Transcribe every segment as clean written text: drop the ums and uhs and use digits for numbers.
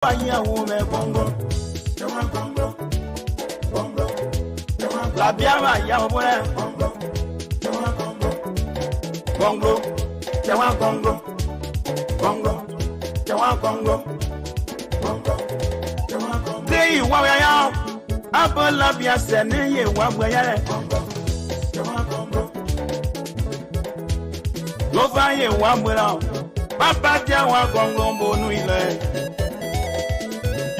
La biama ya obore Gongloe Tiawan Gongloe Dey wa ya abola bia se ne ye wa gbe ya Lo fa ye wa gbera Papa Tiawan Gongloe bonu ile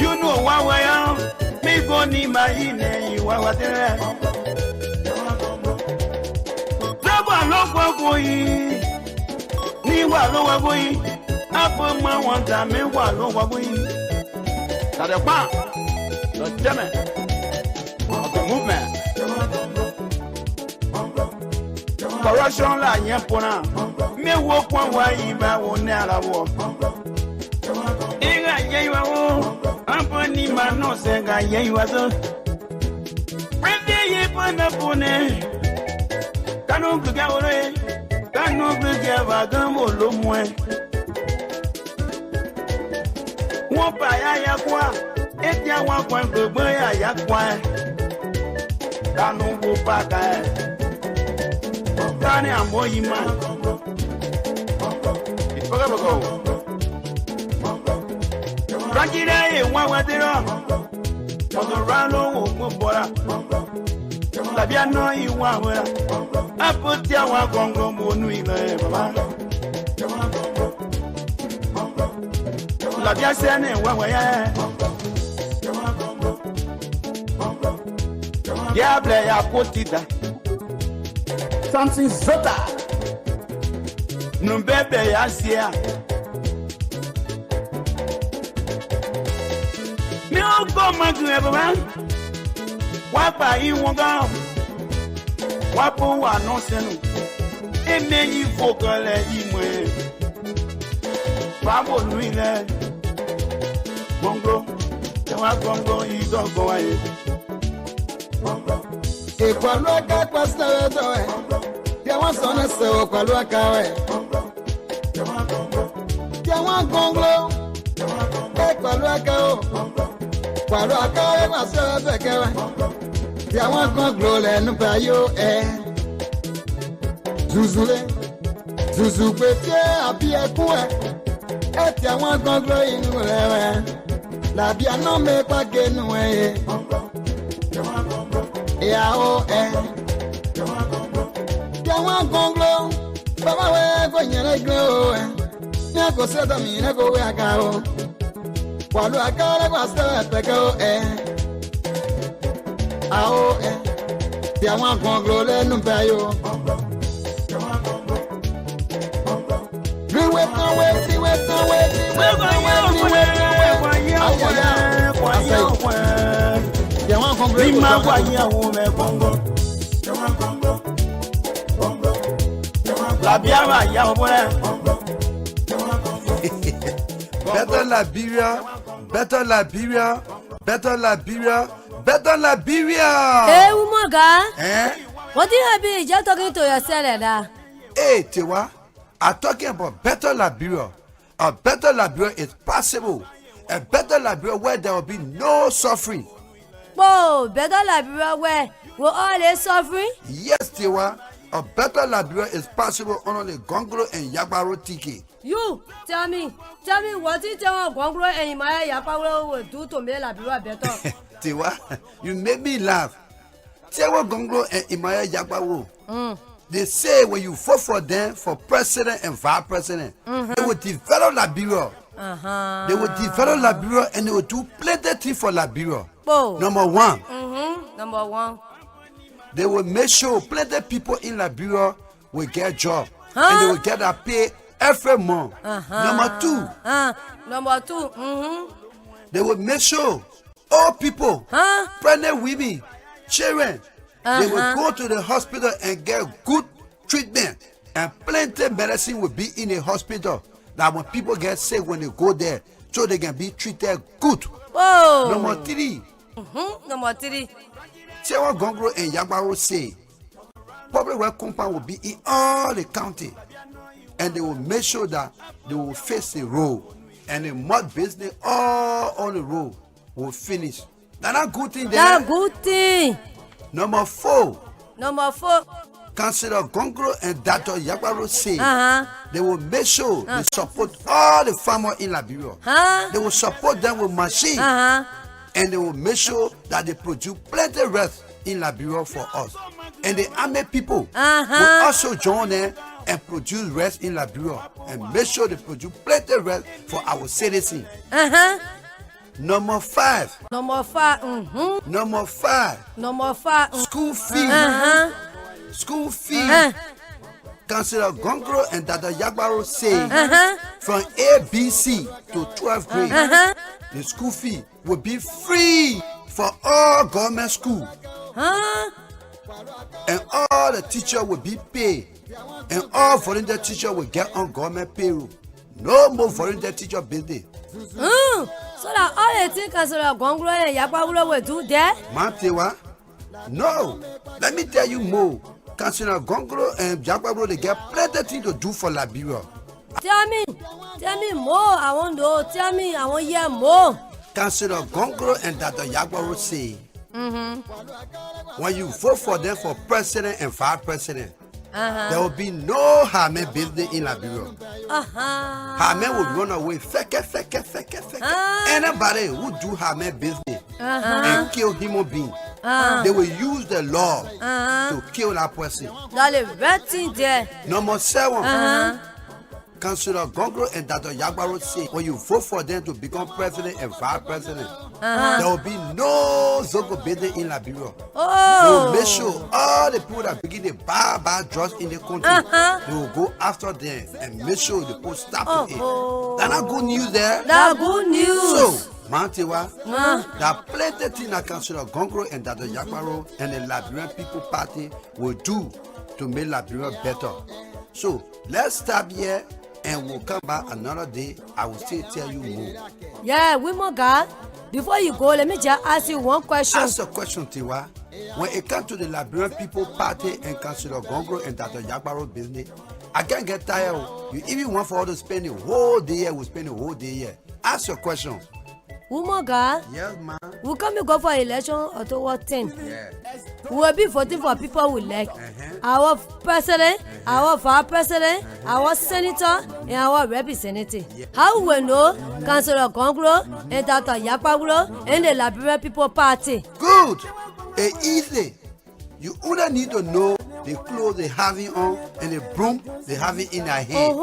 You know wa ya me go ni mai ne yi wa tere Ni wa lo wa boyi apo ma won da me wa lo wa boyi ta de pa lo jeme the movement corruption la yen pona me wo pon wa yi ba wo ne ara wo inga yen wa wo apo ni ma no se ga yen wa so prende ye pona pone Kanu gbe ore Kanu gbe va gan mo lo mu e Wọ́n pa ya kwa e ti àwọn kan gbogbo ya kwa e Kanu wo pa ka e Kani amoyi ma Ifoga boko Rakire e wa dero Mo do ra lo wo mo bora Tàbí àná ìwà wẹ́ra Apo Tiawan Gongloe monu ilẹ̀ bàbá Làbí àṣẹ ní ìwà wẹ́yẹ Yàblẹ̀ ya kó ti dà Something zota Nùbẹ̀bẹ̀ ya sí à Mi ò gbọ́ mọ́gùn ẹ̀ bàbá Wapa iwonga Wapo wa no senu Eme yi fokale imwe Babo nuile Gongloe Tiawan Gongloe idogo waye E kwalu aka kwasta weto we Tiawan sone se o kwalu aka we Tiawan Gongloe E kwalu aka o Kwalu aka we kwasta weto we Tiawan Gongloe le nu pa yo Zuzule Zuzu petie abi ekun e Tiawan Gongloe inu le La bia no me pa genu Ya o Tiawan Gongloe Baba we go nyere glo Nya ko se da mi na go we aka o Kwalu aka le kwasta weto o Ao Tiawan Gongloe le nu pa yo We Tiawan Gongloe Ni ma wa ya wo me Gongloe La biama ya obore Better Liberia, better Liberia, better Liberia, better Liberia. Hey, Umoga. Eh? What do you have been just talking to yourself? Hey, Tiwa, I'm talking about better Liberia. A better Liberia is possible. A better Liberia where there will be no suffering. Whoa, better Liberia where we're all suffering? Yes, Tiwa. A better Liberia is possible under the Gongloe and Yagbaro TK. You tell me what is Tiawan Gongloe and my Yagbaro will do to make Liberia better? Tiwa, you make me laugh. Tiawan Gongloe and Imaya Yagbaro. They say when you vote for them for president and vice president, they will develop Liberia. They will develop Liberia and they will do plenty things for Liberia. Number one. Number one. They will make sure plenty people in Liberia will get job. And they will get a pay every month. Number two. Number two. They will make sure all people, pregnant women, children, they will go to the hospital and get good treatment. And plenty medicine will be in the hospital. That when people get sick, when they go there, so they can be treated good. Number three. Number three. Tiawan Gongloe and Yagbaro say public work compound will be in all the county, and they will make sure that they will face the road and the mud business all on the road will finish. That's a good thing there. That's good thing. Number 4. Councillor Gongloe and Dr. Yagbaro say they will make sure they support all the farmers in Liberia. They will support them with machines, and they will make sure that they produce plenty rice in Liberia for us. And the army people will also join them and produce rice in Liberia and make sure they produce plenty rice for our citizens. Number 5. School fees. School fees. Councillor Gongloe and Dr. Yagbaro say from ABC to 12th grade, the school fee will be free for all government schools. And all the teachers will be paid. And all volunteer teachers will get on government payroll. No more volunteer teacher business. So that all the things Councillor Gongloe and Yagbaro will do there? Tiawan, no. Let me tell you more. Councillor Gongloe and Yagbaro, they get plenty things to do for Liberia. Tell me more. I want to know. Tell me, I want to hear more. Councillor Gongloe and Dr. Yagbaro say, when you vote for them for president and vice president, there will be no Harman business in Liberia. Harman will run away. Anybody who do Harman business and kill human beings, they will use the law to kill that person. That's the right thing there. Number 7. Councillor Gongloe and Dr. Yagbaro say when you vote for them to become president and vice president, there will be no Zogo business in Liberia. They will make sure all the people that begin to buy drugs in the country, they will go after them and make sure they put stop to it. That's not good news there. That's good news. So, Tiawan, there are plenty of things that Councillor Gongloe and Dr. Yagbaro and the Liberian People Party will do to make Liberia better. So, let's stop here. And we'll come back another day. I will still tell you more. Yeah, women God. Before you go, let me just ask you one question. Ask a question, Tiawan. When it comes to the Liberian People Party and Councillor Gongloe and Dr. Yagbaro business, I can't get tired. You even want for us to spend the whole day here, we'll spend the whole day here. Ask your question. Woman God. Yes, ma'am. We come to go for election October 10th. Yeah. We will be voting for people we like. Our president, our vice president, our senator, and our representative. How we will know Councillor Gongloe and Dr. Yagbaro and the Liberian People Party? Good. It's easy. You only need to know the clothes they having on and the broom they having in their hand.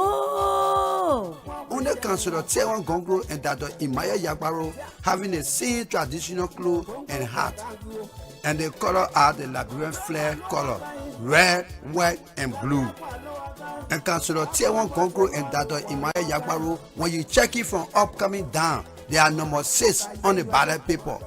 Only Councillor Tiawan Gongloe and Dr. Yagbaro having the same traditional clothes and hat. And the color are the Liberian flag color, red, white, and blue. And Councillor Tiawan Gongloe and Dr. Yagbaro, when you check it from up coming down, they are number 6 on the ballot paper.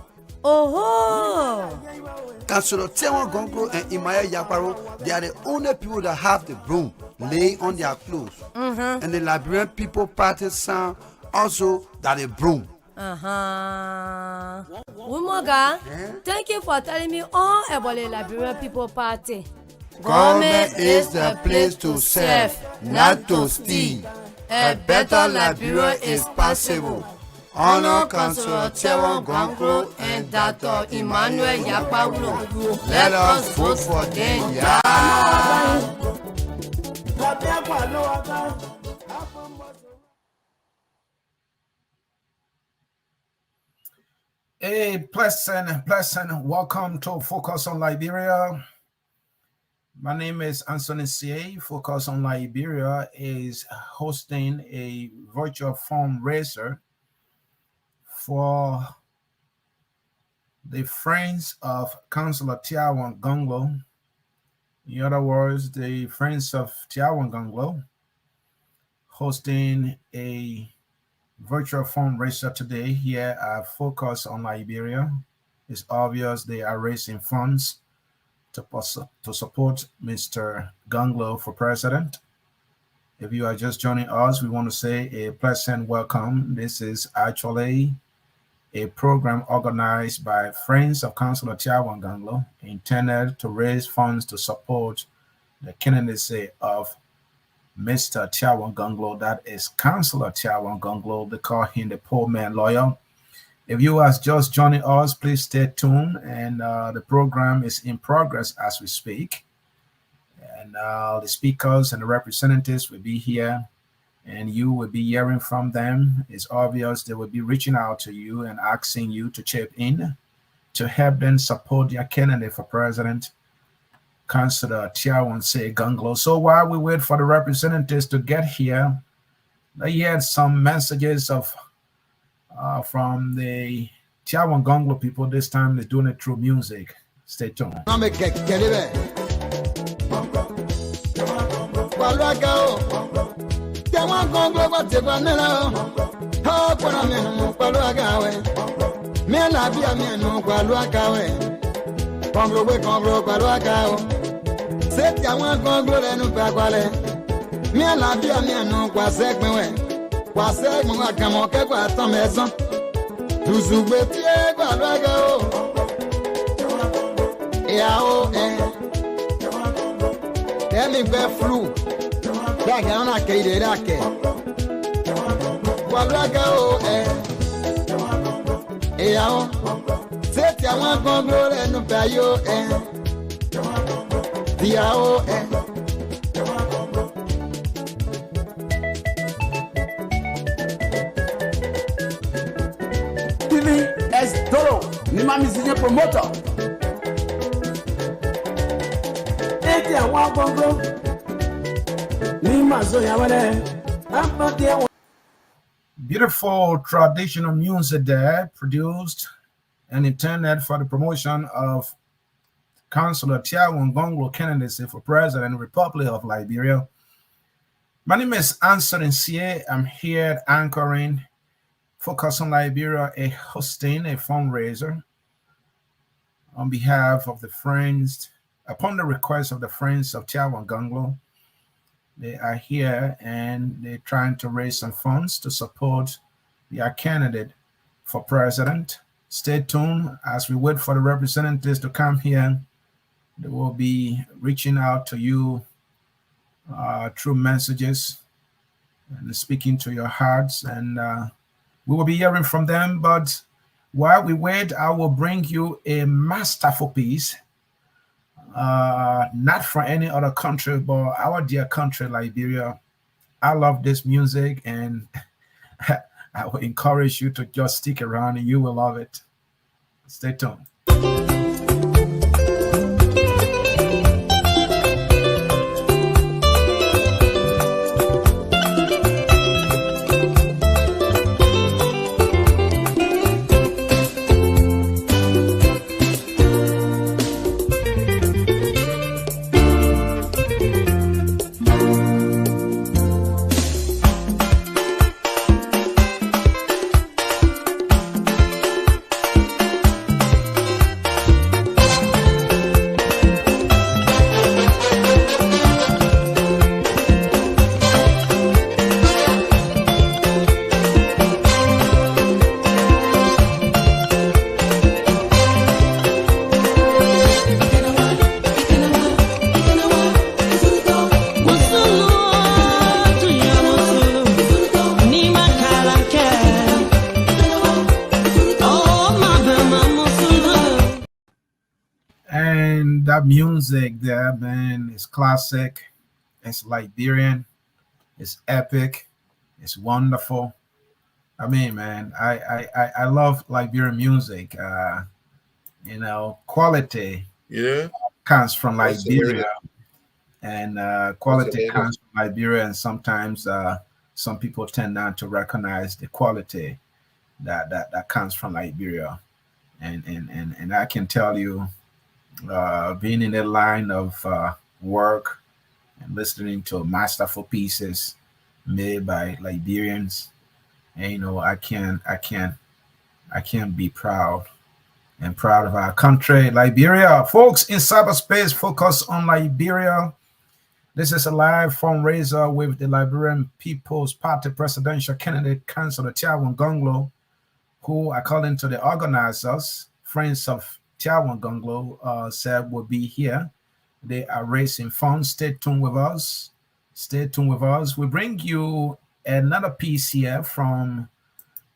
Councillor Tiawan Gongloe and Yagbaro, they are the only people that have the broom laying on their clothes. And the Liberian People Party sound also that the broom. Umoga, thank you for telling me all about the Liberian People Party. Government is the place to serve, not to steal. A better Liberia is possible. Honor Councillor Tiawan Gongloe and Dr. Yagbaro. Let us vote for them. A pleasant welcome to Focus on Liberia. My name is Anthony Saye. Focus on Liberia is hosting a virtual fundraiser for the Friends of Councillor Tiawan Gongloe. In other words, the Friends of Tiawan Gongloe hosting a virtual fundraiser today here at Focus on Liberia. It's obvious they are raising funds to support Mr. Gongloe for president. If you are just joining us, we want to say a pleasant welcome. This is actually a program organized by Friends of Councillor Tiawan Gongloe, intended to raise funds to support the candidacy of Mr. Tiawan Gongloe. That is Councillor Tiawan Gongloe. They call him the poor man lawyer. If you are just joining us, please stay tuned. And the program is in progress as we speak. And the speakers and the representatives will be here, and you will be hearing from them. It's obvious they will be reaching out to you and asking you to chip in to help them support their candidate for president, Councillor Tiawan Saye Gongloe. So while we wait for the representatives to get here, I heard some messages of from the Tiawan Gongloe people. This time they're doing it through music. Stay tuned. Promoter. Beautiful traditional music there, produced and intended for the promotion of Councillor Tiawan Gongloe candidacy for President, Republic of Liberia. My name is Tiawan Saye. I'm here anchoring Focus on Liberia, hosting a fundraiser on behalf of the friends, upon the request of the friends of Tiawan Gongloe. They are here and they're trying to raise some funds to support their candidate for president. Stay tuned as we wait for the representatives to come here. They will be reaching out to you through messages and speaking to your hearts, and we will be hearing from them. But while we wait, I will bring you a masterful piece, not from any other country, but our dear country, Liberia. I love this music, and I will encourage you to just stick around, and you will love it. Stay tuned. That music there, man, is classic. It's Liberian. It's epic. It's wonderful. I mean, man, I love Liberian music. You know, quality comes from Liberia, and quality comes from Liberia, and sometimes some people tend not to recognize the quality that comes from Liberia, and I can tell you, being in that line of work and listening to masterful pieces made by Liberians, and you know, I can't be proud of our country, Liberia. Folks, in cyberspace, Focus on Liberia. This is a live fundraiser with the Liberian People's Party presidential candidate, Councillor Tiawan Gongloe, who, according to the organizers, friends of Tiawan Gongloe, said will be here. They are raising funds. Stay tuned with us. Stay tuned with us. We bring you another piece here from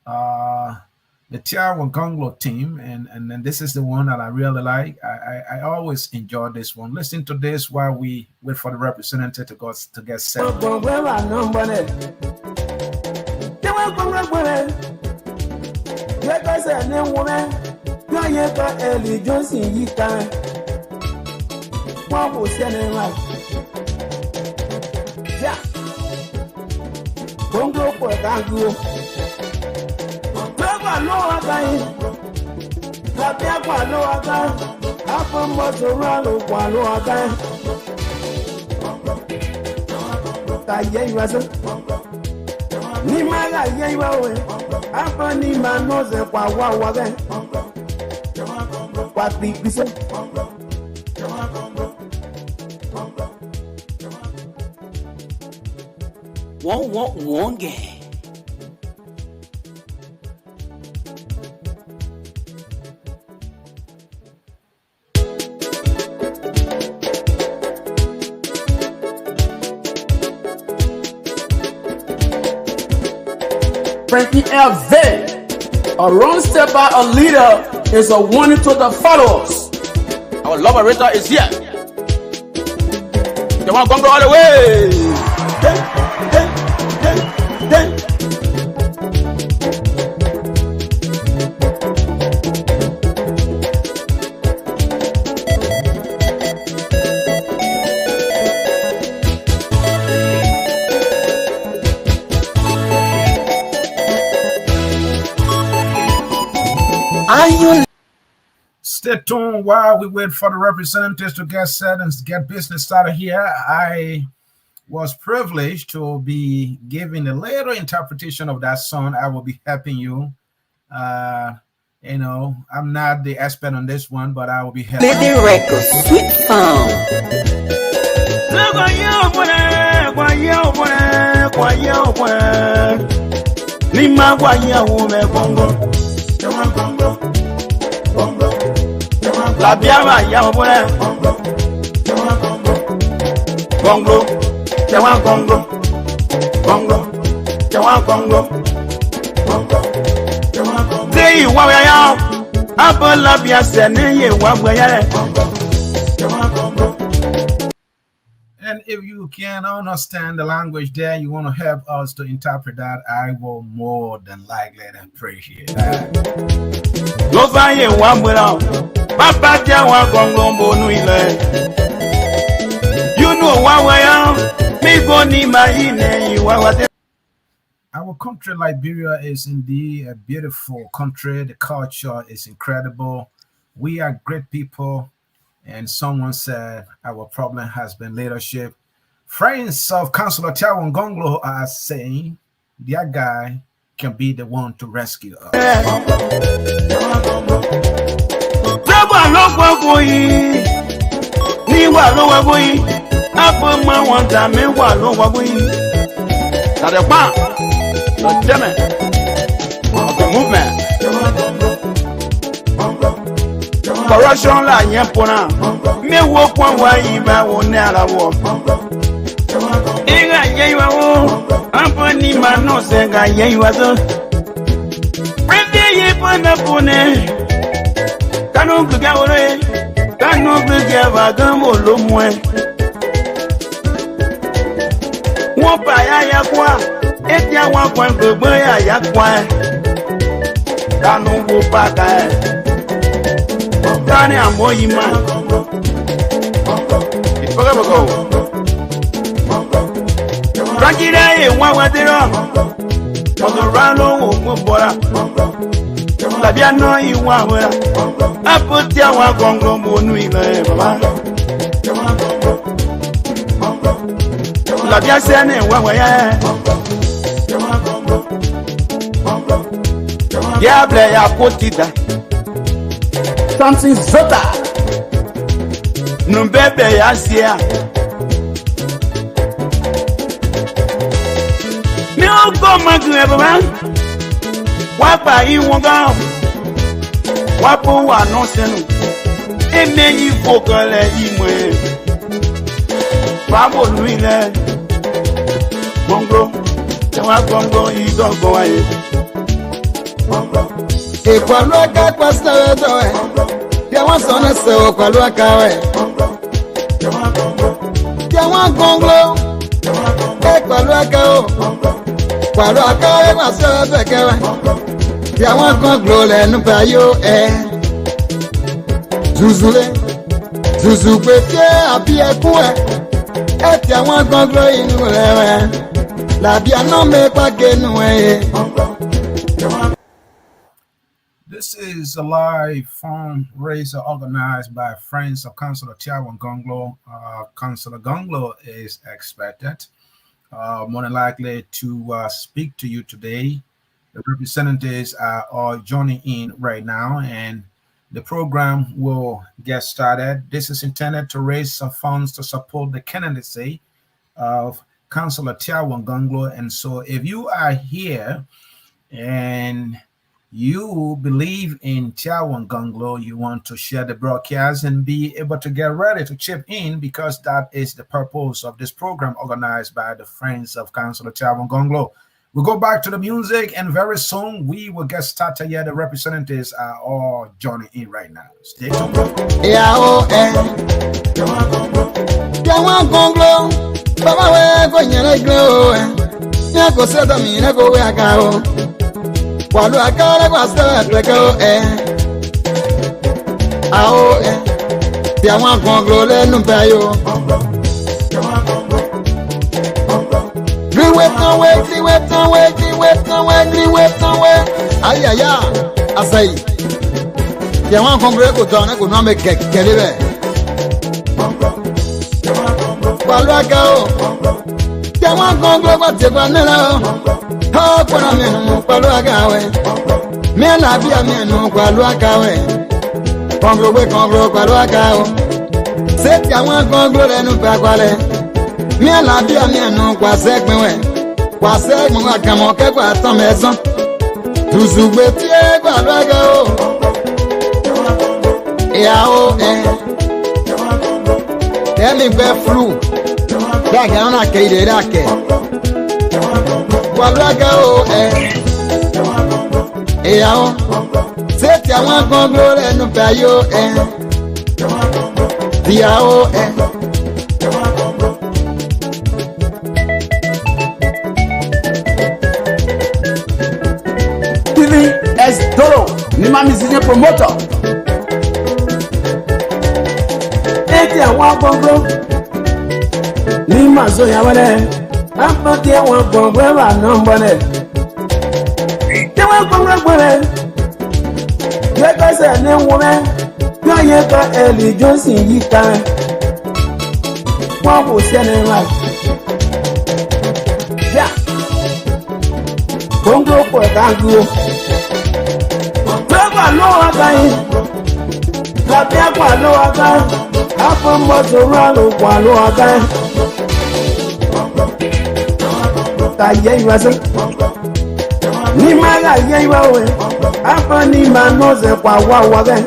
the Tiawan Gongloe team, and then this is the one that I really like. I always enjoy this one. Listen to this while we wait for the representative to get set. One game. Frankie LV, a wrong step by a leader is a warning to the followers. Our liberator is here. They want to go all the way. Stay tuned while we wait for the representatives to get set and get business started here. I was privileged to be giving a little interpretation of that song. I will be helping you. You know, I'm not the expert on this one, but I will be helping. Living Records, sweet sound. La biama ya obore Gongloe Tiawan Gongloe Say wa ya abola bia se ne ye wa gbe ya. And if you can understand the language there, you want to help us to interpret that, I will more than likely appreciate that. Lo fa ye wa gbe Papa Tiawan Gongloe bonu ile. You know wa me go ni ma ine wa. Our country, Liberia, is indeed a beautiful country. The culture is incredible. We are great people. And someone said our problem has been leadership. Friends of Councillor Tiawan Gongloe are saying their guy can be the one to rescue us. Corruption la yen pona me wo kwa wa iba wo ne ara wo inga yen wa wo ampani ma no se ga yen wa so prende ye pona pone kanu ga wo re kanu ga va gan mo lo mu e won pa ya kwa e ti awon kwa gbogbo ya kwa kanu wo pa ka Dani amoyima. Ifogabogo. Rangire ye wawadero. Odorano wo bora. Labia no iwa wera. Apo Tiawan Gongloe bonu ile baba. Labia sene wa ya. Diable ya potida. Something Zota. Numbebe ya sia. Mi o go magre baba. Wapa iwonga. Wapo wa no senu. Emeyi fokole imwe. Babo nuile. Gongloe, Tiawan Gongloe, you don't go away. Equaluaca Quastato, Tiawan Soneso, Qualuaca, Tiawan Gongloe, Equaluaca, Qualuaca, Quastato, Tiawan Gongloe, no payo, Zuzule, Zuzupete, Apia Kua, Tiawan Gongloe, in La Biano me Pagenue. This is a live fundraiser organized by Friends of Councillor Tiawan Gongloe. Councillor Gongloe is expected, more than likely, to speak to you today. The representatives are all joining in right now, and the program will get started. This is intended to raise some funds to support the candidacy of Councillor Tiawan Gongloe. And so if you are here and you believe in Tiawan Gongloe, you want to share the broadcast and be able to get ready to chip in, because that is the purpose of this program organized by the Friends of Councillor Tiawan Gongloe. We'll go back to the music, and very soon we will get started here. The representatives are all joining in right now. Stay tuned. Tiawan Gongloe, Baba we go nyere Glo, ya go se da mi na go we aga o. Walu akara kwa sta pleko Ao Tiawan Gongloe le nu payo. Ay ay ay, asai. Tiawan Gongloe ko dona ko no me kelebe. Walu akao. Tiawan Gongloe kwa tegwa nela. Ha kwa menu walu akawe. Me la bia menu walu akawe. Gongloe walu akao. Se Tiawan Gongloe le nu pa kwale. Me la bia menu kwa segmenwe. Kwa segmenwe akamo ke kwa tameson. Tuzugbe tie walu akao. Yao Let me be flu. That I don't care that Walaga Say Tiawan Gongloe no payo Diao TV S Doro, Nima musician promoter. Tiawan Gongloe Nima zo ya wale Apa Tiawan Gongloe wa nombole Tiawan Gongloe wale Yeka se ne wole Yo yeka Eli Johnson yika Wa bo se ne wa Ya Gongloe ko gangu Baba lo agai Baba kwa lo agai Apa moto ralo kwa lo agai Ta ye wazo Ni maga ye wawe Apa ni manoze kwa wawe.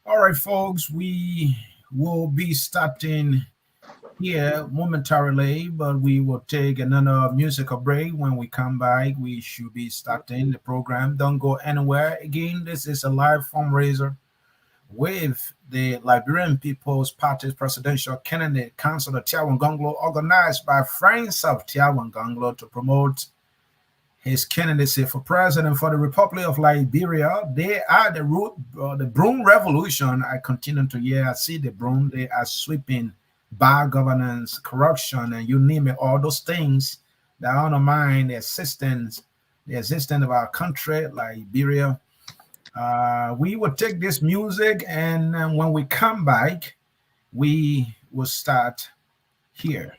All right, folks, we will be starting here momentarily, but we will take another musical break. When we come back, we should be starting the program. Don't go anywhere. Again, this is a live fundraiser with the Liberian People's Party's presidential candidate, Councillor Tiawan Gongloe, organized by Friends of Tiawan Gongloe to promote his candidacy for president for the Republic of Liberia. They are the root, the broom revolution. I continue to hear, I see the broom. They are sweeping bad governance, corruption, and you name it, all those things that undermine the existence of our country, Liberia. We will take this music, and when we come back, we will start here.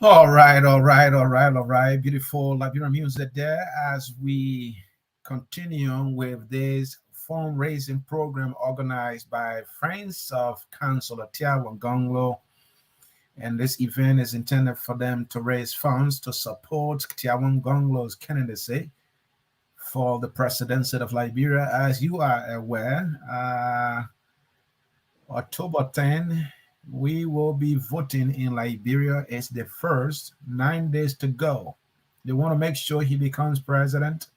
All right. Beautiful Liberian music there as we continue with this fundraising program organized by Friends of Councillor Tiawan Gongloe. And this event is intended for them to raise funds to support Tiawan Gongloe's candidacy for the presidency of Liberia. As you are aware, October 10, we will be voting in Liberia. It's the first 9 days to go. They want to make sure he becomes president.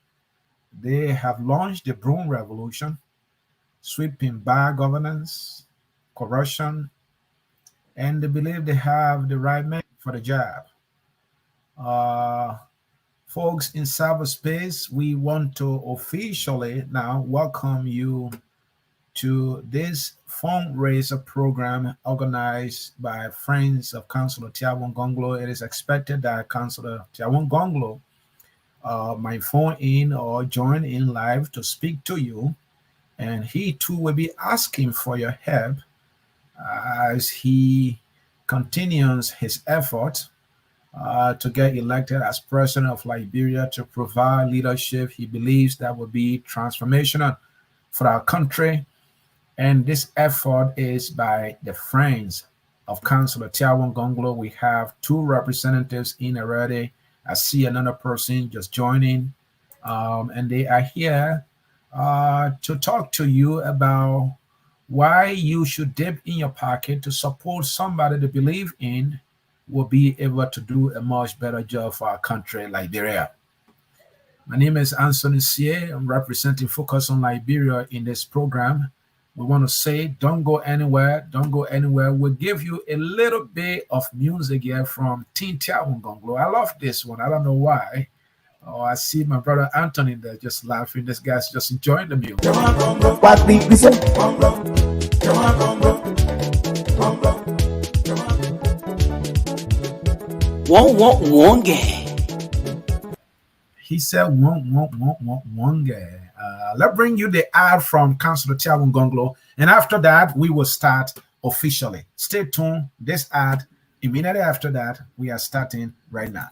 They have launched the Broom Revolution, sweeping bad governance, corruption, and they believe they have the right man for the job. Folks in cyberspace, we want to officially now welcome you to this fundraiser program organized by Friends of Councillor Tiawan Gongloe. It is expected that Councillor Tiawan Gongloe might phone in or join in live to speak to you, and he too will be asking for your help as he continues his effort to get elected as president of Liberia to provide leadership he believes that will be transformational for our country. And this effort is by the Friends of Councillor Tiawan Gongloe. We have 2 representatives in already. I see another person just joining, and they are here to talk to you about why you should dip in your pocket to support somebody to believe in will be able to do a much better job for our country, Liberia. My name is Anthony Saye. I'm representing Focus on Liberia in this program. We want to say, don't go anywhere. We'll give you a little bit of music here from Tiawan Gongloe. I love this one. I don't know why. Oh, I see my brother Anthony there just laughing. This guy's just enjoying the music. What we say? One guy. He said, one guy. Let's bring you the ad from Councillor Tiawan Gongloe, and after that, we will start officially. Stay tuned. This ad, immediately after that, we are starting right now.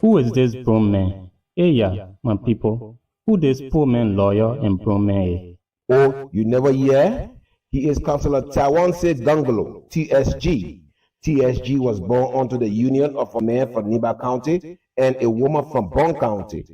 Who is this broom man? Hey, yeah, my people. Who this poor man lawyer and broom man is? Oh, you never hear? He is Councillor Tiawan Saye Gongloe, TSG. TSG was born onto the union of a man from Niba County and a woman from Bon County.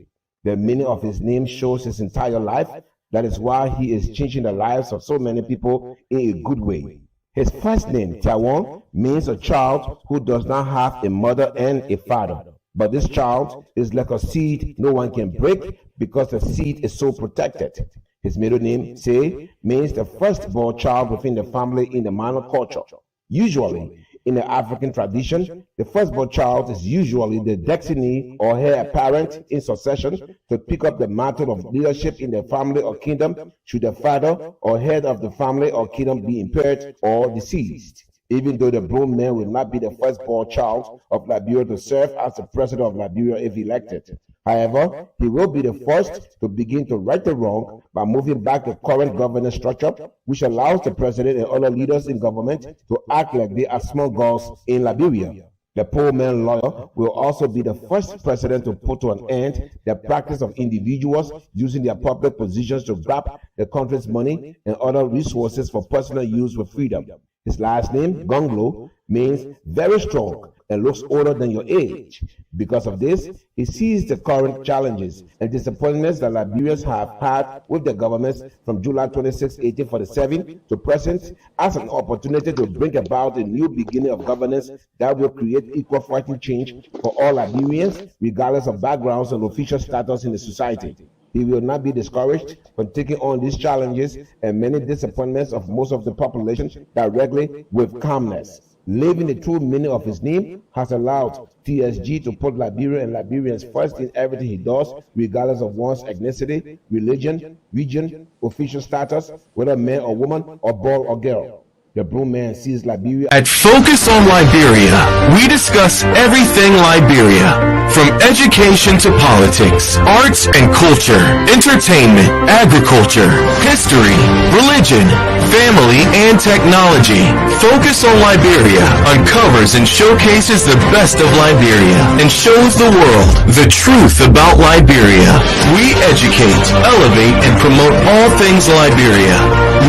The meaning of his name shows his entire life. That is why he is changing the lives of so many people in a good way. His first name, Tiawan, means a child who does not have a mother and a father. But this child is like a seed no one can break because the seed is so protected. His middle name, Saye, means the firstborn child within the family in the Mano culture. Usually, in the African tradition, the firstborn child is usually the destiny or heir apparent in succession to pick up the mantle of leadership in the family or kingdom should the father or head of the family or kingdom be impaired or deceased. Even though the broom man will not be the firstborn child of Liberia to serve as the president of Liberia if elected. However, he will be the first to begin to right the wrong by moving back the current governance structure, which allows the president and other leaders in government to act like they are small gods in Liberia. The poor man lawyer will also be the first president to put to an end the practice of individuals using their public positions to grab the country's money and other resources for personal use with freedom. His last name, Gongloe, means very strong and looks older than your age. Because of this, he sees the current challenges and disappointments that Liberians have had with the governments from July 26, 1847 to present as an opportunity to bring about a new beginning of governance that will create equal fighting change for all Liberians, regardless of backgrounds and official status in the society. He will not be discouraged from taking on these challenges and many disappointments of most of the population directly with calmness. Living the true meaning of his name has allowed TSG to put Liberia and Liberians first in everything he does, regardless of one's ethnicity, religion, region, official status, whether man or woman, or boy or girl. The broom man sees Liberia. At Focus on Liberia, we discuss everything Liberia, from education to politics, arts and culture, entertainment, agriculture, history, religion, family, and technology. Focus on Liberia uncovers and showcases the best of Liberia and shows the world the truth about Liberia. We educate, elevate, and promote all things Liberia.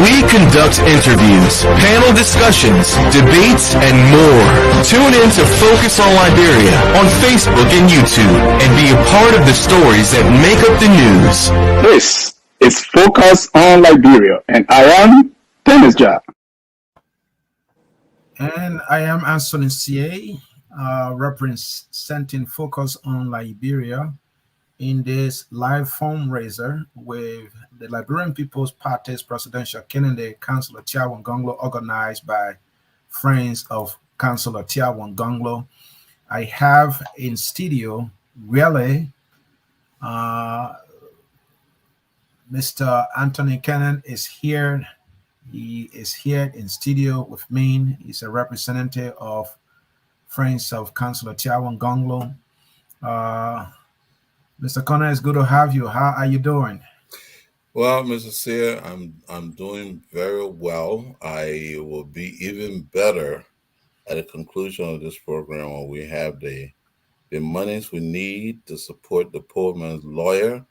We conduct interviews, panel discussions, debates, and more. Tune in to Focus on Liberia on Facebook and YouTube and be a part of the stories that make up the news. This is Focus on Liberia, and I am Dennis Jack. And I am Anthony Saye, representing Focus on Liberia in this live fundraiser with the Liberian People's Party's presidential candidate, Councillor Tiawan Gongloe, organized by friends of Councillor Tiawan Gongloe. I have in studio, really, Mr. Anthony Cannon is here. He is here in studio with me. He's a representative of Friends of Councillor Tiawan Gongloe. Mr. Connor, it's good to have you. How are you doing? Well, Mr. Saye, I'm doing very well. I will be even better at the conclusion of this program when we have the monies we need to support the poor man's lawyer,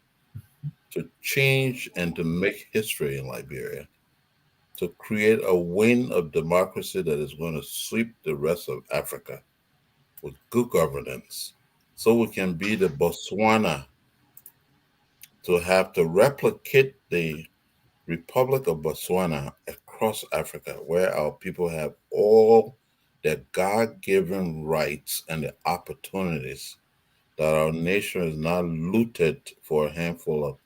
to change and to make history in Liberia, to create a wind of democracy that is going to sweep the rest of Africa with good governance, so we can be the Botswana to have to replicate the Republic of Botswana across Africa, where our people have all their God-given rights and the opportunities that our nation is not looted for a handful of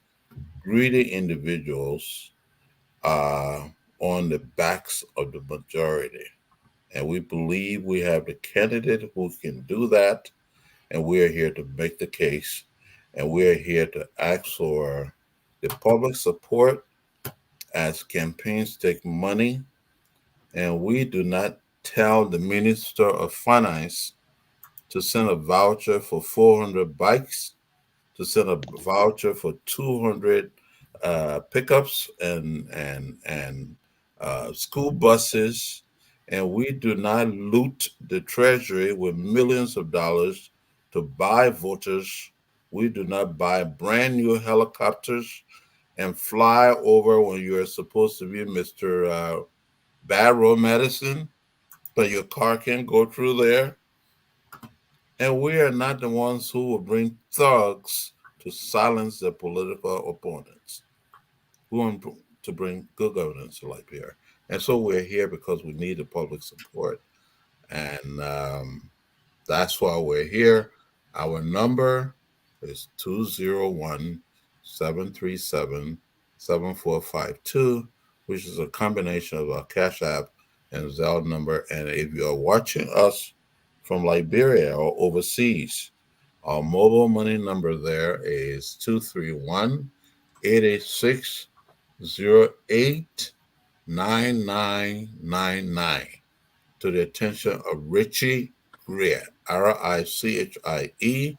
greedy individuals on the backs of the majority. And we believe we have the candidate who can do that, and we're here to make the case, and we're here to ask for the public support as campaigns take money, and we do not tell the Minister of Finance to send a voucher for 400 bikes, to send a voucher for 200 pickups and school buses, and we do not loot the treasury with millions of dollars to buy voters. We do not buy brand new helicopters and fly over when you're supposed to be Mr. Bad Road Medicine, but your car can't go through there. And we are not the ones who will bring thugs to silence their political opponents. We want to bring good governance to Liberia. And so we're here because we need the public support. And that's why we're here. Our number is 201-737-7452, which is a combination of our Cash App and Zelle number. And if you are watching us from Liberia or overseas, our mobile money number there is 231-886-089999, to the attention of Richie Greer, RICHIEGREAR.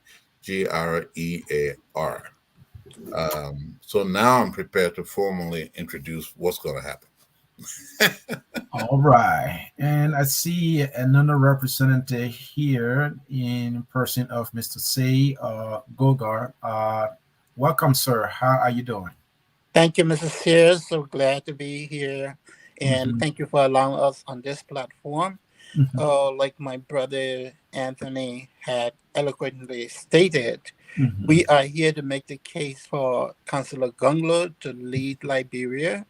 So now I'm prepared to formally introduce what's going to happen. All right. And I see another representative here in person of Mr. Saye Gongloe. Welcome, sir. How are you doing? Thank you, Mrs. Sears. So glad to be here. And thank you for allowing us on this platform. Like my brother Anthony had eloquently stated, we are here to make the case for Councillor Gongloe to lead Liberia.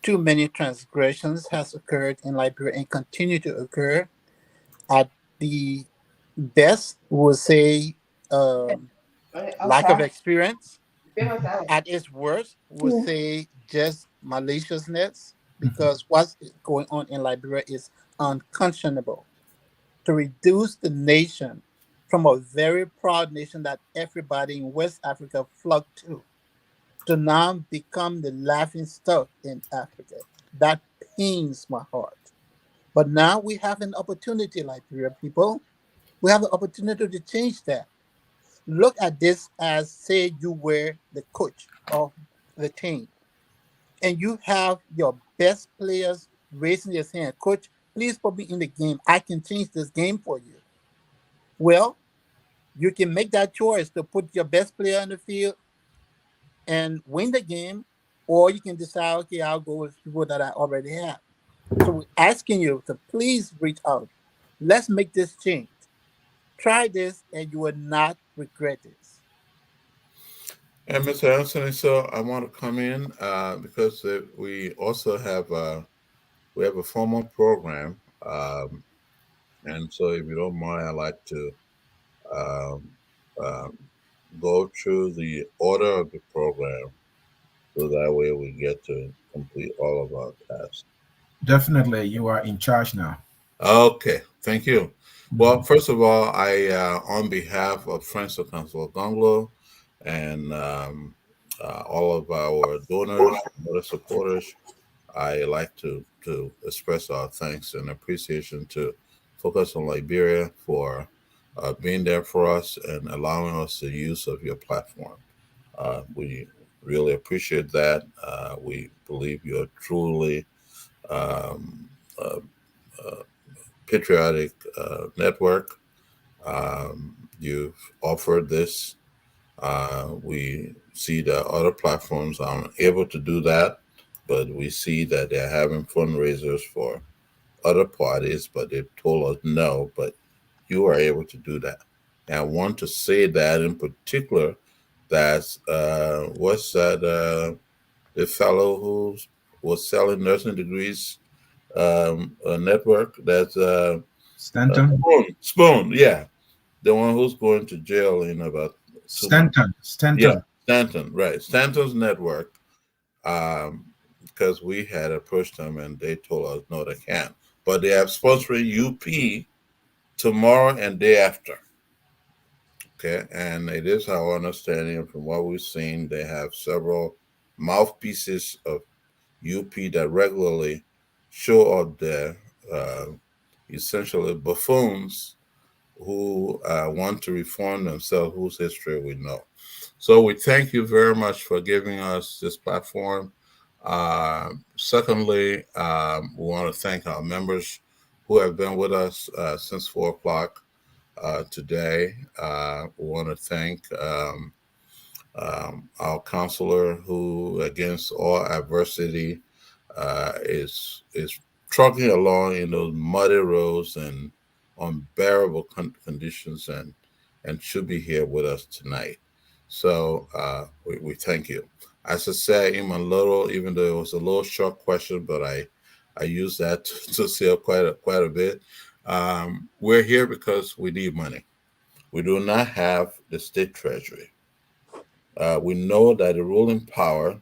Too many transgressions has occurred in Liberia and continue to occur. At the best, we'll say lack of experience. At its worst, we'll say just maliciousness, because what's going on in Liberia is unconscionable. To reduce the nation from a very proud nation that everybody in West Africa flocked to now become the laughing stock in Africa, that pains my heart. But now we have an opportunity, Liberia people. We have an opportunity to change that. Look at this as, say, you were the coach of the team and you have your best players raising their hand. Coach, please put me in the game. I can change this game for you. Well, you can make that choice to put your best player on the field and win the game, or you can decide, okay, I'll go with people that I already have. So we're asking you to please reach out. Let's make this change. Try this, and you will not regret this. And Mr. Anthony, so I want to come in because we also have a formal program, and so if you don't mind, I'd like to um, um, go through the order of the program, so that way we get to complete all of our tasks. Definitely, you are in charge now. Okay, thank you. Well, first of all, I, on behalf of Friends of Council Gongloe and all of our donors and other supporters, I like to express our thanks and appreciation to Focus on Liberia for being there for us and allowing us the use of your platform. We really appreciate that. We believe you're truly um, uh, patriotic network. You've offered this. We see that other platforms aren't able to do that, but we see that they're having fundraisers for other parties, but they've told us no, but you are able to do that. And I want to say that in particular, that's what's that the fellow who was selling nursing degrees a network that's Stanton? Spoon, yeah. The one who's going to jail in about 2 months. Yeah, Stanton, right. Stanton's network, because we had approached them and they told us no, they can't. But they have sponsoring UP tomorrow and day after. Okay, and it is our understanding from what we've seen, they have several mouthpieces of UP that regularly show up there, essentially buffoons who want to reform themselves, whose history we know. So we thank you very much for giving us this platform. Secondly, we want to thank our members who have been with us since 4 o'clock today. We want to thank our counselor who, against all adversity, is trucking along in those muddy roads and unbearable conditions, and should be here with us tonight. So we thank you. As I said in my little, even though it was a little short question, but I use that to say quite a bit. We're here because we need money. We do not have the state treasury. We know that the ruling power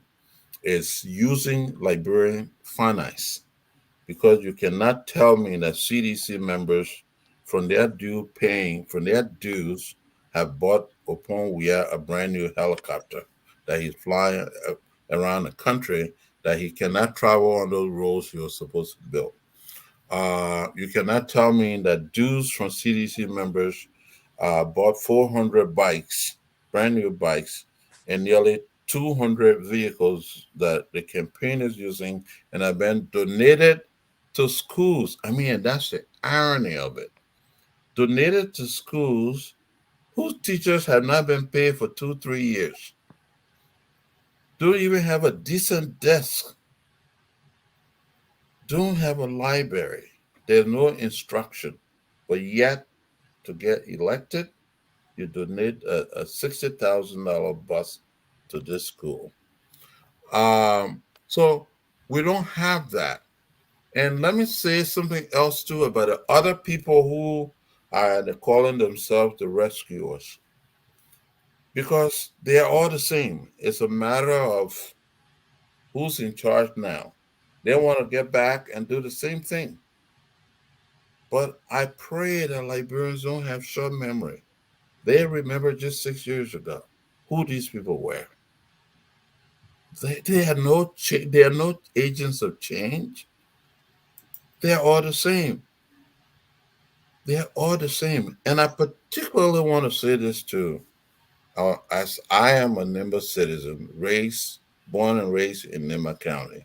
is using Liberian finance, because you cannot tell me that CDC members from their dues have bought upon a brand new helicopter that he's flying around the country, that he cannot travel on those roads he was supposed to build. You cannot tell me that dues from CDC members bought 400 bikes, brand new bikes, and nearly 200 vehicles that the campaign is using and have been donated to schools. I mean, that's the irony of it. Donated to schools whose teachers have not been paid for 2-3 years. Don't even have a decent desk. Don't have a library. There's no instruction. But yet, to get elected, you donate a $60,000 bus to this school. So we don't have that. And let me say something else too about the other people who are calling themselves the rescuers, because they are all the same. It's a matter of who's in charge now. They want to get back and do the same thing. But I pray that Liberians don't have short memory. They remember just 6 years ago who these people were. They are no agents of change. They're all the same. They're all the same. And I particularly want to say this too. As I am a Nimba citizen, born and raised in Nimba County,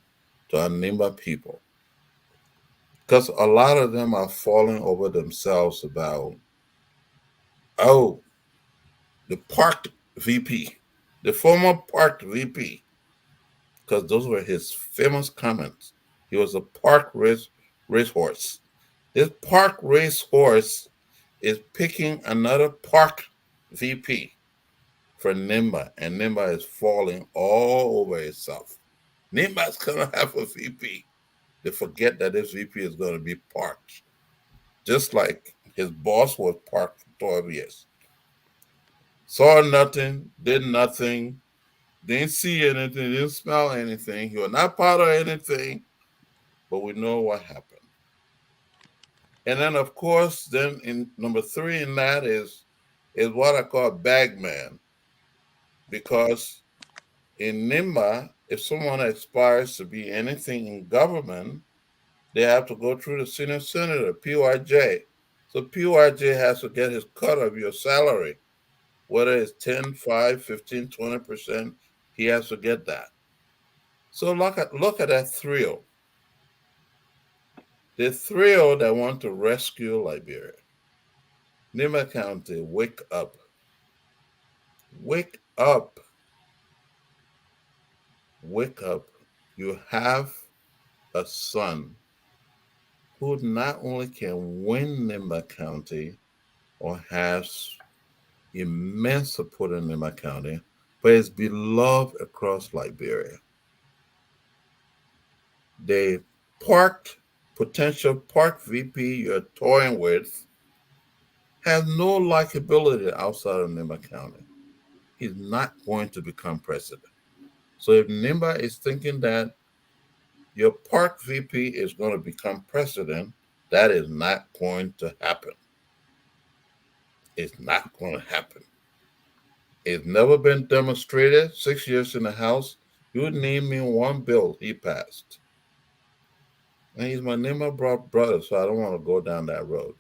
to our Nimba people, because a lot of them are falling over themselves about, oh, the parked VP, the former parked VP, because those were his famous comments. He was a park racehorse. This park racehorse is picking another park VP for Nimba, and Nimba is falling all over itself. Nimba's gonna have a VP. They forget that this VP is gonna be parked, just like his boss was parked for 12 years. Saw nothing, did nothing, didn't see anything, didn't smell anything. He was not part of anything, but we know what happened. And then, of course, then in number 3 in that is what I call bagman, because in Nimba, if someone aspires to be anything in government, they have to go through the senior senator, PYJ. So PYJ has to get his cut of your salary, whether it's 10, 5, 15, 20%, he has to get that. So look at that thrill. The thrill that want to rescue Liberia. Nimba County, wake up. Wake up. Wake up. You have a son who not only can win Nimba County or has immense support in Nimba County, but is beloved across Liberia. The potential park VP you're toying with has no likability outside of Nimba County. He's not going to become president. So if Nimba is thinking that your park VP is going to become president, that is not going to happen. It's not going to happen. It's never been demonstrated. 6 years in the House, you name me one bill he passed. And he's my Nimba brother, so I don't want to go down that road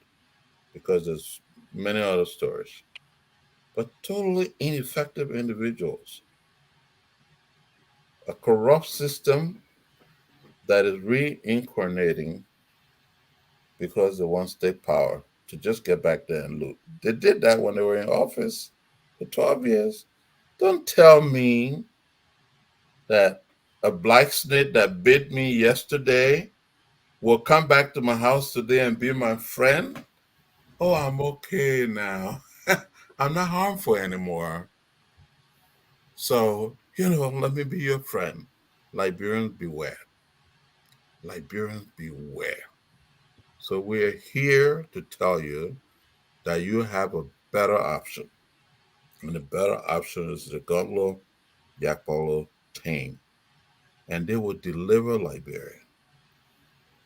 because there's many other stories. But totally ineffective individuals. A corrupt system that is reincarnating because they want state power to just get back there and loot. They did that when they were in office for 12 years. Don't tell me that a blacksmith that bit me yesterday will come back to my house today and be my friend. Oh, I'm okay now. I'm not harmful anymore. So, let me be your friend. Liberians beware. Liberians beware. So we're here to tell you that you have a better option. And the better option is the Gongloe Yakpolo team. And they will deliver Liberia.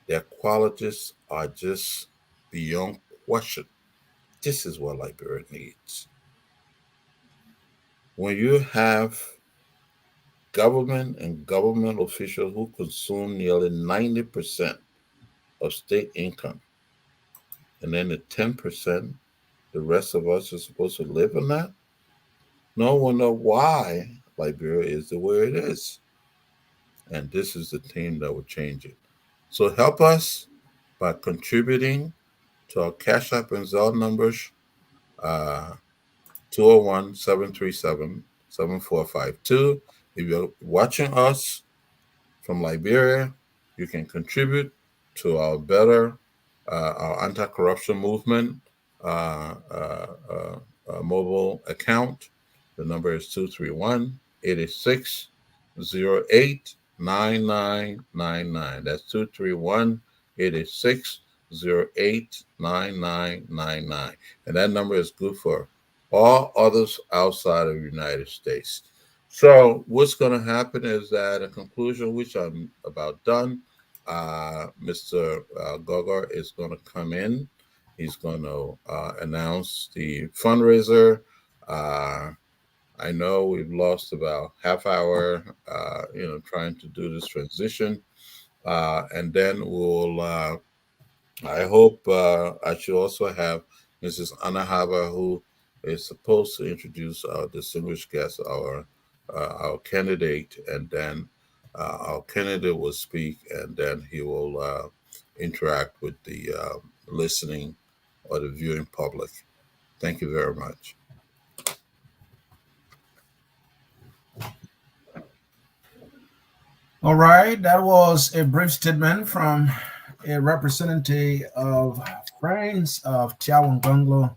Their qualities are just beyond question. This is what Liberia needs. When you have government and government officials who consume nearly 90% of state income, and then the 10%, the rest of us are supposed to live on that, no wonder why Liberia is the way it is. And this is the team that will change it. So help us by contributing to our Cash App and Zelle numbers, 201-737-7452. If you're watching us from Liberia, you can contribute to our anti-corruption movement mobile account. The number is 231-8608-9999. That's 231-8608-9999. And that number is good for all others outside of the United States. So what's going to happen is that a conclusion, which I'm about done, Mr. Gogor is going to come in. He's going to announce the fundraiser. I know we've lost about half hour, trying to do this transition. And then we'll I hope I should also have Mrs. Anna Haber, who is supposed to introduce our distinguished guest, our candidate, and then our candidate will speak, and then he will interact with the listening or the viewing public. Thank you very much. All right, that was a brief statement from a representative of Friends of Tiawan Gongloe.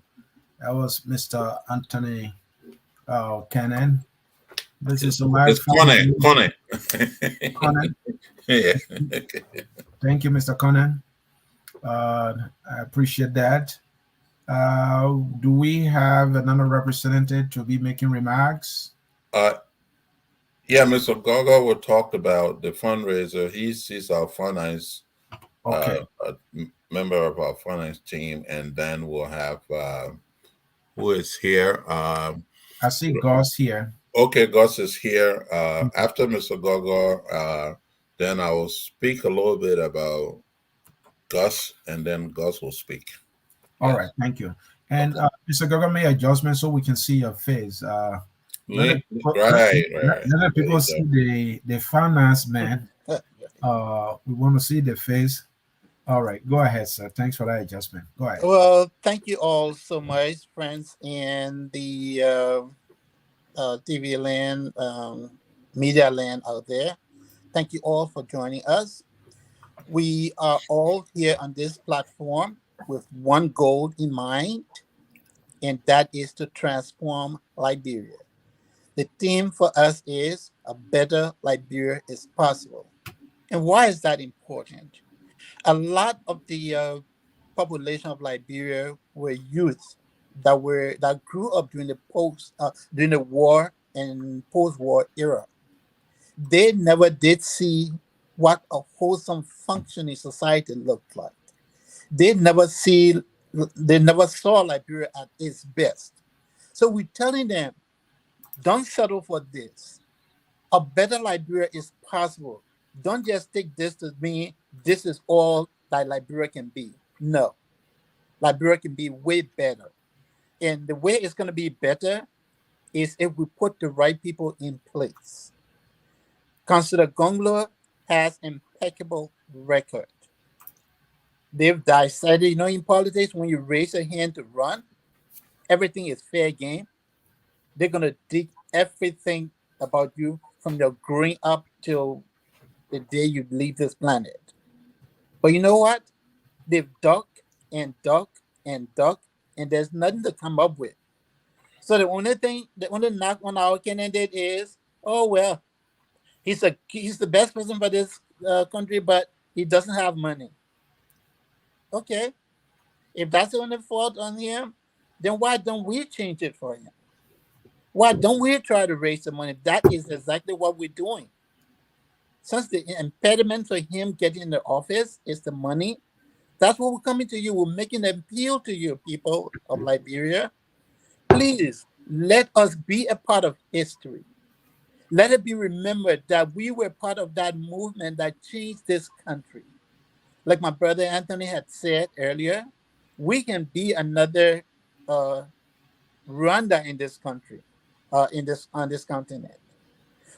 That was Mr. Anthony Cannon. This is a live It's Kone. feed. Kone. Conan. Yeah. Thank you, Mr. Conan. I appreciate that. Do we have another representative to be making remarks? Yeah, Mr. Gogo will talk about the fundraiser. He's our finance member of our finance team, and then we'll have who is here. I see Gus here. Okay, Gus is here. After Mr. Gogo, then I will speak a little bit about Gus, and then Gus will speak. All right, thank you. And Mr. Gogo made adjustments so we can see your face. Let people see the finance man. We want to see the face. All right, go ahead, sir. Thanks for that adjustment. Go ahead. Well, thank you all so much, friends in the TV land, media land out there. Thank you all for joining us. We are all here on this platform with one goal in mind, and that is to transform Liberia. The theme for us is a better Liberia is possible. And why is that important? A lot of the population of Liberia were youth that grew up during the war and post-war era. They never did see what a wholesome functioning society looked like. They never saw Liberia at its best. So we're telling them, don't settle for this. A better Liberia is possible. Don't just take this to mean this is all that Liberia can be. No. Liberia can be way better. And the way it's going to be better is if we put the right people in place. Councillor Gongloe has impeccable record. They've decided, in politics, when you raise a hand to run, everything is fair game. They're going to dig everything about you from your growing up till the day you leave this planet. But you know what? They've dug and dug and dug, and there's nothing to come up with. So the only knock on our candidate is, oh well, he's the best person for this country, but he doesn't have money. Okay, if that's the only fault on him, then why don't we change it for him? Why don't we try to raise the money? That is exactly what we're doing. Since the impediment for him getting in the office is the money, that's what we're coming to you. We're making an appeal to you, people of Liberia. Please, let us be a part of history. Let it be remembered that we were part of that movement that changed this country. Like my brother Anthony had said earlier, we can be another Rwanda in this country, on this continent.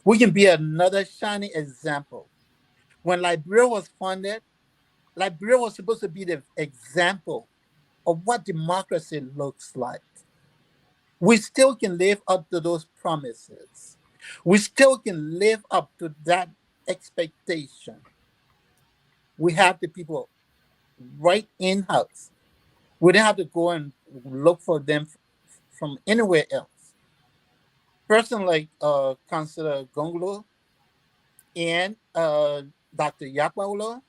We can be another shining example. When Liberia was founded, Liberia was supposed to be the example of what democracy looks like. We still can live up to those promises. We still can live up to that expectation. We have the people right in-house. We don't have to go and look for them from anywhere else. Person like Councillor Gongloe and Dr. Yakwaula,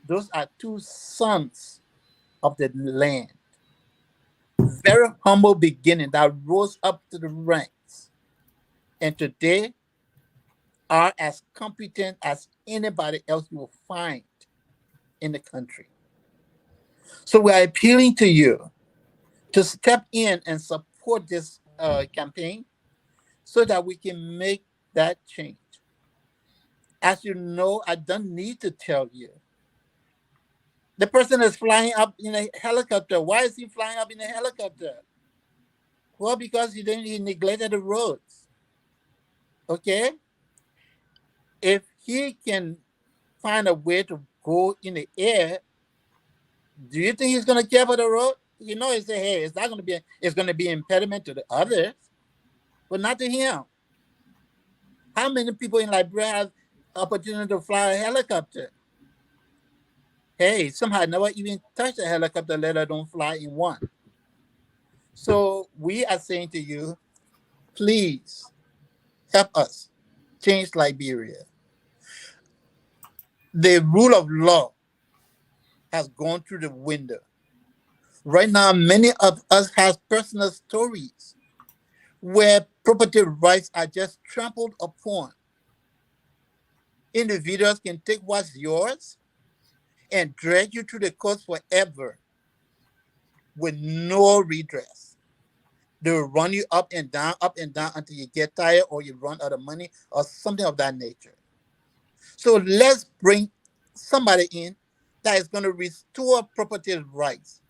those are two sons of the land. Very humble beginning that rose up to the ranks. And today are as competent as anybody else you will find in the country. So we are appealing to you to step in and support this campaign so that we can make that change. As you know, I don't need to tell you The person is flying up in a helicopter. Why is he flying up in a helicopter? Well, because he neglected the roads. Okay? If he can find a way to go in the air, do you think he's gonna care for the road? You know, he say, hey, it's not gonna be it's gonna be impediment to the others, but not to him. How many people in Liberia have opportunity to fly a helicopter? Hey, somehow never even touched a helicopter, let alone fly in one. So we are saying to you, please help us change Liberia. The rule of law has gone through the window. Right now, many of us have personal stories where property rights are just trampled upon. Individuals can take what's yours and drag you through the courts forever with no redress. They will run you up and down until you get tired or you run out of money or something of that nature. So let's bring somebody in that is going to restore property rights,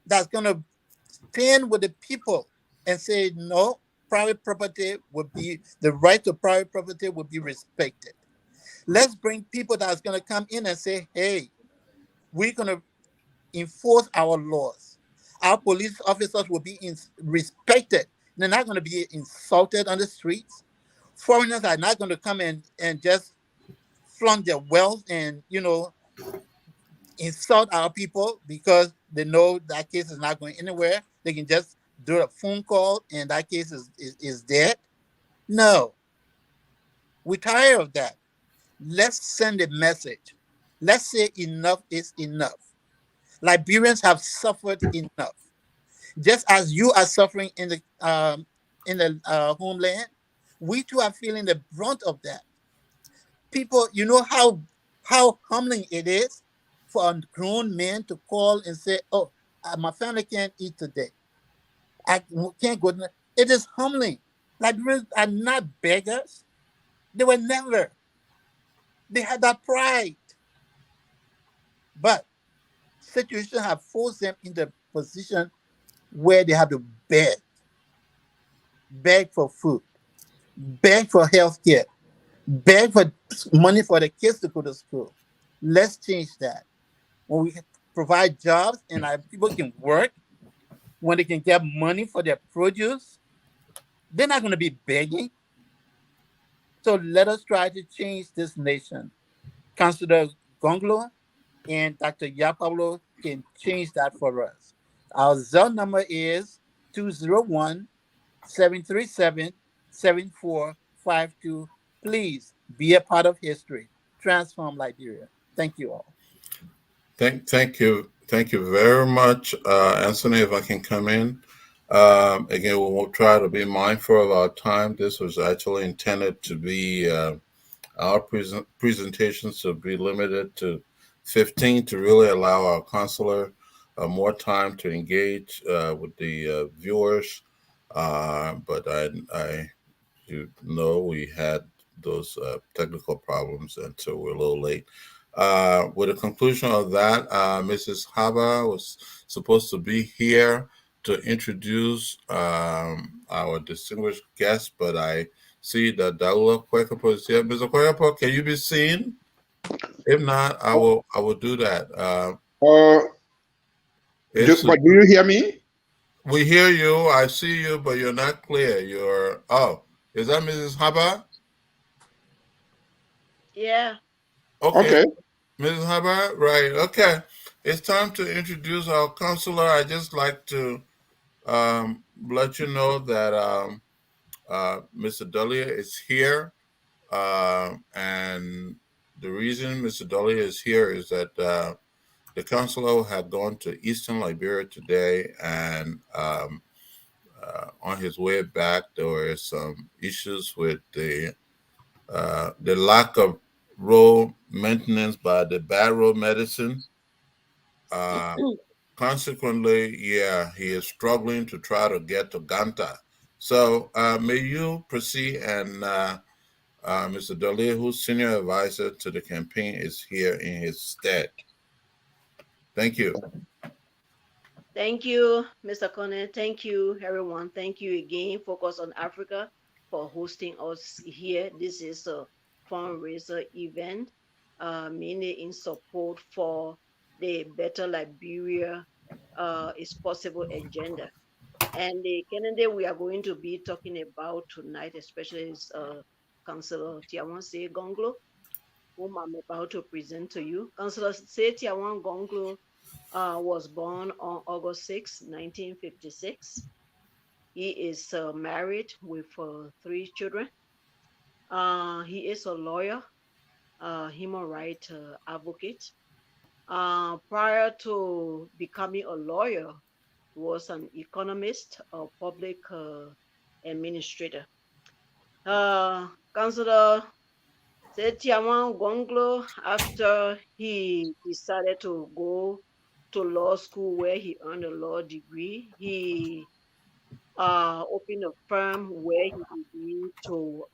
that's going to stand with the people and say, no, private property would be, the right to private property would be respected. Let's bring people that's going to come in and say, hey, we're going to enforce our laws. Our police officers will be respected. They're not going to be insulted on the streets. Foreigners are not going to come in and just flaunt their wealth and, insult our people because they know that case is not going anywhere. They can just do a phone call and that case is dead. No. We're tired of that. Let's send a message. Let's say enough is enough. Liberians have suffered enough. Just as you are suffering in the homeland, we too are feeling the brunt of that. People, you know how humbling it is for a grown man to call and say, "Oh, my family can't eat today. I can't go." It is humbling. Liberians are not beggars. They were never. They had that pride, but situation have forced them into a position where they have to beg for food, beg for health care, beg for money for the kids to go to school. Let's change that. When we provide jobs and our people can work, when they can get money for their produce, they're not going to be begging. So let us try to change this nation. Councillor Gongloe and Dr. Yapablo can change that for us. Our Zelle number is 201-737-7452. Please be a part of history. Transform Liberia. Thank you all. Thank you very much, Anthony. If I can come in again, we'll try to be mindful of our time. This was actually intended to be our presentations to be limited to 15 to really allow our counselor more time to engage with the viewers. But I do know we had those technical problems, and so we're a little late. With the conclusion of that, Mrs. Haba was supposed to be here to introduce our distinguished guest, but I see that Daula Kwekapo is here. Mr. Kwekapo, can you be seen? If not, I will do that. But do you hear me? We hear you. I see you, but you're not clear. Is that Mrs. Haba? Yeah. Okay. Mrs. Haba, right. Okay. It's time to introduce our counselor. I just like to let you know that Mr. Dahlia is here. And the reason Mr. Dahlia is here is that the counselor had gone to Eastern Liberia today, and on his way back, there were some issues with the lack of road maintenance by the bad road medicine. Consequently, he is struggling to try to get to Ganta. So may you proceed, and Mr. Dahlia, who's senior advisor to the campaign, is here in his stead. Thank you. Thank you, Mr. Connor. Thank you, everyone. Thank you again, Focus on Africa, for hosting us here. This is a fundraiser event, mainly in support for the Better Liberia is Possible agenda. And the candidate we are going to be talking about tonight, especially is Councillor Tiawan Saye Gongloe, whom I'm about to present to you. Councillor Saye Tiawan Gongloe was born on August 6, 1956. He is married with 3 children. He is a lawyer, human rights advocate. Prior to becoming a lawyer, he was an economist, a public administrator. Councillor Tiawan Gongloe, after he decided to go to law school where he earned a law degree, he opened a firm where he began to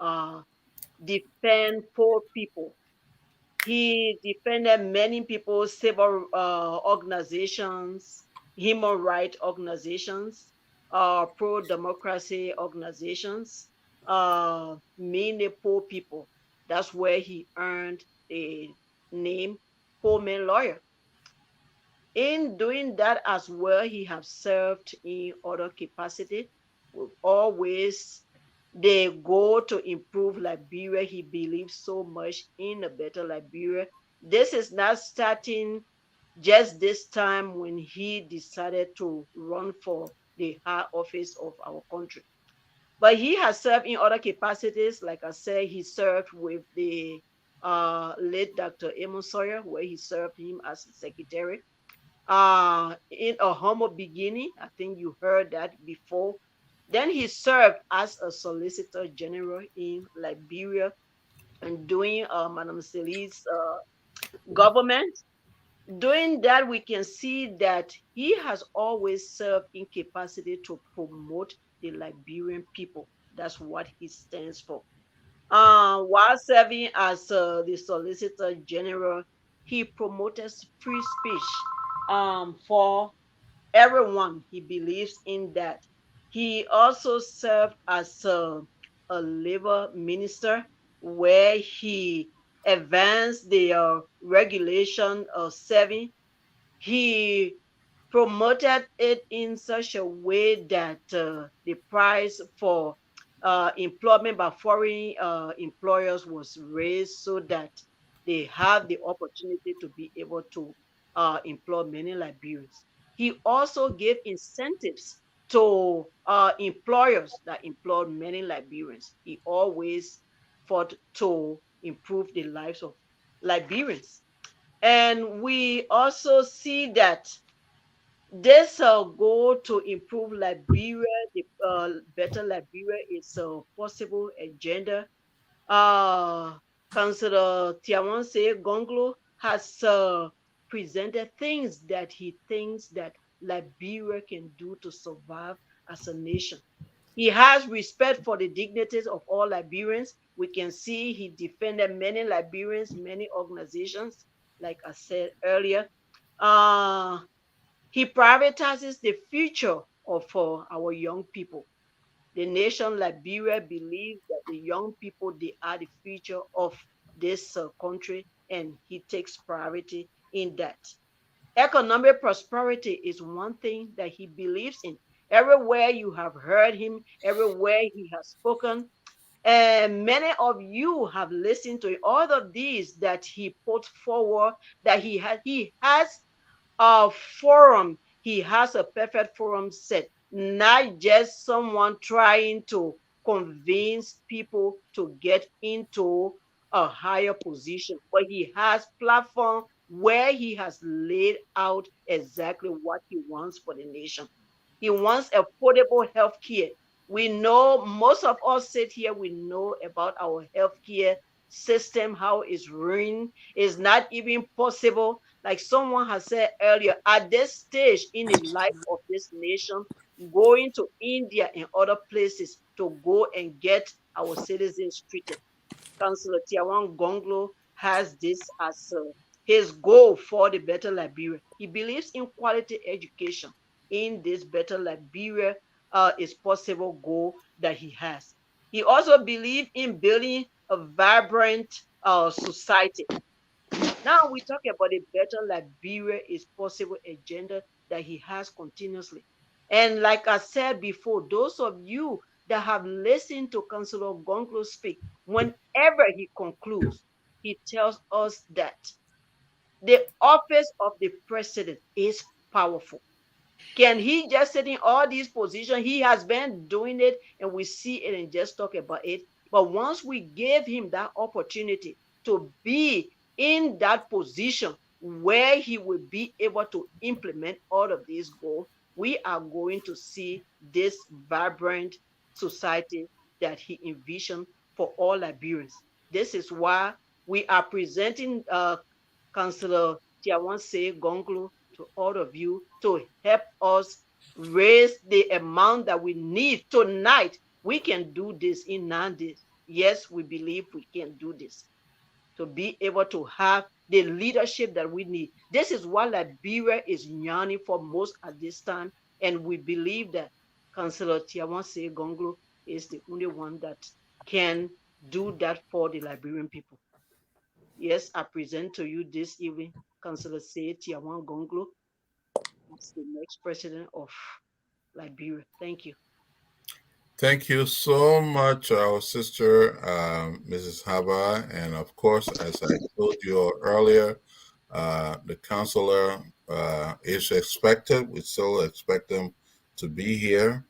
defend poor people. He defended many people, civil organizations, human rights organizations, pro-democracy organizations, mainly poor people. That's where he earned the name Poor Man Lawyer. In doing that as well, he has served in other capacity, with always the goal to improve Liberia. He believes so much in a better Liberia. This is not starting just this time when he decided to run for the high office of our country. But he has served in other capacities. Like I said, he served with the late Dr. Amos Sawyer, where he served him as secretary. In a humble beginning, I think you heard that before. Then he served as a solicitor general in Liberia and doing Madam Seli's government. Doing that, we can see that he has always served in capacity to promote the Liberian people. That's what he stands for. While serving as the Solicitor General, he promoted free speech for everyone. He believes in that. He also served as a labor minister where he advanced the regulation of saving. He promoted it in such a way that the price for employment by foreign employers was raised so that they have the opportunity to be able to employ many Liberians. He also gave incentives to employers that employed many Liberians. He always fought to improve the lives of Liberians. And we also see that this goal to improve Liberia, the better Liberia is a possible agenda. Councillor Tiawan Saye Gongloe has presented things that he thinks that Liberia can do to survive as a nation. He has respect for the dignities of all Liberians. We can see he defended many Liberians, many organizations, like I said earlier. He prioritizes the future of our young people. The nation Liberia believes that the young people, they are the future of this country, and he takes priority in that. Economic prosperity is one thing that he believes in. Everywhere you have heard him, everywhere he has spoken, and many of you have listened to all of these that he put forward, that he has a forum. He has a perfect forum set, not just someone trying to convince people to get into a higher position, but he has platform where he has laid out exactly what he wants for the nation. He wants affordable health care. We know, most of us sit here, we know about our healthcare system, how it's ruined. It's not even possible. Like someone has said earlier, at this stage in the life of this nation, going to India and other places to go and get our citizens treated. Councillor Tiawan Gongloe has this as his goal for the better Liberia. He believes in quality education in this better Liberia is possible goal that he has. He also believes in building a vibrant society. Now we talk about a better Liberia is possible agenda that he has continuously. And like I said before, those of you that have listened to Councillor Gongloe speak, whenever he concludes, he tells us that the office of the president is powerful. Can he just sit in all these positions? He has been doing it and we see it and just talk about it. But once we give him that opportunity to be in that position where he will be able to implement all of these goals, we are going to see this vibrant society that he envisioned for all Liberians. This is why we are presenting Councillor Tiawan Saye Gongloe to all of you to help us raise the amount that we need tonight. We can do this in 9 days. Yes, we believe we can do this to be able to have the leadership that we need. This is what Liberia is yearning for most at this time. And we believe that Councillor Tiawan Saye Gongloe is the only one that can do that for the Liberian people. Yes, I present to you this evening Councillor Saye Tiawan Gongloe as the next president of Liberia. Thank you. Thank you so much, our sister, Mrs. Haba. And of course, as I told you earlier, the counselor is expected. We still expect him to be here.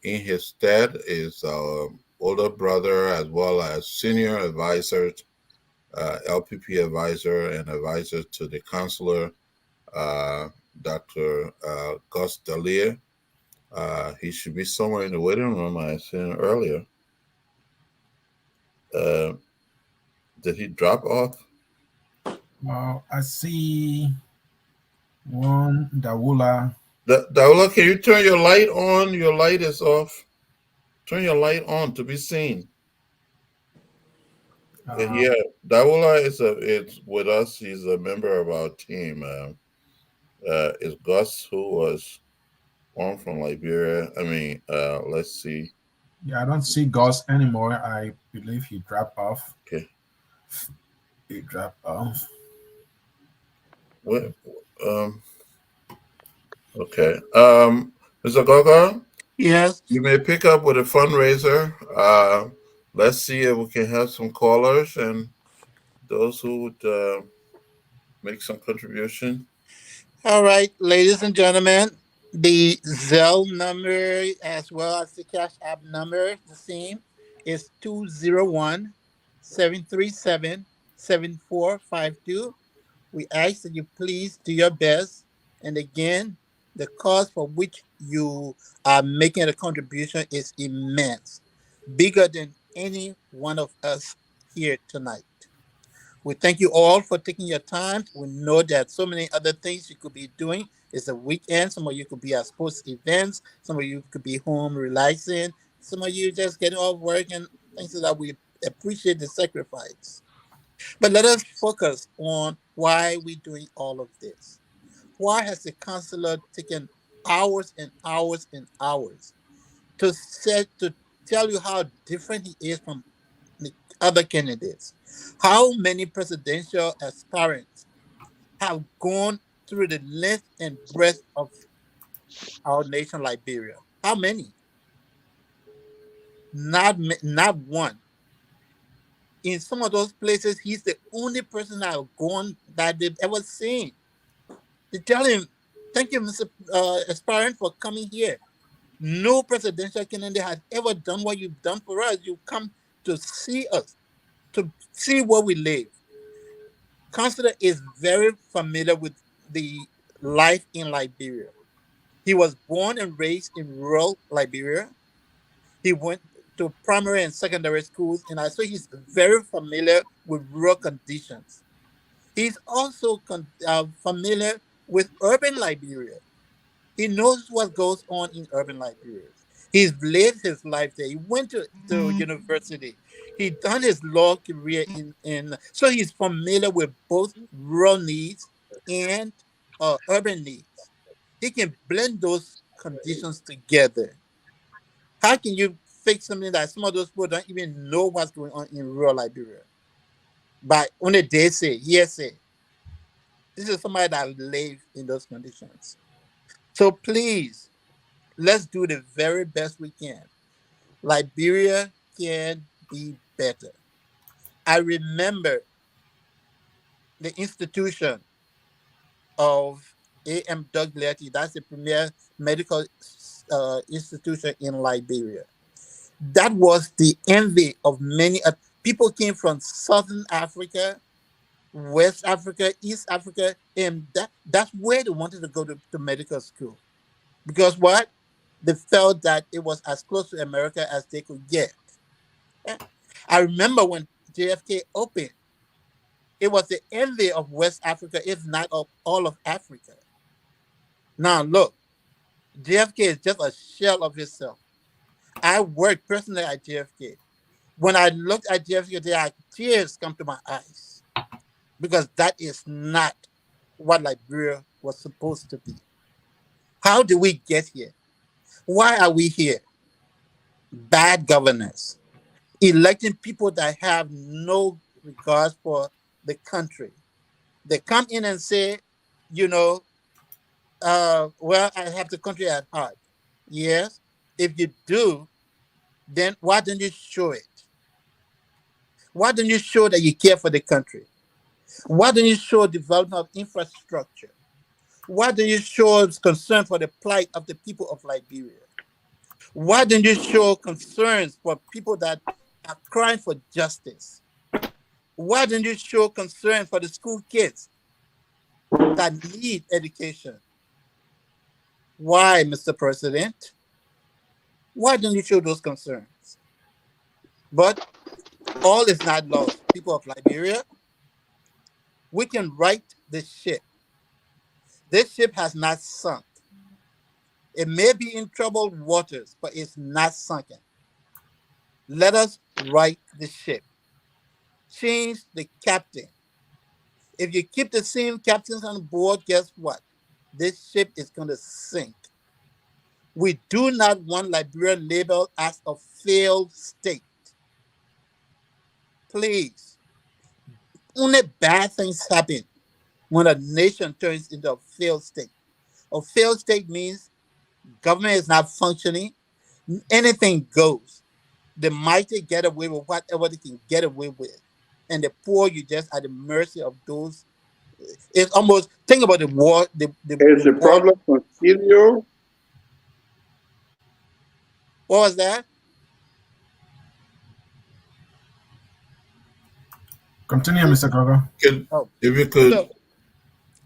In his stead is our older brother as well as senior advisor, LPP advisor and advisor to the counselor, Dr. Gus Dalia. He should be somewhere in the waiting room. I seen earlier. Did he drop off? I see one Dawula. Dawula, can you turn your light on? Your light is off. Turn your light on to be seen. Yeah, Dawula is with us. He's a member of our team. It's Gus, who was one from Liberia. I mean, let's see. Yeah, I don't see Gus anymore. I believe he dropped off. Okay. He dropped off. What? Okay. Mr. Goga? Yes. You may pick up with a fundraiser. Let's see if we can have some callers and those who would make some contribution. All right, ladies and gentlemen, the Zelle number as well as the Cash App number, the same, is 201-737-7452. We ask that you please do your best. And again, the cause for which you are making a contribution is immense, bigger than any one of us here tonight. We thank you all for taking your time. We know that so many other things you could be doing. It's a weekend. Some of you could be at sports events. Some of you could be home relaxing. Some of you just getting off work and things like that. We appreciate the sacrifice. But let us focus on why we're doing all of this. Why has the counselor taken hours and hours and hours to tell you how different he is from the other candidates? How many presidential aspirants have gone through the length and breadth of our nation, Liberia? How many? Not one. In some of those places, he's the only person that have gone that they've ever seen. They tell him, "Thank you, Mr. Aspirant, for coming here. No presidential candidate has ever done what you've done for us. You come to see us, to see where we live." Counselor is very familiar with the life in Liberia. He was born and raised in rural Liberia. He went to primary and secondary schools, and so he's very familiar with rural conditions. He's also familiar with urban Liberia. He knows what goes on in urban Liberia. He's lived his life there. He went to university. He done his law career in so he's familiar with both rural needs and urban needs. He can blend those conditions together. How can you fix something that some of those people don't even know what's going on in rural Liberia? But only they say, hearsay. This is somebody that lives in those conditions. So please, let's do the very best we can. Liberia can be better. I remember the institution of A.M. Douglas, that's the premier medical institution in Liberia. That was the envy of many people came from Southern Africa, West Africa, East Africa, and that's where they wanted to go to medical school. Because what? They felt that it was as close to America as they could get. Eh, I remember when JFK opened, it was the envy of West Africa, if not of all of Africa. Now look, JFK is just a shell of himself. I worked personally at JFK. When I looked at JFK, there are tears come to my eyes because that is not what Liberia was supposed to be. How did we get here? Why are we here? Bad governance, electing people that have no regards for the country. They come in and say, you know, well, I have the country at heart. Yes, if you do, then why don't you show it? Why don't you show that you care for the country? Why don't you show development of infrastructure? Why don't you show concern for the plight of the people of Liberia? Why don't you show concerns for people that are crying for justice? Why don't you show concern for the school kids that need education? Why, Mr. President? Why don't you show those concerns? But all is not lost. People of Liberia, we can right the ship. This ship has not sunk. It may be in troubled waters, but it's not sunken. Let us right the ship. Change the captain. If you keep the same captains on board, guess what? This ship is going to sink. We do not want Liberia labeled as a failed state. Please. Only bad things happen when a nation turns into a failed state. A failed state means government is not functioning. Anything goes. The mighty get away with whatever they can get away with. And the poor, you just at the mercy of those. It's almost, think about the war. Is the war. problem Cllr? What was that? Continue, Mr. Gogo. If you could So,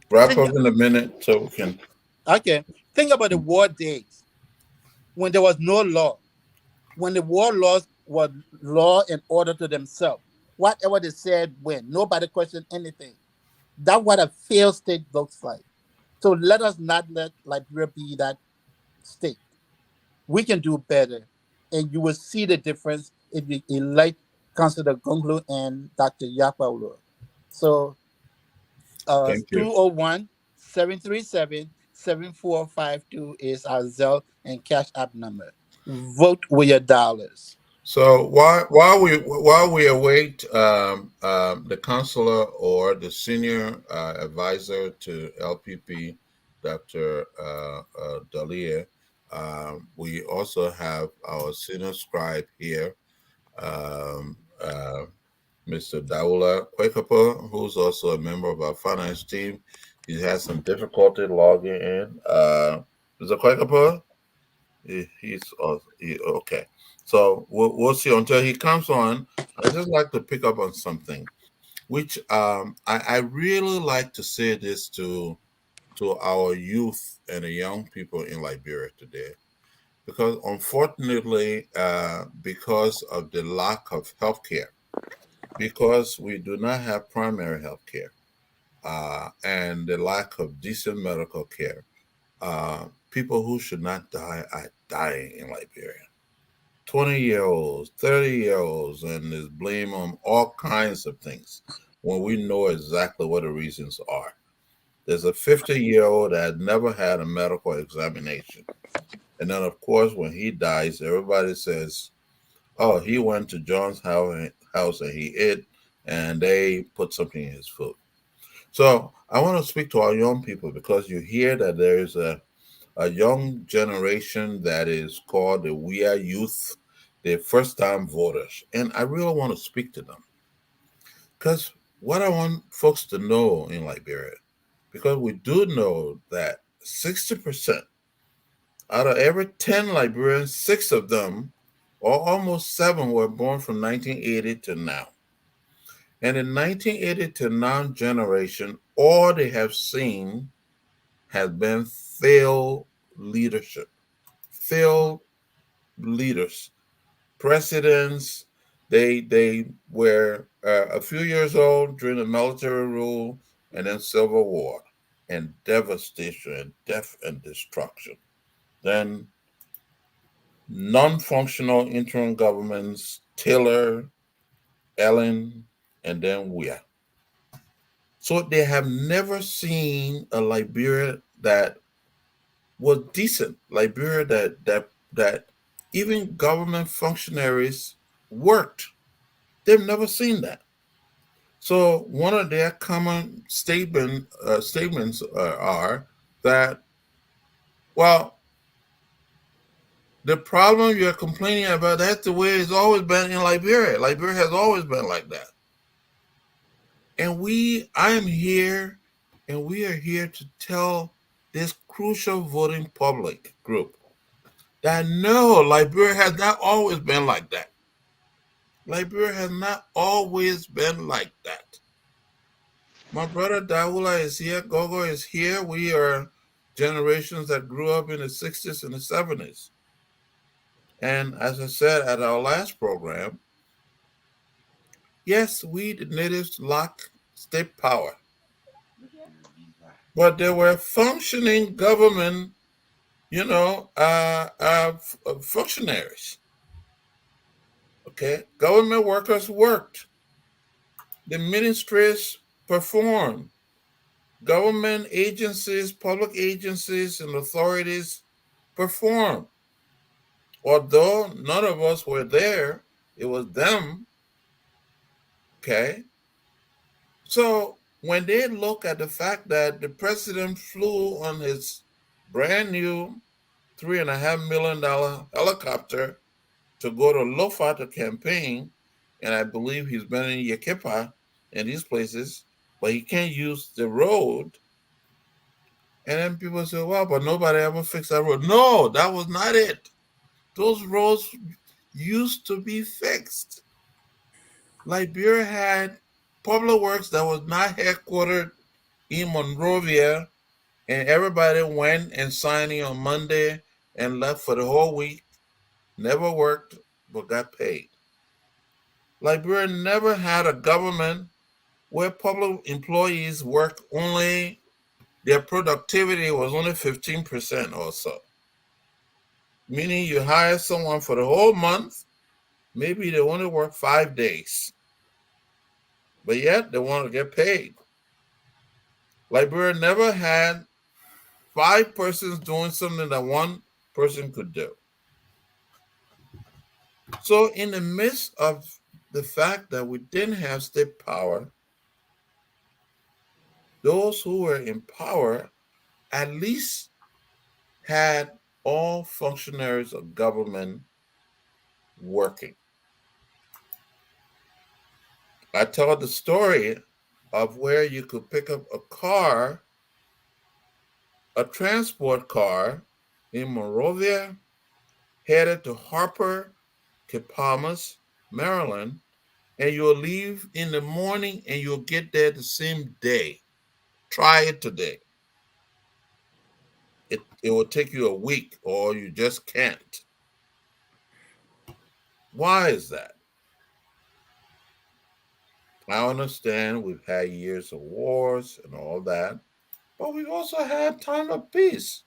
wrap up in a minute so we can. Okay. Think about the war days when there was no law, when the warlords were law and order to themselves. Whatever they said when, nobody questioned anything. That's what a failed state looks like. So let us not let Liberia be that state. We can do better. And you will see the difference if you elect Councillor Gongloe and Dr. Yapaulo. So Thank you. 201 737 7452 is our Zelle and Cash App number. Vote with your dollars. So while we await the counselor or the senior advisor to LPP, Dr. Dalia, we also have our senior scribe here, Mr. Daula Kwekapa, who's also a member of our finance team. He has some difficulty logging in. Mr. Kwekapa? He's okay. So we'll see until he comes on. I just like to pick up on something, which I really like to say this to our youth and the young people in Liberia today, because unfortunately, because of the lack of healthcare, because we do not have primary healthcare, and the lack of decent medical care, people who should not die are dying in Liberia. 20-year-olds, 30-year-olds, and is blame on all kinds of things when we know exactly what the reasons are. There's a 50-year-old that never had a medical examination. And then, of course, when he dies, everybody says, oh, he went to John's house and he ate, and they put something in his food. So I want to speak to our young people because you hear that there is a young generation that is called the We Are Youth, the first time voters. And I really want to speak to them because what I want folks to know in Liberia, because we do know that 60% out of every 10 Liberians, 6 of them, or almost 7, were born from 1980 to now. And in 1980 to now generation, all they have seen has been failed leadership, failed leaders, presidents. They were a few years old during the military rule and then civil war and devastation and death and destruction. Then non-functional interim governments, Cllr, Ellen, and then we are. So they have never seen a Liberia that was decent, Liberia that even government functionaries worked. They've never seen that. So one of their common statements are that, well, the problem you're complaining about, that's the way it's always been in Liberia. Liberia has always been like that. And I am here, and we are here to tell this crucial voting public group that no, Liberia has not always been like that. Liberia has not always been like that. My brother Dawula is here, Gogo is here. We are generations that grew up in the 60s and the 70s. And as I said at our last program, yes, we the natives lack state power. But there were functioning government, functionaries. Okay, government workers worked. The ministries performed. Government agencies, public agencies, and authorities performed. Although none of us were there, it was them. Okay. So when they look at the fact that the president flew on his brand new $3.5 million helicopter to go to Lofa to campaign, and I believe he's been in Yakipa and these places, but he can't use the road. And then people say, well, but nobody ever fixed that road. No, that was not it. Those roads used to be fixed. Liberia had public works that was not headquartered in Monrovia, and everybody went and signed in on Monday and left for the whole week, never worked, but got paid. Liberia never had a government where public employees worked only, their productivity was only 15% or so. Meaning you hire someone for the whole month, maybe they only work 5 days, but yet they want to get paid. Liberia never had 5 persons doing something that one person could do. So in the midst of the fact that we didn't have state power, those who were in power at least had all functionaries of government working. I tell the story of where you could pick up a car, a transport car in Monrovia, headed to Harper, Kipamas, Maryland, and you'll leave in the morning and you'll get there the same day. Try it today. It will take you a week or you just can't. Why is that? I understand we've had years of wars and all that, but we've also had time of peace.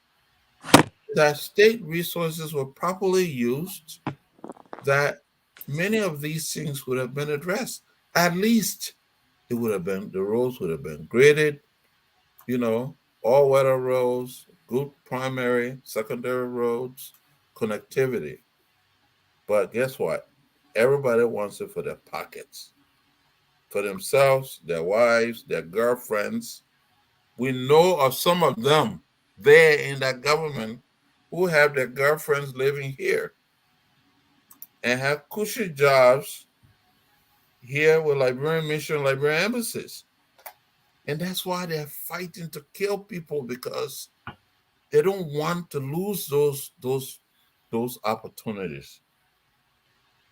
That state resources were properly used that many of these things would have been addressed. At least it would have been, the roads would have been graded, you know, all weather roads, good primary, secondary roads, connectivity. But guess what? Everybody wants it for their pockets, for themselves, their wives, their girlfriends. We know of some of them there in that government who have their girlfriends living here and have cushy jobs here with Liberian mission, Liberian embassies. And that's why they're fighting to kill people, because they don't want to lose those opportunities.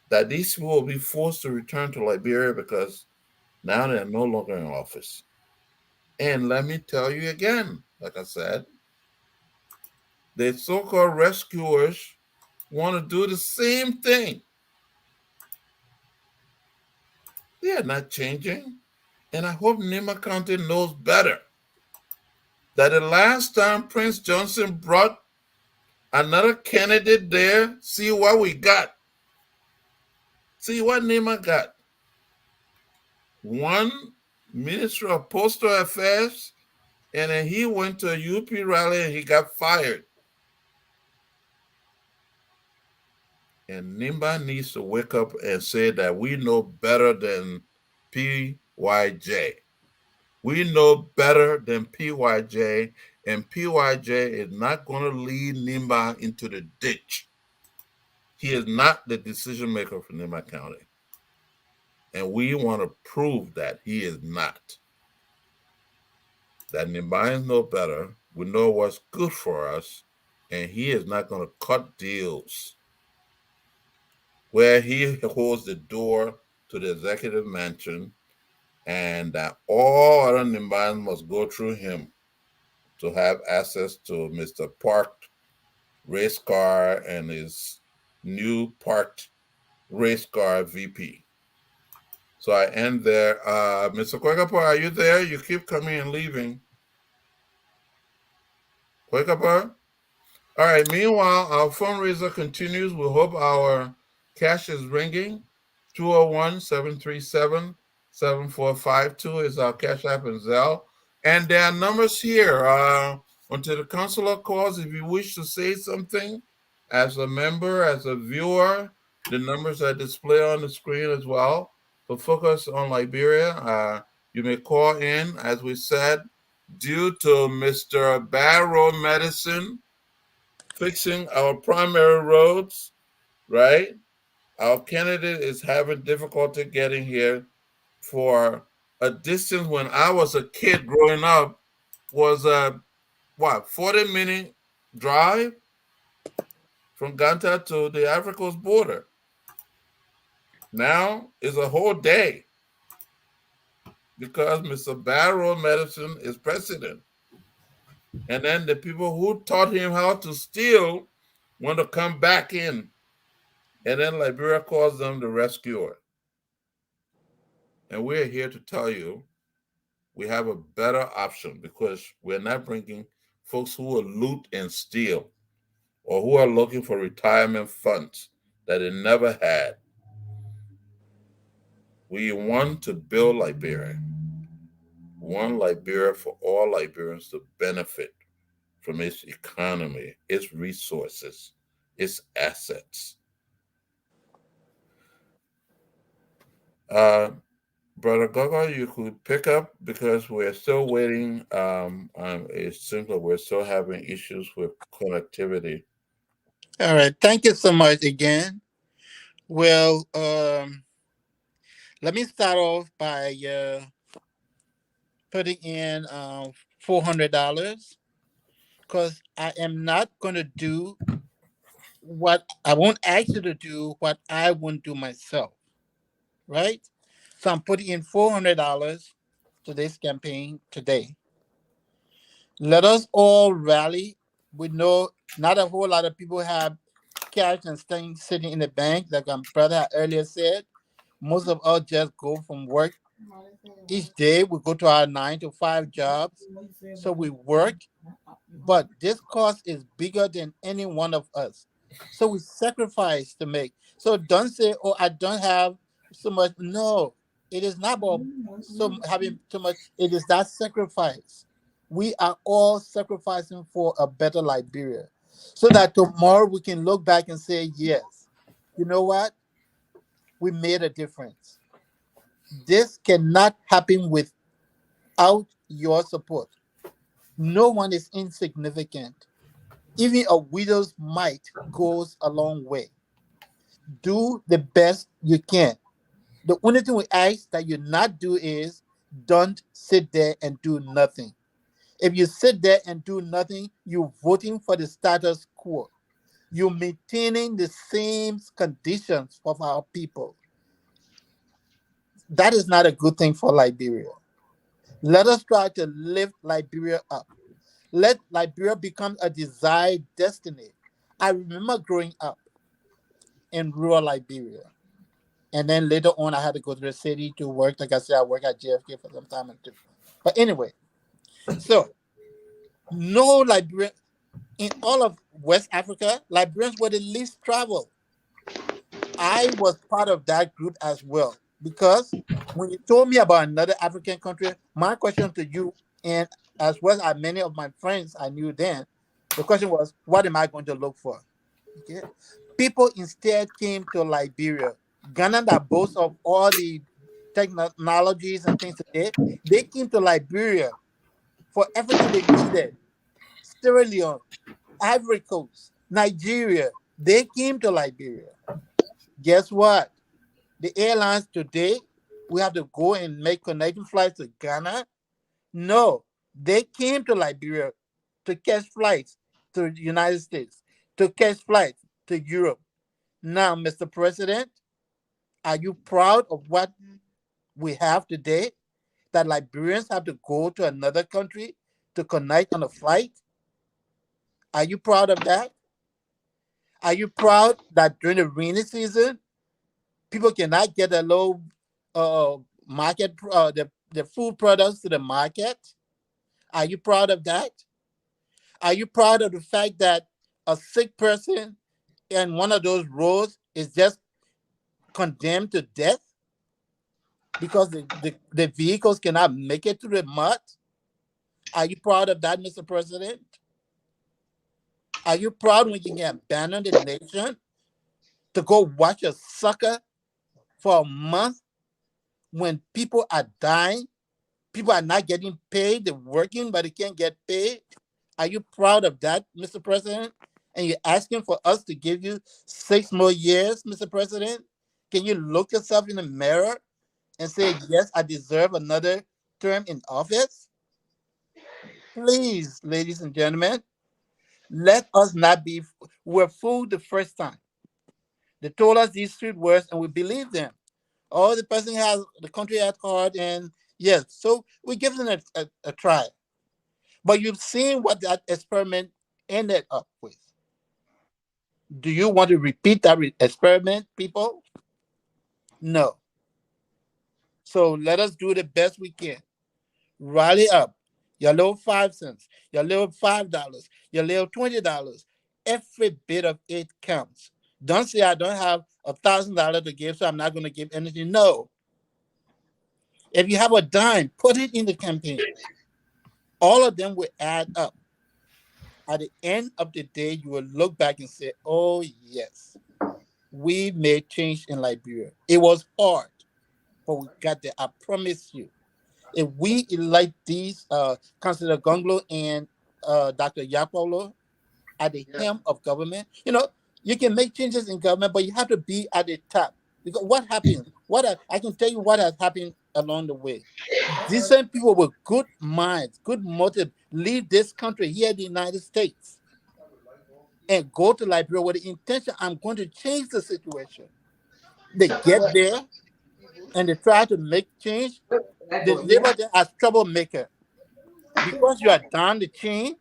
That these people will be forced to return to Liberia because now they're no longer in office. And let me tell you again, like I said, the so-called rescuers want to do the same thing. They are not changing. And I hope Nima County knows better. That the last time Prince Johnson brought another candidate there, see what we got. See what Nima got. One Minister of Postal Affairs, and then he went to a UP rally and he got fired. And Nimba needs to wake up and say that we know better than PYJ. We know better than PYJ, and PYJ is not going to lead Nimba into the ditch. He is not the decision maker for Nimba County. And we want to prove that he is not. That Nimbayans know better. We know what's good for us, and he is not going to cut deals where he holds the door to the executive mansion, and that all other Nimbayans must go through him to have access to Mr. Parked race car and his new parked race car VP. So I end there. Mr. Kwekapo, are you there? You keep coming and leaving. Kwekapo? All right, meanwhile, our fundraiser continues. We hope our cash is ringing. 201-737-7452 is our Cash App and Zelle. And there are numbers here. Until the counselor calls, if you wish to say something as a member, as a viewer, the numbers are displayed on the screen as well. For Focus on Liberia, you may call in, as we said, due to Mr. Barrow Medicine fixing our primary roads, right? Our candidate is having difficulty getting here for a distance when I was a kid growing up was a 40-minute drive from Ganta to the Ivory Coast border. Now is a whole day because Mr. Barrow Medicine is president. And then the people who taught him how to steal want to come back in. And then Liberia calls them the rescuer. And we're here to tell you we have a better option, because we're not bringing folks who will loot and steal or who are looking for retirement funds that they never had. We want to build Liberia. One Liberia for all Liberians to benefit from its economy, its resources, its assets. Brother Gogo, you could pick up because we're still waiting. It's simply we're still having issues with connectivity. All right. Thank you so much again. Well, let me start off by putting in $400, because I am not going to do what I won't ask you to do what I won't do myself. Right? So I'm putting in $400 to this campaign today. Let us all rally. We know not a whole lot of people have cash and things sitting in the bank, like my brother earlier said. Most of us just go from work each day. We go to our 9-to-5 jobs, so we work. But this cost is bigger than any one of us, so we sacrifice to make. So don't say, "Oh, I don't have so much." No, it is not about having too much. It is that sacrifice. We are all sacrificing for a better Liberia, so that tomorrow we can look back and say, "Yes, you know what? We made a difference." This cannot happen without your support. No one is insignificant. Even a widow's mite goes a long way. Do the best you can. The only thing we ask that you not do is don't sit there and do nothing. If you sit there and do nothing, you're voting for the status quo. You're maintaining the same conditions of our people. That is not a good thing for Liberia. Let us try to lift Liberia up. Let Liberia become a desired destiny. I remember growing up in rural Liberia. And then later on, I had to go to the city to work. Like I said, I work at JFK for some time. But anyway, so no Liberian in all of West Africa, Liberians were the least traveled. I was part of that group as well because when you told me about another African country, my question to you, and as well as many of my friends I knew then, the question was, what am I going to look for? Okay. People instead came to Liberia. Ghana that boasts of all the technologies and things today, they came to Liberia for everything they needed. Sierra Leone, Ivory Coast, Nigeria, they came to Liberia. Guess what? The airlines today, we have to go and make connecting flights to Ghana. No, they came to Liberia to catch flights to the United States, to catch flights to Europe. Now, Mr. President, are you proud of what we have today? That Liberians have to go to another country to connect on a flight? Are you proud of that? Are you proud that during the rainy season, people cannot get a low market, the food products to the market? Are you proud of that? Are you proud of the fact that a sick person in one of those roads is just condemned to death because the vehicles cannot make it through the mud? Are you proud of that, Mr. President? Are you proud when you can abandon the nation to go watch a sucker for a month when people are dying? People are not getting paid. They're working, but they can't get paid. Are you proud of that, Mr. President? And you're asking for us to give you 6 more years, Mr. President? Can you look yourself in the mirror and say, yes, I deserve another term in office? Please, ladies and gentlemen, let us not be, we're fooled the first time. They told us these 3 words and we believed them. Oh, the person has the country at heart, and yes, so we give them a try. But you've seen what that experiment ended up with. Do you want to repeat that experiment, people? No. So let us do the best we can. Rally up. Your little 5 cents, your little $5, your little $20. Every bit of it counts. Don't say I don't have $1,000 to give, so I'm not going to give anything. No. If you have a dime, put it in the campaign. All of them will add up. At the end of the day, you will look back and say, oh, yes, we made change in Liberia. It was hard, but we got there. I promise you. If we elect these, Councillor Gongloe and Dr. Yapolo at the helm of government, you can make changes in government, but you have to be at the top. Because what happens? I can tell you what has happened along the way. Decent people with good minds, good motive, leave this country here in the United States and go to Liberia with the intention, I'm going to change the situation. They get there and they try to make change. They label them as troublemaker. Because you are down the chain,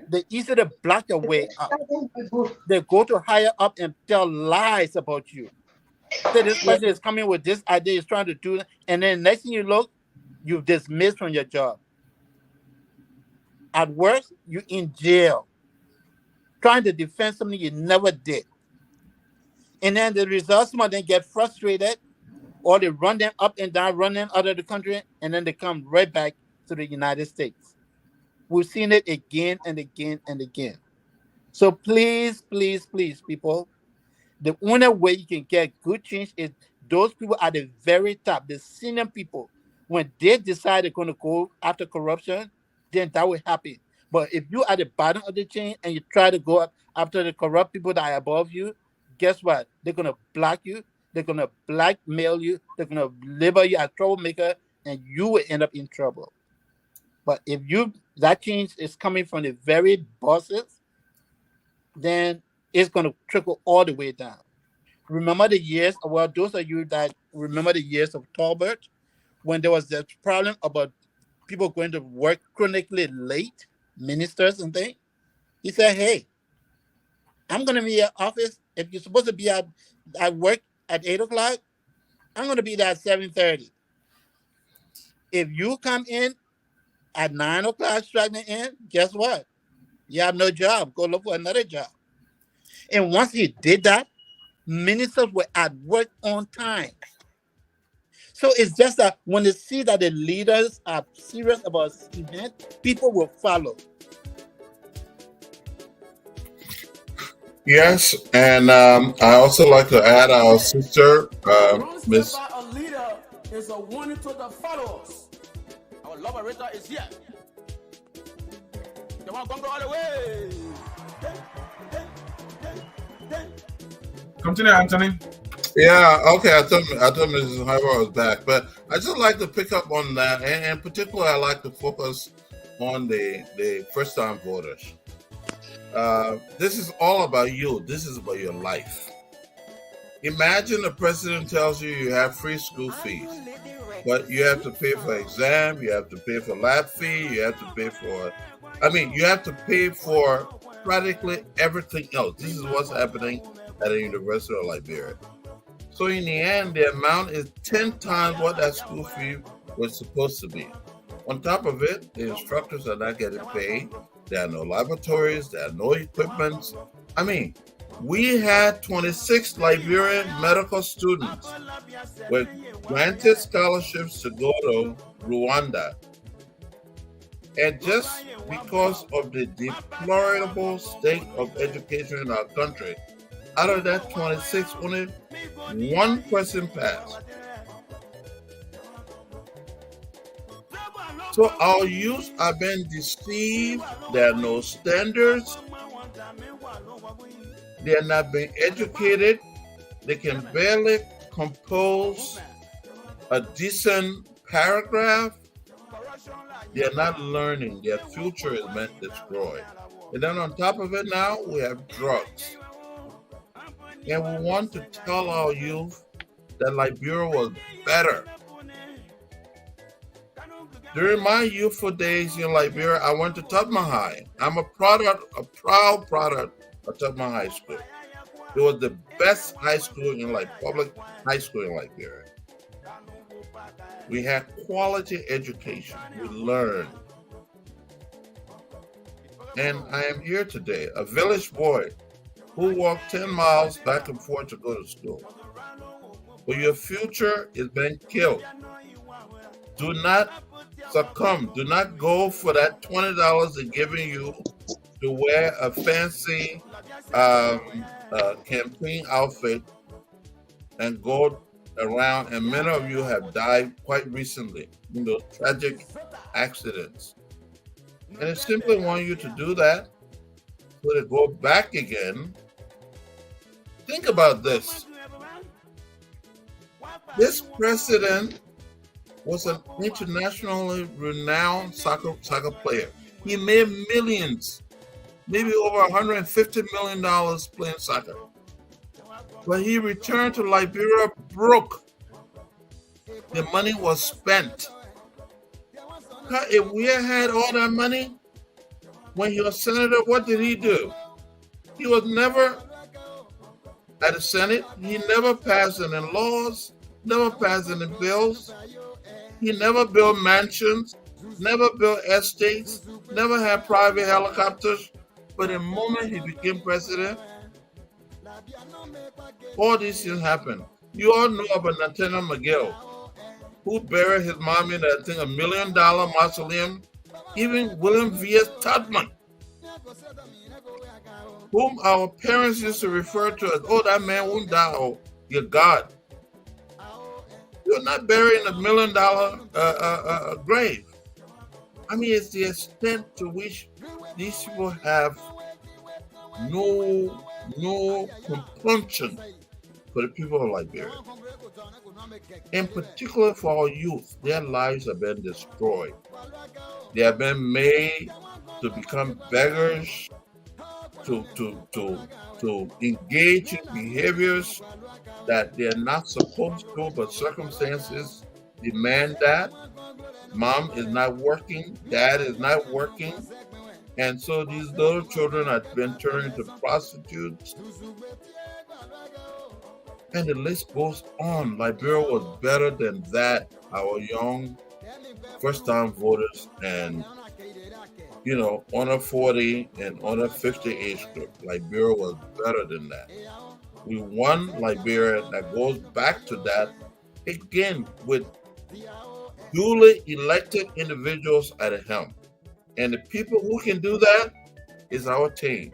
they easy to block your way up. They go to higher up and tell lies about you. Say this person is coming with this idea, is trying to do that, and then next thing you look, you're dismissed from your job. At worst, you're in jail, trying to defend something you never did. And then the results, some of them get frustrated, or they run them up and down, run them out of the country, and then they come right back to the United States. We've seen it again and again and again. So please, please, please, people, the only way you can get good change is those people at the very top, the senior people. When they decide they're going to go after corruption, then that will happen. But if you at the bottom of the chain and you try to go up after the corrupt people that are above you, guess what? They're going to block you. They're going to blackmail you. They're going to label you as troublemaker, and you will end up in trouble. But if that change is coming from the very bosses, then it's going to trickle all the way down. Remember the years, well, those of you that remember the years of Tolbert, when there was that problem about people going to work chronically late, ministers and things, he said, hey, I'm going to be at office. If you're supposed to be at work at 8 o'clock, I'm going to be there at 7:30. If you come in at 9 o'clock, striking in, guess what? You have no job. Go look for another job. And once he did that, ministers were at work on time. So it's just that when they see that the leaders are serious about event, people will follow. Yes, and I also like to add our sister, Miss. A leader is a warning to the followers. Our liberator is here. They want to go all the way. Continue, Anthony. Yeah, okay. I thought Mrs. Harper was back, but I just like to pick up on that, and in particular, I like to focus on the first-time voters. This is all about you. This is about your life. Imagine the president tells you have free school fees, but you have to pay for exam, you have to pay for lab fee, you have to pay for, you have to pay for practically everything else. This is what's happening at the University of Liberia. So in the end, the amount is 10 times what that school fee was supposed to be. On top of it, the instructors are not getting paid. There are no laboratories. There are no equipment. We had 26 Liberian medical students with granted scholarships to go to Rwanda. And just because of the deplorable state of education in our country, out of that 26, only one person passed. So our youth are being deceived. There are no standards. They are not being educated. They can barely compose a decent paragraph. They are not learning. Their future is meant destroyed. And then on top of it now, we have drugs. And we want to tell our youth that Liberia was better. During my youthful days in Liberia, I went to Tubman High. I'm a proud product of Tubman High School. It was the best high school in public high school in Liberia. We had quality education. We learned. And I am here today, a village boy who walked 10 miles back and forth to go to school. But your future is being killed. Do not succumb. Do not go for that $20 they're giving you to wear a fancy campaign outfit and go around. And many of you have died quite recently in those tragic accidents. And I simply want you to do that so to go back again. Think about this. This president was an internationally renowned soccer player. He made millions, maybe over $150 million playing soccer. But he returned to Liberia broke. The money was spent. If we had all that money, when he was senator, what did he do? He was never at the Senate. He never passed any laws, never passed any bills. He never built mansions, never built estates, never had private helicopters. But the moment he became president, All these things happen. You all know about Nathaniel McGill, who buried his mom in I think $1 million mausoleum. Even William V.S. Tubman, whom our parents used to refer to as, oh, that man won't die, oh, your God. You're not buried in $1 million grave. I mean, it's the extent to which these people have no compunction for the people of Liberia. In particular for our youth, their lives have been destroyed. They have been made to become beggars, to engage in behaviors that they're not supposed to, but circumstances demand that. Mom is not working, dad is not working, and so these little children have been turned into prostitutes. And the list goes on. Liberia was better than that. Our young first-time voters and, under 40 and under 50 age group. Liberia was better than that. We won Liberia. That goes back to that, again, with duly elected individuals at the helm. And the people who can do that is our team,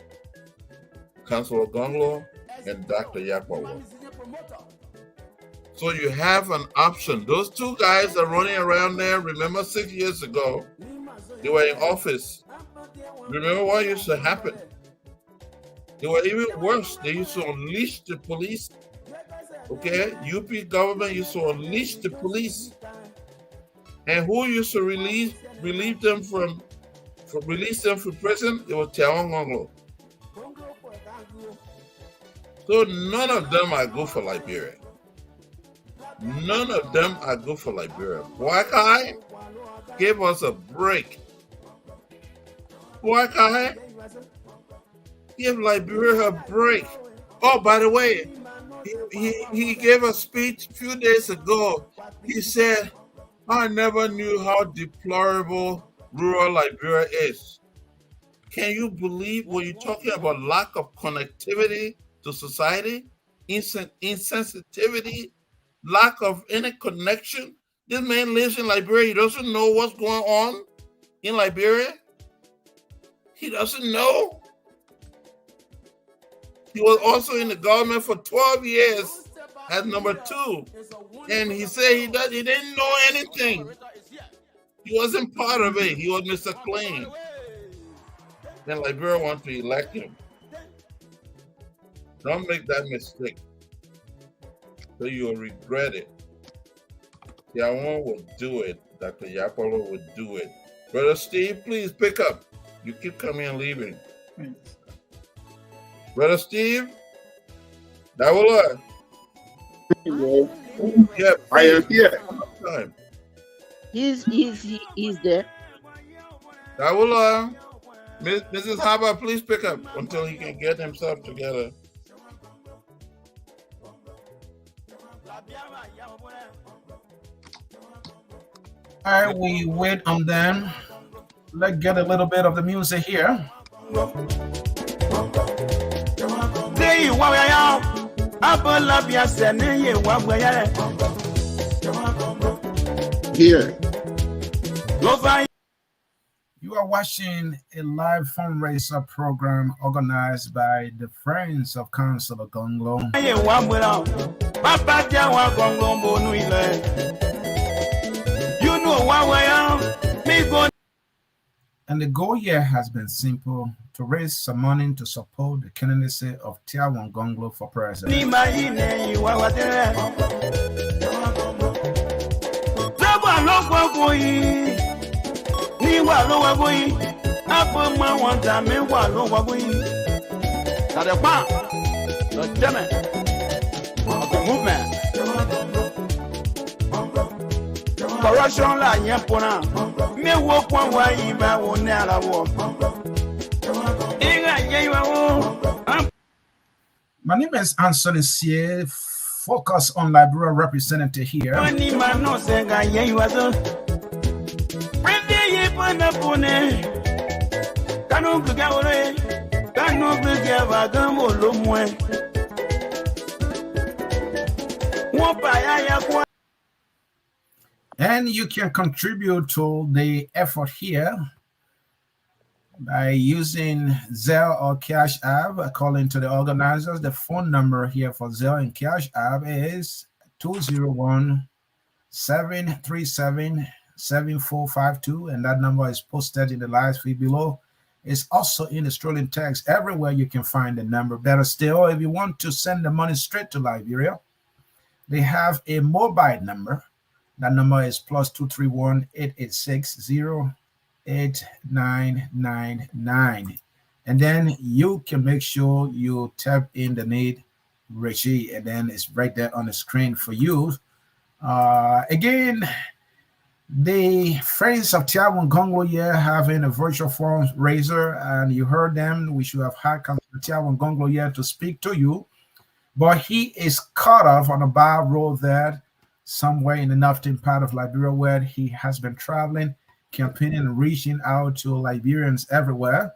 Councilor Gongloe and Dr. Yakwawo. So you have an option. Those two guys are running around there. Remember 6 years ago, they were in office. Remember what used to happen? They were even worse. They used to unleash the police. Okay? UP government used to unleash the police. And who used to release them from prison? It was Tiawan Gongloe. So none of them are good for Liberia. None of them are good for Liberia. Boakai gave us a break. Boakai gave Liberia a break. Oh, by the way, he gave a speech a few days ago. He said, I never knew how deplorable rural Liberia is. Can you believe when you're talking about lack of connectivity to society, insensitivity, lack of any connection? This man lives in Liberia. He doesn't know what's going on in Liberia. He doesn't know. He was also in the government for 12 years as number 2. And he said he didn't know anything. He wasn't part of it. He was Mr. Clean. Then Liberia wants to elect him. Don't make that mistake. So you'll regret it. Tiawan will do it. Dr. Yakwawo will do it. Brother Steve, please pick up. You keep coming and leaving. Brother Steve, that will yeah, I am here. Time. He's there. That will Mrs. Haba, please pick up until he can get himself together. All right, we wait on them. Let's get a little bit of the music here. Here. You are watching a live fundraiser program organized by the Friends of Councilor Gongloe. And the goal here has been simple: to raise some money to support the candidacy of Tiawan Gongloe for president. Corruption la nyepona me wo kwa wa iba wo ne ala wo inga yewa wo. My name is Anthony Saye, focus on Liberia representative here. Ni mano senga yewa zo prende ye pana pone kanu gbe ore kanu gbe va gan mo lo mu e And you can contribute to the effort here by using Zelle or Cash App. According to the organizers, the phone number here for Zelle and Cash App is 201-737-7452, and that number is posted in the live feed below. It's also in the strolling text. Everywhere you can find the number. Better still, if you want to send the money straight to Liberia, they have a mobile number. That number is +231-886-08999. And then you can make sure you tap in the need Richie, and then it's right there on the screen for you. Again, the friends of Tiawan Gongloe here having a virtual fundraiser, and you heard them. We should have had Tiawan Gongloe here to speak to you, but he is caught off on a bad road there somewhere in the northern part of Liberia, where he has been traveling, campaigning, and reaching out to Liberians everywhere.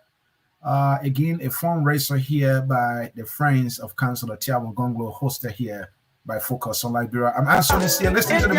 Again, a fundraiser here by the Friends of Councillor Tiawan Gongloe, hosted here by Focus on Liberia. I'm Anthony here. Listen to the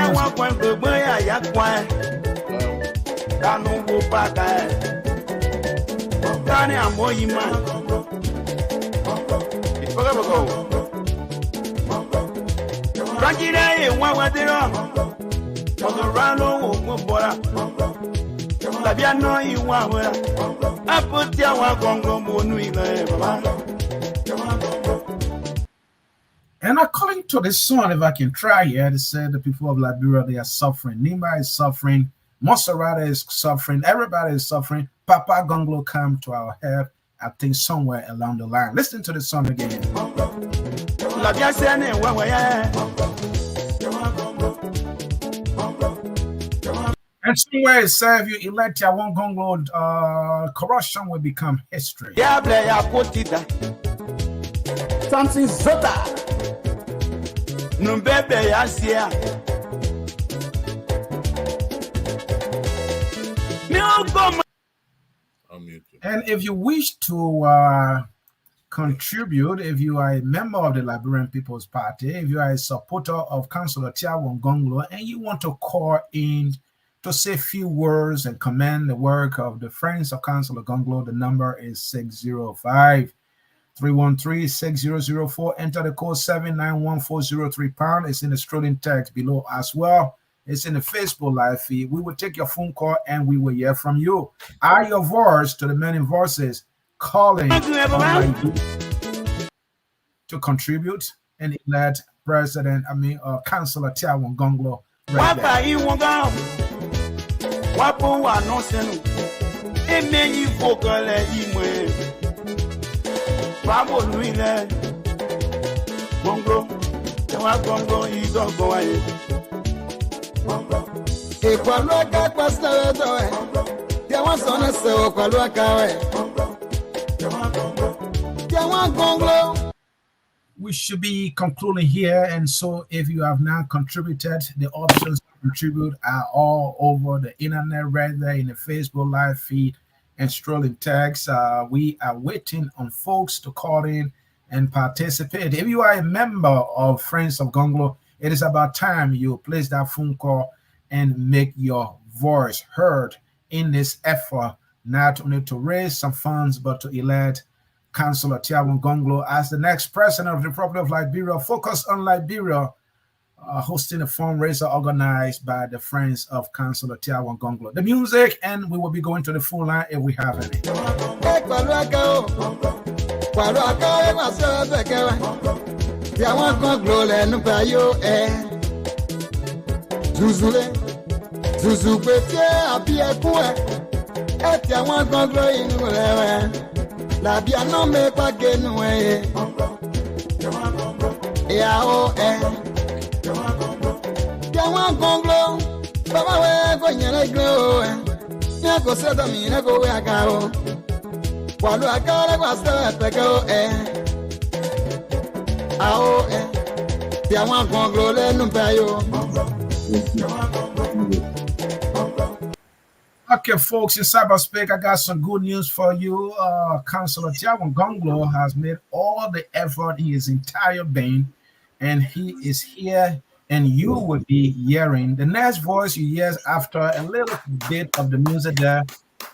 And according to the song, if I can try here, they said the people of Liberia, they are suffering. Nimba is suffering. Monserrata is suffering. Everybody is suffering. Papa Gongloe come to our help, I think, somewhere along the line. Listen to the song again. And somewhere it says if you elect Tiawan Gongloe, corruption will become history. Something Zota. Numbebe Yasia. And if you wish to contribute, if you are a member of the Liberian People's Party, if you are a supporter of Councillor Tiawan Gongloe, and you want to call in to say a few words and commend the work of the Friends of Councillor Gongloe, the number is 605-313-6004. Enter the code 791403#. It's in the strolling text below as well. It's in the Facebook live feed. We will take your phone call and we will hear from you. Add your voice to the many voices calling to contribute and elect Councillor Tiawan Gongloe. We should be concluding here, and so if you have not contributed, the options to contribute are all over the internet, right there in the Facebook live feed and strolling text. We are waiting on folks to call in and participate. If you are a member of Friends of Gongloe, it is about time you place that phone call and make your voice heard in this effort, not only to raise some funds, but to elect Councillor Tiawan Gongloe as the next president of the Republic of Liberia. Focus on Liberia, hosting a fundraiser organized by the Friends of Councillor Tiawan Gongloe. The music, and we will be going to the full line if we have any. La bia no me pa que no e o Tiawan Gongloe baba we go nyere glo nya ko se da mi na go we aka o walu aka le kwa se pe ke o Tiawan Gongloe le nu pa yo. Okay, folks, in cyberspace, I got some good news for you. Councillor Tiawan Gongloe has made all the effort in his entire being, and he is here and you will be hearing the next voice you hear after a little bit of the music there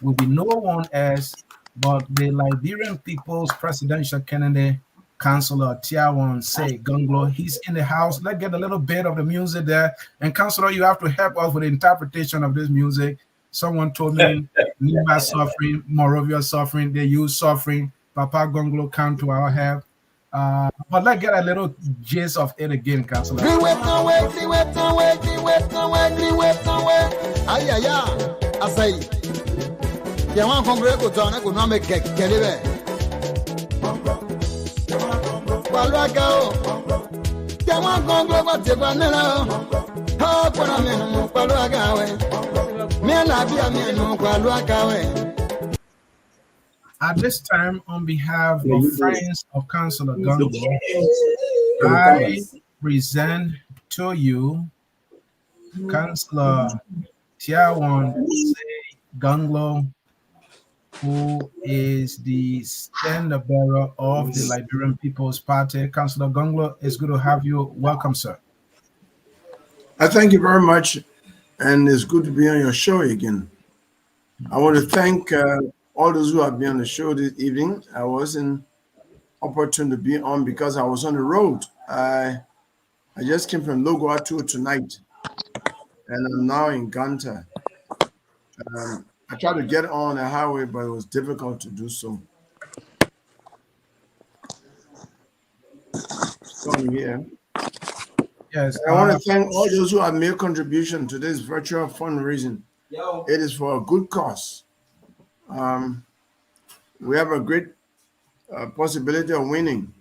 will be no one else but the Liberian People's Presidential Candidate, Councillor Tiawan Saye Gongloe. He's in the house. Let's get a little bit of the music there. And Councillor, you have to help us with the interpretation of this music. Someone told me Nimba suffering, Morovia suffering, they use suffering. Papa Gongloe come to our help. But let's get a little gist of it again, Councillor. I say, Tiawan Gongloe go down, I go not make Cllr. Paluagao, Tiawan Gongloe go Tiawan now. Oh, Panamino, Paluagawe. At this time, on behalf of friends of Councillor Gongloe, I present to you Councillor Tiawan Saye Gongloe, who is the standard bearer of the Liberian People's Party. Councillor Gongloe, it's good to have you. Welcome, sir. I thank you very much, and it's good to be on your show again. I want to thank all those who have been on the show this evening. I wasn't opportune to be on because I was on the road. I just came from Logoatu tonight, and I'm now in Ganta. I tried to get on the highway, but it was difficult to do so. So I'm here. Yes, I want to thank all those who have made contribution to this virtual fundraising. It is for a good cause. We have a great possibility of winning,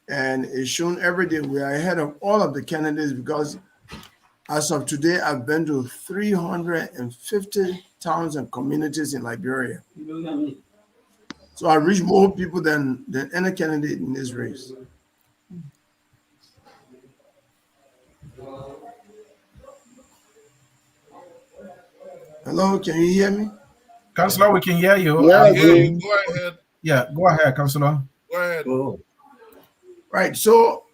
and it's shown every day we are ahead of all of the candidates because as of today, I've been to 350 towns and communities in Liberia. So I reach more people than any candidate in this race. Hello, can you hear me? Councillor, we can hear you. Yeah, go ahead. Yeah, go ahead, Councillor. Go ahead. Right, so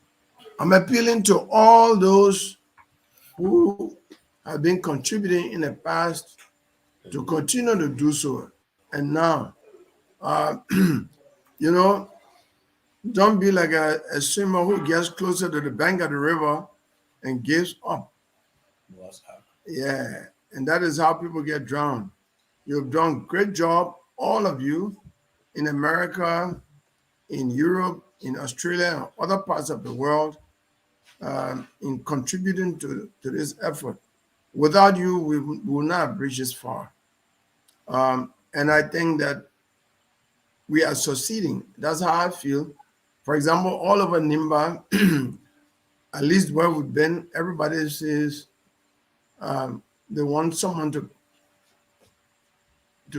I'm appealing to all those who have been contributing in the past to continue to do so. And now, you know, don't be like a swimmer who gets closer to the bank of the river and gives up. Yeah, and that is how people get drowned. You've done a great job, all of you, in America, in Europe, in Australia, and other parts of the world, in contributing to this effort. Without you, we will not have reached this far. And I think that we are succeeding. That's how I feel. For example, all over Nimba, at least where we've been, everybody says they want someone to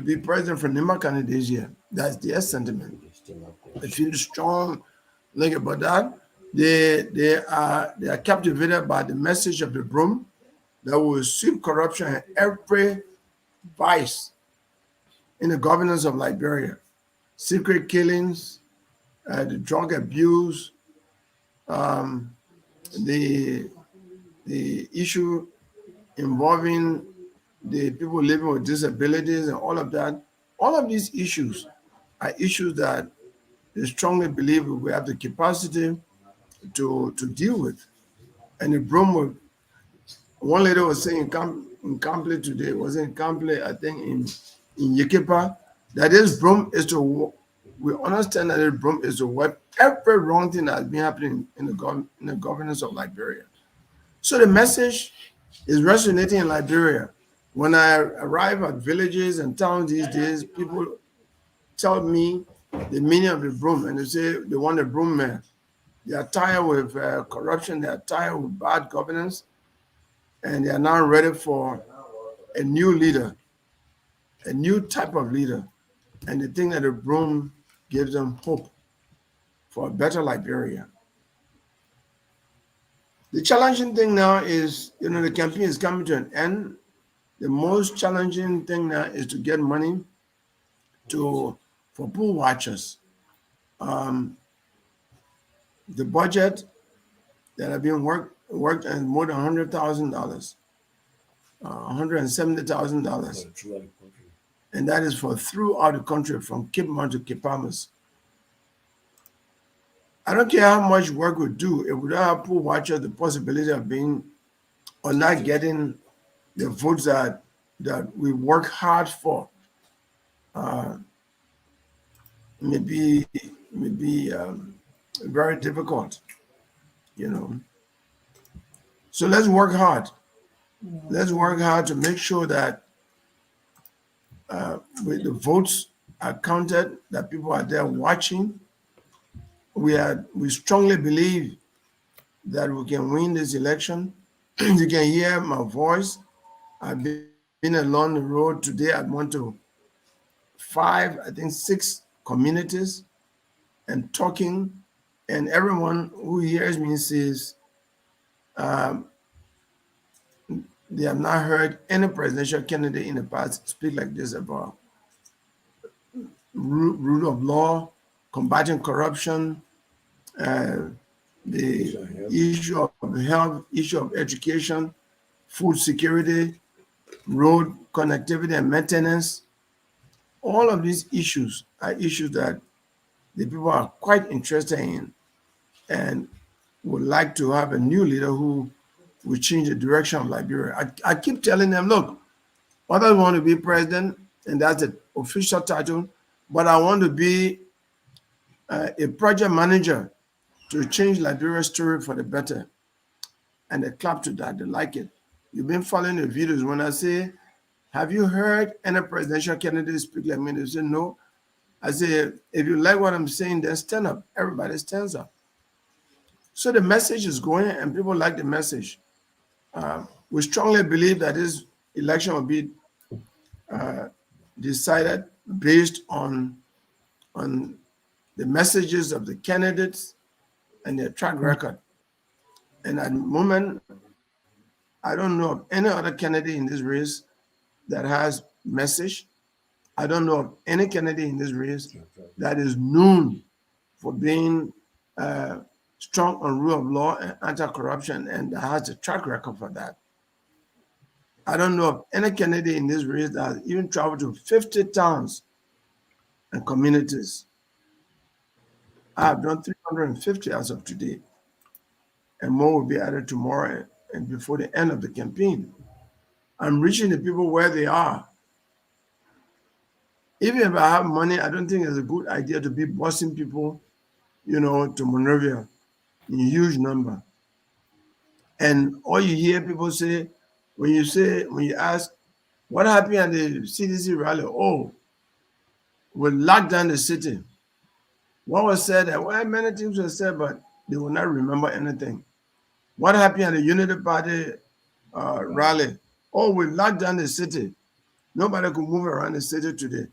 be president for Nimba candidates here. That's their sentiment. They feel strong like about that. They are captivated by the message of the broom that will sweep corruption and every vice in the governance of Liberia. Secret killings, the drug abuse, the issue involving the people living with disabilities and all of that. All of these issues are issues that they strongly believe we have the capacity to deal with. And the broom, one lady was saying in Kample today, was in Kample, I think in Yekepa, that this broom is to, we understand that this broom is to wipe every wrong thing that has been happening in the governance of Liberia. So the message is resonating in Liberia. When I arrive at villages and towns these days, people tell me the meaning of the broom, and they say they want a broom man. They are tired with corruption, they are tired with bad governance, and they are now ready for a new leader, a new type of leader. And they think that the broom gives them hope for a better Liberia. The challenging thing now is, the campaign is coming to an end. The most challenging thing now is to get money for poll watchers. The budget that are being worked worked and more than $100,000, $170,000, and that is for throughout the country from Cape Mount to Cape Palmas. I don't care how much work we do, if we don't have pool watchers, the possibility of being or not getting the votes that we work hard for may be very difficult, you know. So let's work hard. Let's work hard to make sure that with the votes are counted, that people are there watching. We strongly believe that we can win this election. You can hear my voice. I've been along the road today. I went to 6 communities and talking, and everyone who hears me says they have not heard any presidential candidate in the past speak like this about rule of law, combating corruption, the issue of health, issue of education, food security, road connectivity and maintenance. All of these issues are issues that the people are quite interested in and would like to have a new leader who will change the direction of Liberia. I keep telling them, look, others want to be president, and that's the official title, but I want to be a project manager to change Liberia's story for the better. And they clap to that, they like it. You've been following the videos. When I say, have you heard any presidential candidate speak like me? They say, no. I say, if you like what I'm saying, then stand up. Everybody stands up. So the message is going, and people like the message. We strongly believe that this election will be decided based on the messages of the candidates and their track record. And at the moment, I don't know of any other candidate in this race that has message. I don't know of any candidate in this race that is known for being strong on rule of law and anti-corruption and that has a track record for that. I don't know of any candidate in this race that has even traveled to 50 towns and communities. I have done 350 as of today, and more will be added tomorrow and before the end of the campaign. I'm reaching the people where they are. Even if I have money, I don't think it's a good idea to be busing people, to Monrovia in huge number. And all you hear people say, when you ask, what happened at the CDC rally? Oh, we locked down the city. What was said? Well, many things were said, but they will not remember anything. What happened at the Unity Party rally? Oh, we locked down the city. Nobody could move around the city today.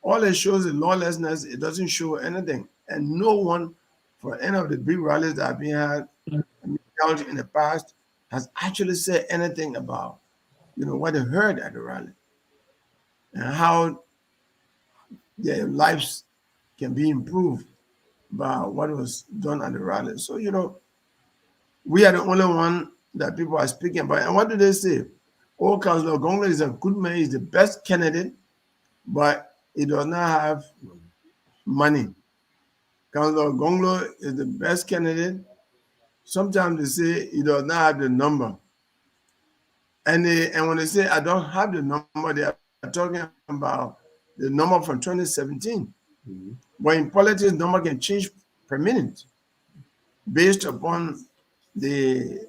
All it shows is lawlessness. It doesn't show anything. And no one for any of the big rallies that have been held in the past has actually said anything about, what they heard at the rally and how their lives can be improved by what was done at the rally. So, we are the only one that people are speaking about. And what do they say? Oh, Councillor Gongloe is a good man, he's the best candidate, but he does not have money. Councillor Gongloe is the best candidate. Sometimes they say he does not have the number. And when they say I don't have the number, they are talking about the number from 2017. Mm-hmm. But in politics, number can change per minute based upon the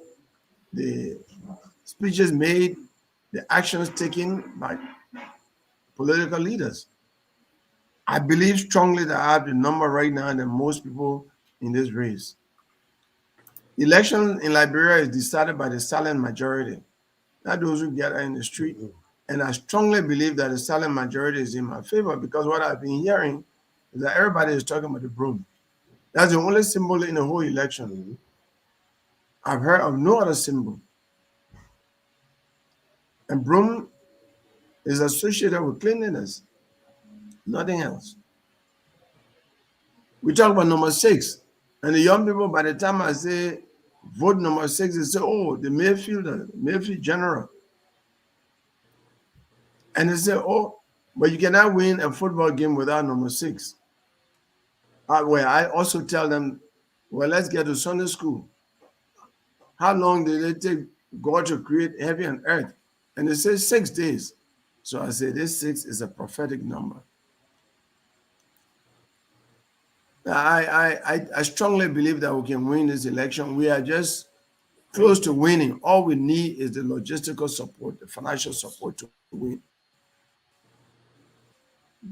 speeches made, the actions taken by political leaders. I believe strongly that I have the number right now than most people in this race. Election in Liberia is decided by the silent majority, not those who gather in the street. And I strongly believe that the silent majority is in my favor because what I've been hearing is that everybody is talking about the broom. That's the only symbol in the whole election. I've heard of no other symbol. And broom is associated with cleanliness, nothing else. We talk about number 6. And the young people, by the time I say vote number 6, they say, oh, the Mayfield General. And they say, oh, but you cannot win a football game without number 6. Well, I also tell them, well, let's get to Sunday school. How long did it take God to create heaven and earth? And they say 6 days. So I say this 6 is a prophetic number. I strongly believe that we can win this election. We are just close to winning. All we need is the logistical support, the financial support to win.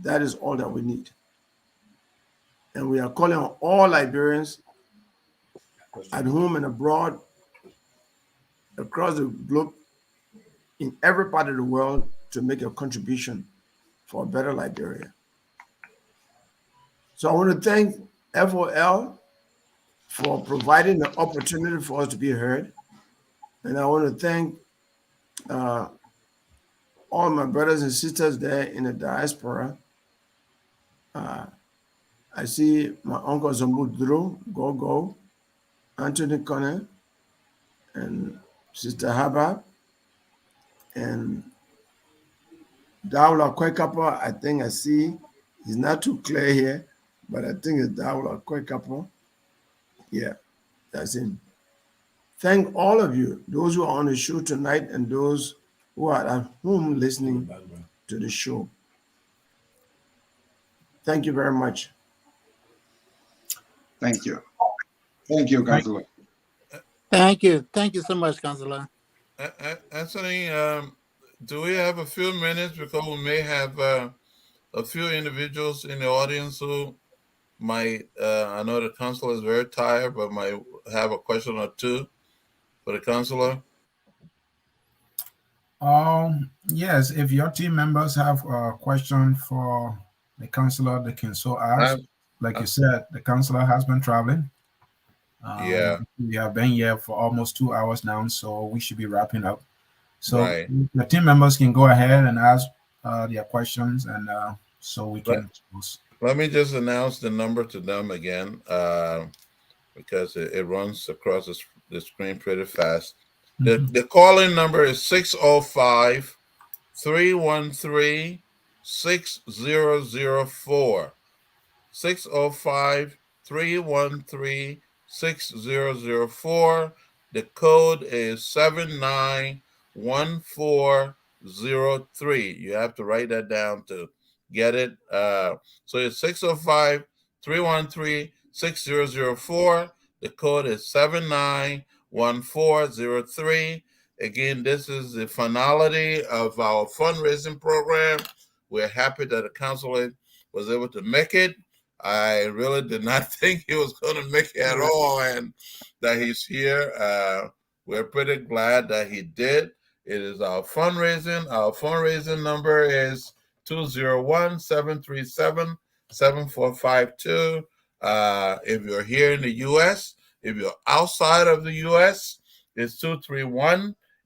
That is all that we need. And we are calling on all Liberians at home and abroad, across the globe, in every part of the world, to make a contribution for a better Liberia. So I want to thank FOL for providing the opportunity for us to be heard. And I want to thank all my brothers and sisters there in the diaspora. I see my uncle Zambudro, Gogo, Anthony Connor, and Sister Haba, and Daula Kwekapa. I think I see, he's not too clear here, but I think it's Daula Kwekapa. Yeah, that's him. Thank all of you, those who are on the show tonight and those who are at home listening to the show. Thank you very much. Thank you. Thank you, Councillor. Thank you. Thank you so much, Councillor. Anthony, do we have a few minutes, because we may have a few individuals in the audience who might, I know the councillor is very tired, but might have a question or two for the councillor? Yes, if your team members have a question for the councillor, they can so ask. Like you said, the councillor has been traveling. Yeah. We have been here for almost 2 hours now, so we should be wrapping up. So Right. the team members can go ahead and ask their questions, and so we can. Let me just announce the number to them again, because it runs across the screen pretty fast. The call-in number is 605-313-6004. 605-313-6004. The code is 791403. You have to write that down to get it. So it's 605-313-6004. The code is 791403. Again, this is the finality of our fundraising program. We're happy that the council was able to make it. I really did not think he was going to make it at all, and that he's here. We're pretty glad that he did. It is our fundraising. Our fundraising number is 201-737-7452. If you're here in the U.S., if you're outside of the U.S., it's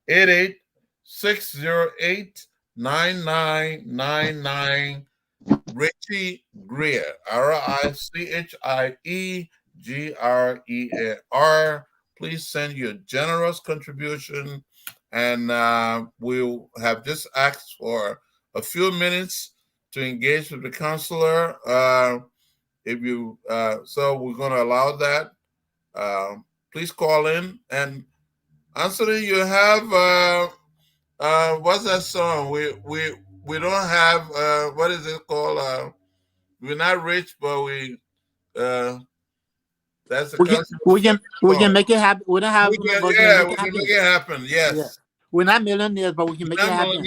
231-88608-9999. Richie Greer, RICHIEGREAR. Please send your generous contribution, and we'll have just asked for a few minutes to engage with the councillor. If you so we're going to allow that. Please call in. And Anthony, you have what's that song? We don't have what is it called? We're not rich, but we that's the we can make it happen. We don't have we can make it happen. Yes. Yeah. We're not millionaires, but we can make it happen.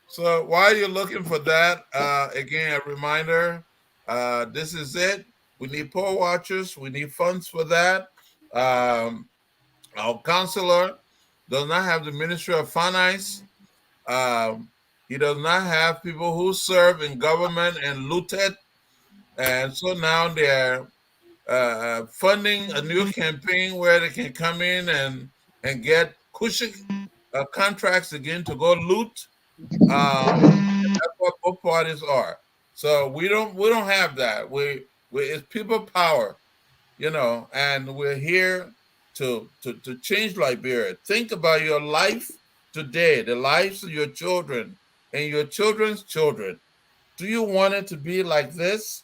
So while you're looking for that, again, a reminder, this is it. We need poll watchers. We need funds for that. Our councillor does not have the Ministry of Finance. He does not have people who serve in government and looted. And so now they're funding a new campaign where they can come in and get cushy contracts again to go loot. That's what both parties are. So we don't have that. We it's people power, and we're here to change Liberia. Think about your life today, the lives of your children and your children's children. Do you want it to be like this?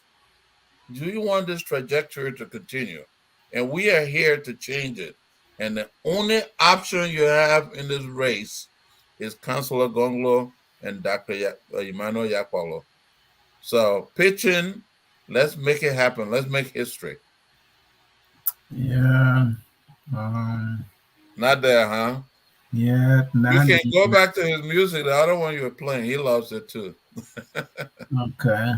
Do you want this trajectory to continue? And we are here to change it. And the only option you have in this race is Councillor Gongloe and Dr. Emmanuel Yakpalo. So pitch in, let's make it happen. Let's make history. Yeah. Not there, huh? Yeah. You can go back to his music. The other one you were playing, he loves it too. Okay.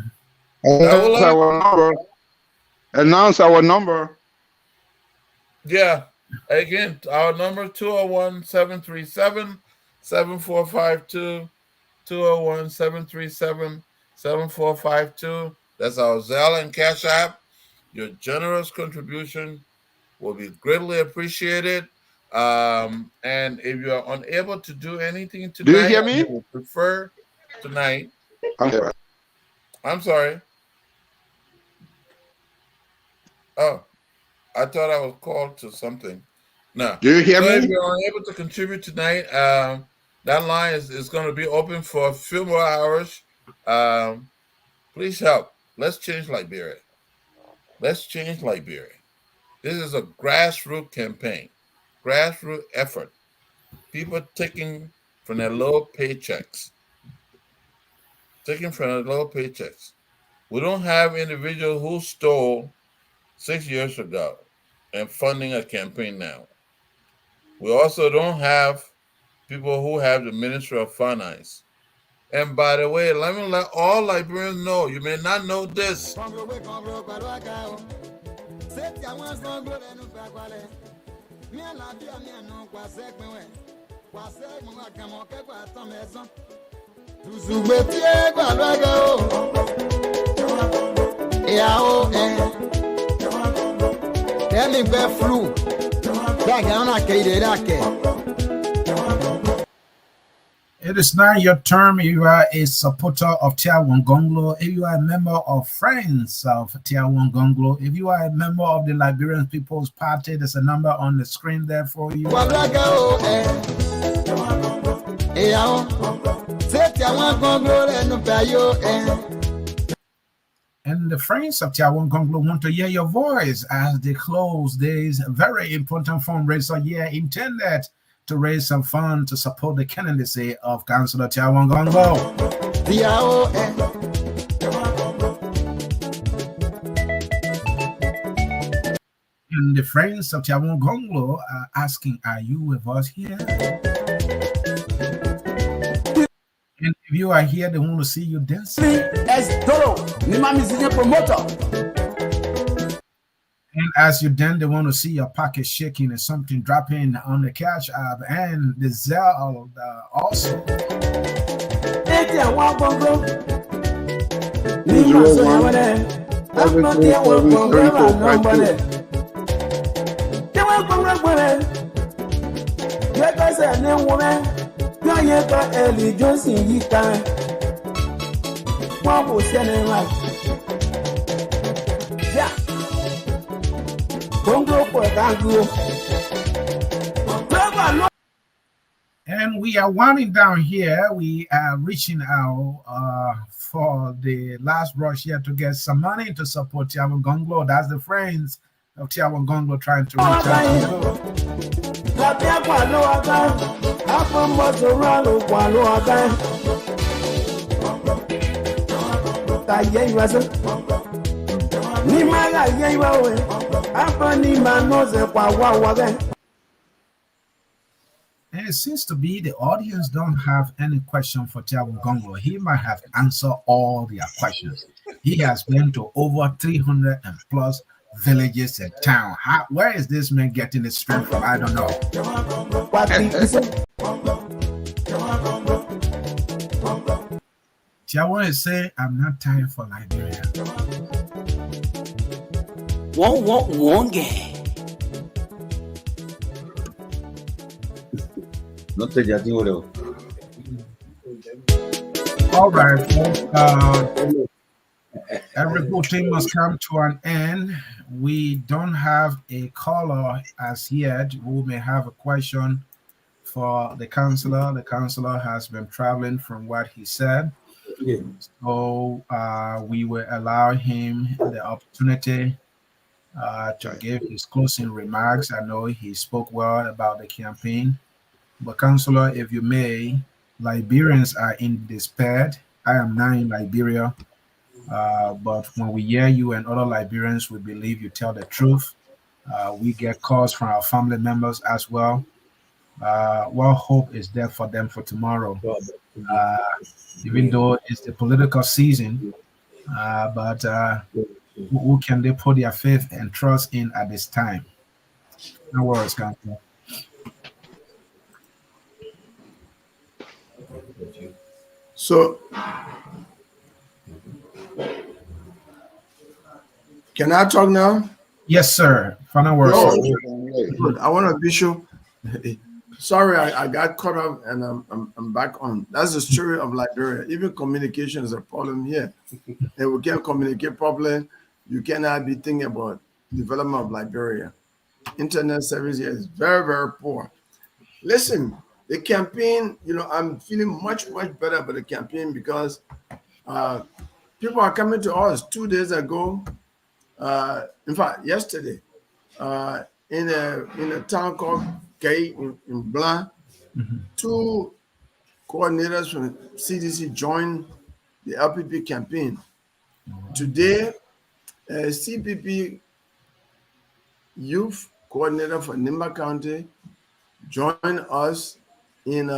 Announce our number. Yeah. Again, our number 201-737-7452. 201-737-7452. That's our Zelle and Cash App. Your generous contribution will be greatly appreciated. And if you are unable to do anything tonight, do you hear me? You would prefer tonight. Okay. I'm sorry. Oh, I thought I was called to something. No. Do you hear me? If you're unable to contribute tonight, that line is going to be open for a few more hours. Please help. Let's change Liberia. Let's change Liberia. This is a grassroots campaign, grassroots effort. People taking from their low paychecks. We don't have individuals who stole 6 years ago and funding a campaign now. We also don't have people who have the Ministry of Finance. And by the way, let me let all Liberians know, you may not know this. It is now your term. If you are a supporter of Tiawan Gongloe, if you are a member of Friends of Tiawan Gongloe, if you are a member of the Liberian People's Party, there's a number on the screen there for you. And the Friends of Tiawan Gongloe want to hear your voice as they close this very important fundraiser year intended to raise some funds to support the candidacy of Councillor Tiawan Gongloe. And the Friends of Tiawan Gongloe are asking, are you with us here? And if you are here, they want to see you dancing. And as you dance, they want to see your pocket shaking and something dropping on the Cash App and the Zelle also. And we are winding down here. We are reaching out for the last rush here to get some money to support Tiawan Gongloe. That's the Friends of Tiawan Gongloe trying to reach out And it seems to be the audience don't have any question for Tiawan Gongloe. He might have answered all their questions. He has been to over 300 and plus villages and town. Where is this man getting his strength from? I don't know. Tiawan is saying, I'm not tired for Liberia. One game. All right, folks. Every good thing must come to an end. We don't have a caller as yet who may have a question for the counselor. The counselor has been traveling from what he said. Yeah. So we will allow him the opportunity to give his closing remarks. I know he spoke well about the campaign. But counselor, if you may, Liberians are in despair. I am now in Liberia. But when we hear you and other Liberians, we believe you tell the truth. We get calls from our family members as well. What hope is there for them for tomorrow? Even though it's the political season, but who can they put their faith and trust in at this time? No worries, Counselor. So, can I talk now? Yes, sir. Final words. Oh, good. I want to be sure. Sorry, I got caught up and I'm back on. That's the story of Liberia. Even communication is a problem here. And we can't communicate properly. You cannot be thinking about development of Liberia. Internet service here is very, very poor. Listen, the campaign, I'm feeling much, much better about the campaign because people are coming to us 2 days ago. In fact, yesterday, in a town called Kay in Blanc, two coordinators from CDC joined the LPP campaign. Today, CPP youth coordinator for Nimba County joined us in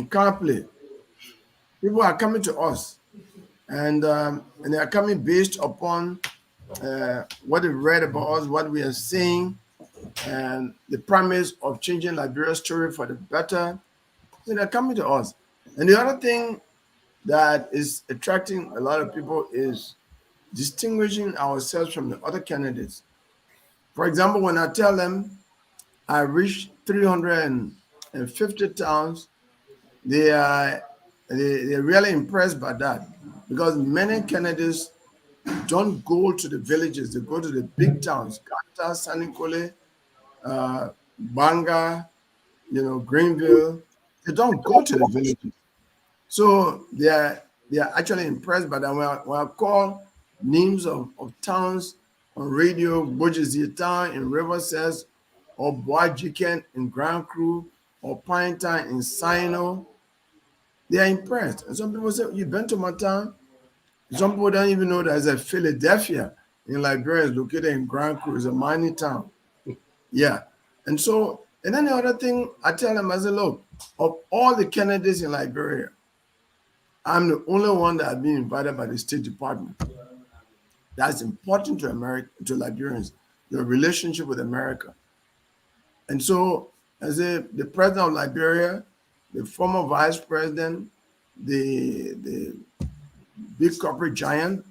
Carplay. People are coming to us, and they are coming based upon what they read about us, what we are saying, and the promise of changing Liberia's story for the better. So they're coming to us. And the other thing that is attracting a lot of people is distinguishing ourselves from the other candidates. For example, when I tell them I reached 350 towns, they're really impressed by that because many candidates don't go to the villages, they go to the big towns, Kata, Sanikole, Banga, Greenville. They don't go to the villages. So they are actually impressed by that. When I call names of towns on radio, Bojizia Town in Riverside, or Boajiken in Grand Cru, or Pine Town in Sino, they are impressed. And some people say, "You've been to my town?" Some people don't even know there's a Philadelphia in Liberia, is located in Grand Cru. It's a mining town. Yeah. And then the other thing, I tell them, I say, look, of all the candidates in Liberia, I'm the only one that has been invited by the State Department. That's important to to Liberians, your relationship with America. And so, as the president of Liberia, the former vice president, the big corporate giant,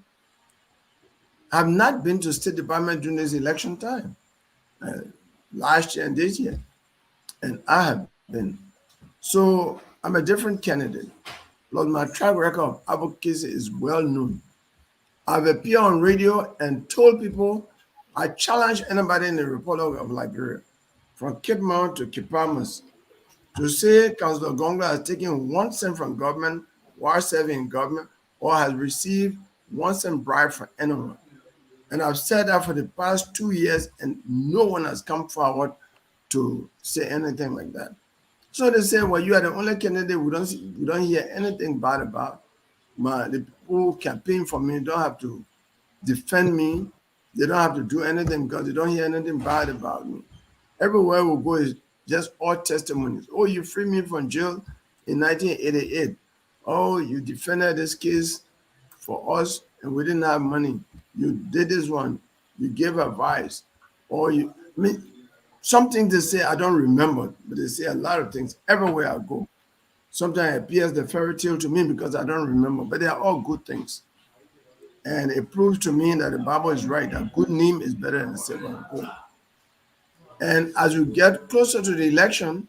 have not been to State Department during this election time, last year and this year. And I have been. So I'm a different candidate. But my track record of advocacy is well known. I've appeared on radio and told people I challenge anybody in the Republic of Liberia, from Cape Mount to Cape Palmas, to say Councillor Gongloe has taken 1 cent from government while serving in government or has received 1 cent bribe from anyone. And I've said that for the past 2 years and no one has come forward to say anything like that. So they say, well, you are the only candidate we don't hear anything bad about. The people who campaign for me don't have to defend me. They don't have to do anything because they don't hear anything bad about me. Everywhere we go is just all testimonies. Oh, you freed me from jail in 1988. Oh, you defended this case for us and we didn't have money. You did this one. You gave advice. Or something they say I don't remember, but they say a lot of things everywhere I go. Sometimes it appears the fairy tale to me because I don't remember, but they are all good things. And it proves to me that the Bible is right, that good name is better than silver and gold. And as we get closer to the election,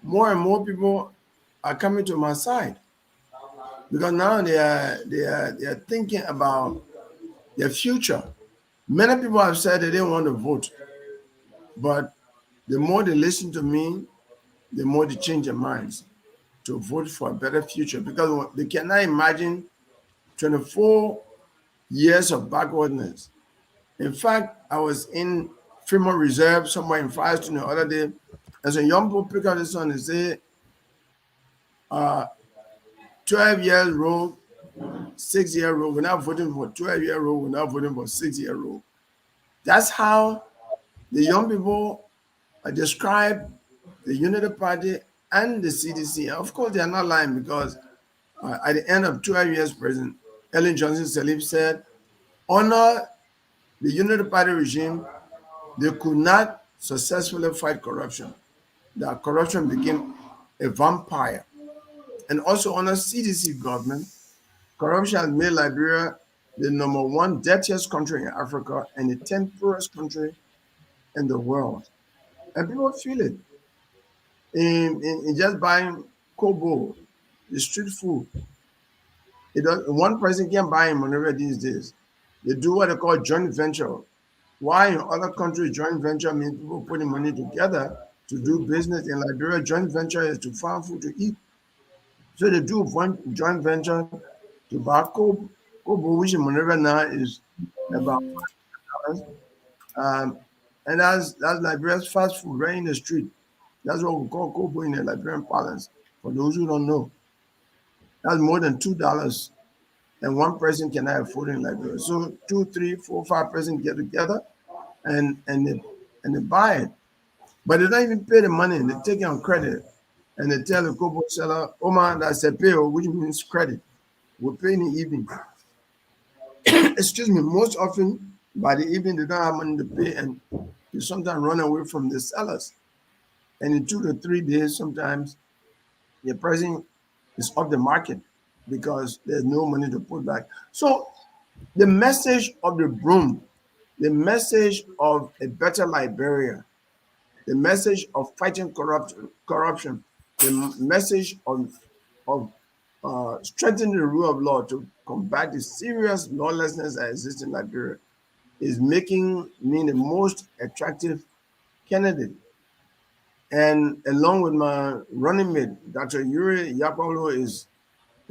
more and more people are coming to my side because now they are thinking about their future. Many people have said they didn't want to vote, but the more they listen to me, the more they change their minds to vote for a better future because they cannot imagine 24 years of backwardness. In fact, I was in Fremont Reserve somewhere in Firestone the other day, and some young people pick up this one and say, uh, 12 years old, 6-year old, we're not voting for 12-year old, we're not voting for 6-year old. That's how the young people describe the Unity Party and the CDC. Of course, they are not lying because at the end of 12 years, President Ellen Johnson Sirleaf said, under the Unity Party regime, they could not successfully fight corruption. That corruption became a vampire. And also under CDC government, corruption has made Liberia the #1 dirtiest country in Africa and the 10th poorest country in the world. And people feel it in just buying kobo, the street food. One person can't buy in Monrovia these days. They do what they call joint venture. Why in other countries joint venture means people putting money together to do business. In Liberia, joint venture is to farm food to eat. So they do one joint venture to buy kobo, which in Monrovia now is about $5. And that's Liberia's fast food right in the street. That's what we call kobo in the Liberian parlance. For those who don't know, that's more than $2, and one person cannot afford it in Liberia. So 2, 3, 4, 5 person get together and they buy it, but they don't even pay the money. They take it on credit, and they tell the kobo seller, "Oh man, that's a pay, which means credit. We'll pay in the evening." Excuse me. Most often by the evening they don't have money to pay, and they sometimes run away from the sellers. And in 2 to 3 days, sometimes the person is off the market because there's no money to put back. So the message of the broom, the message of a better Liberia, the message of fighting corruption, the message of strengthening the rule of law to combat the serious lawlessness that exists in Liberia is making me the most attractive candidate. And along with my running mate, Dr. Yuri Yapolo is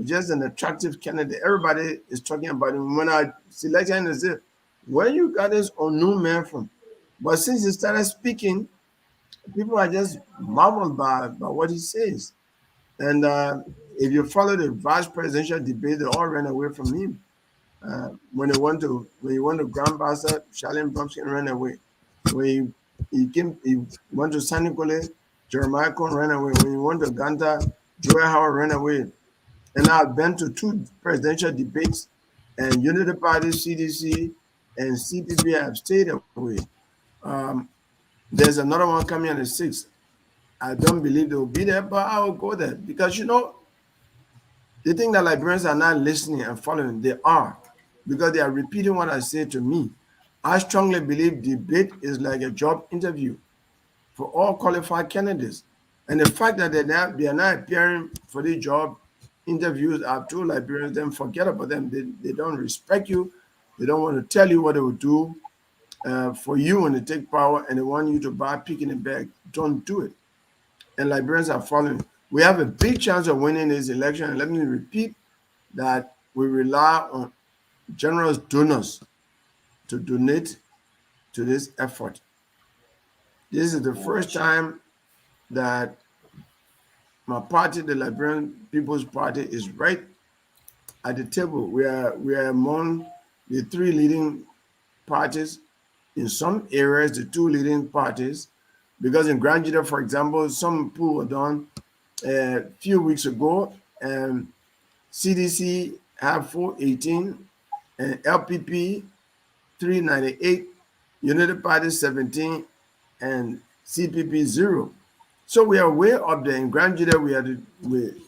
just an attractive candidate. Everybody is talking about him. When I selected him, they said, "Where you got this unknown man from?" But since he started speaking, people are just marveled by what he says. And if you follow the vice presidential debate, they all ran away from him. When he went to Grand Bassa, Charlene Bromsky ran away. When he went to San Nicolas, Jeremiah Cohn ran away. When he went to Ganta, Joel Howard ran away. And I've been to 2 presidential debates, and Unity Party, CDC, and CPP have stayed away. There's another one coming on the 6th. I don't believe they will be there, but I will go there because they think that Liberians are not listening and following. They are, because they are repeating what I say to me. I strongly believe debate is like a job interview for all qualified candidates. And the fact that they are not appearing for the job interviews, I've told Liberians, then forget about them. They don't respect you. They don't want to tell you what they will do for you when they take power, and they want you to buy pick in the bag. Don't do it. And Liberians are following. We have a big chance of winning this election. And let me repeat that we rely on generous donors to donate to this effort. This is the first time that my party, the Liberian People's Party, is right at the table. We are among the 3 leading parties. In some areas, the 2 leading parties, because in Grand Judah, for example, some poll were done a few weeks ago, and CDC have 418, and LPP 398, Unity Party 17, and CPP 0. So we are way up there. In Grand Judah, we are with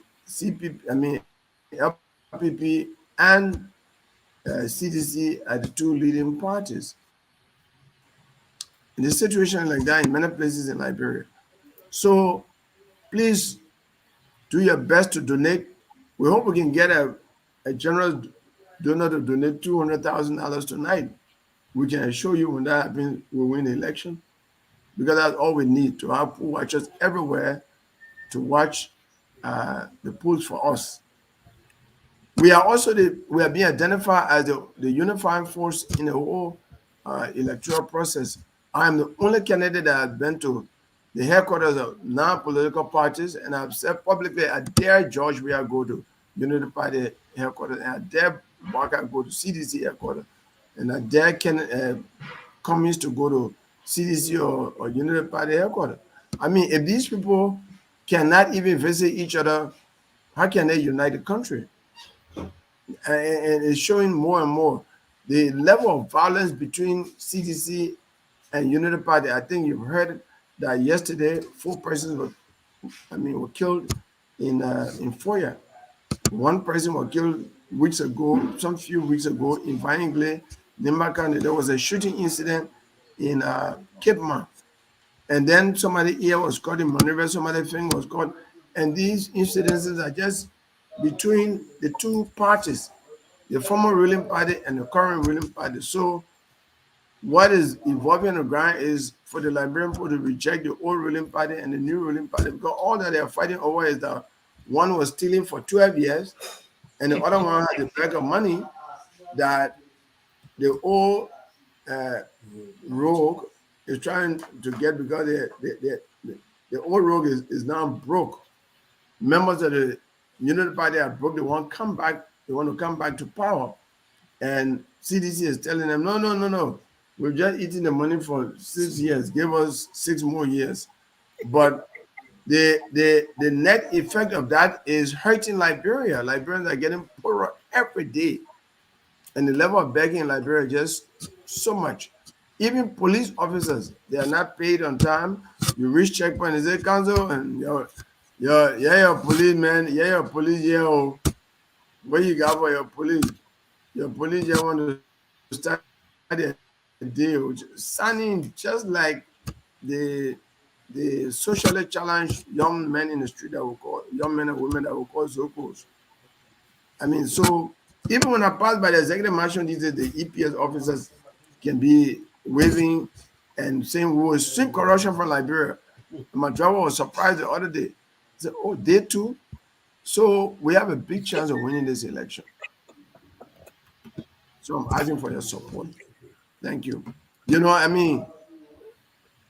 LPP and CDC are the 2 leading parties. In a situation like that in many places in Liberia. So please do your best to donate. We hope we can get a generous donor to donate $200,000 tonight. We can assure you when that happens, we'll win the election. Because that's all we need, to have poll watchers everywhere to watch the polls for us. We are also we are being identified as the unifying force in the whole electoral process. I am the only candidate that has been to the headquarters of non-political parties, and I've said publicly, I dare George Weah go to Unity Party headquarters, and I dare Barker go to CDC headquarters, and I dare Cummings to go to CDC or Unity Party headquarters. I mean, if these people cannot even visit each other, how can they unite the country? And it's showing more and more the level of violence between CDC and Unity Party. I think you've heard that yesterday 4 persons were killed in Foya. 1 person was killed some few weeks ago in Vaingle, Nimba County. There was a shooting incident in Cape Mount. And then somebody ear was caught in Monrovia, somebody finger was caught. And these incidences are just between the two parties, the former ruling party and the current ruling party. So what is evolving on the ground is for the Liberian people to reject the old ruling party and the new ruling party, because all that they are fighting over is that one was stealing for 12 years and the other one had a bag of money that the old rogue is trying to get, because the old rogue is now broke. Members of the Unity Party are broke. They want to come back to power. And CDC is telling them, no. We've just eaten the money for 6 years. Give us 6 more years. But the net effect of that is hurting Liberia. Liberians are getting poorer every day. And the level of begging in Liberia is just so much. Even police officers, they are not paid on time. You reach checkpoint and say, council, and your policeman, your police, what you got for your police? Your police just want to start a deal, sounding just like the socially challenged young men in the street that we call, young men and women that we call Zokos. I mean, so even when I pass by the executive mansion, these days, the EPS officers can be waving and saying we will sweep corruption from Liberia. And my driver was surprised the other day. He said, oh, they too? So we have a big chance of winning this election. So I'm asking for your support. Thank you. You know, I mean,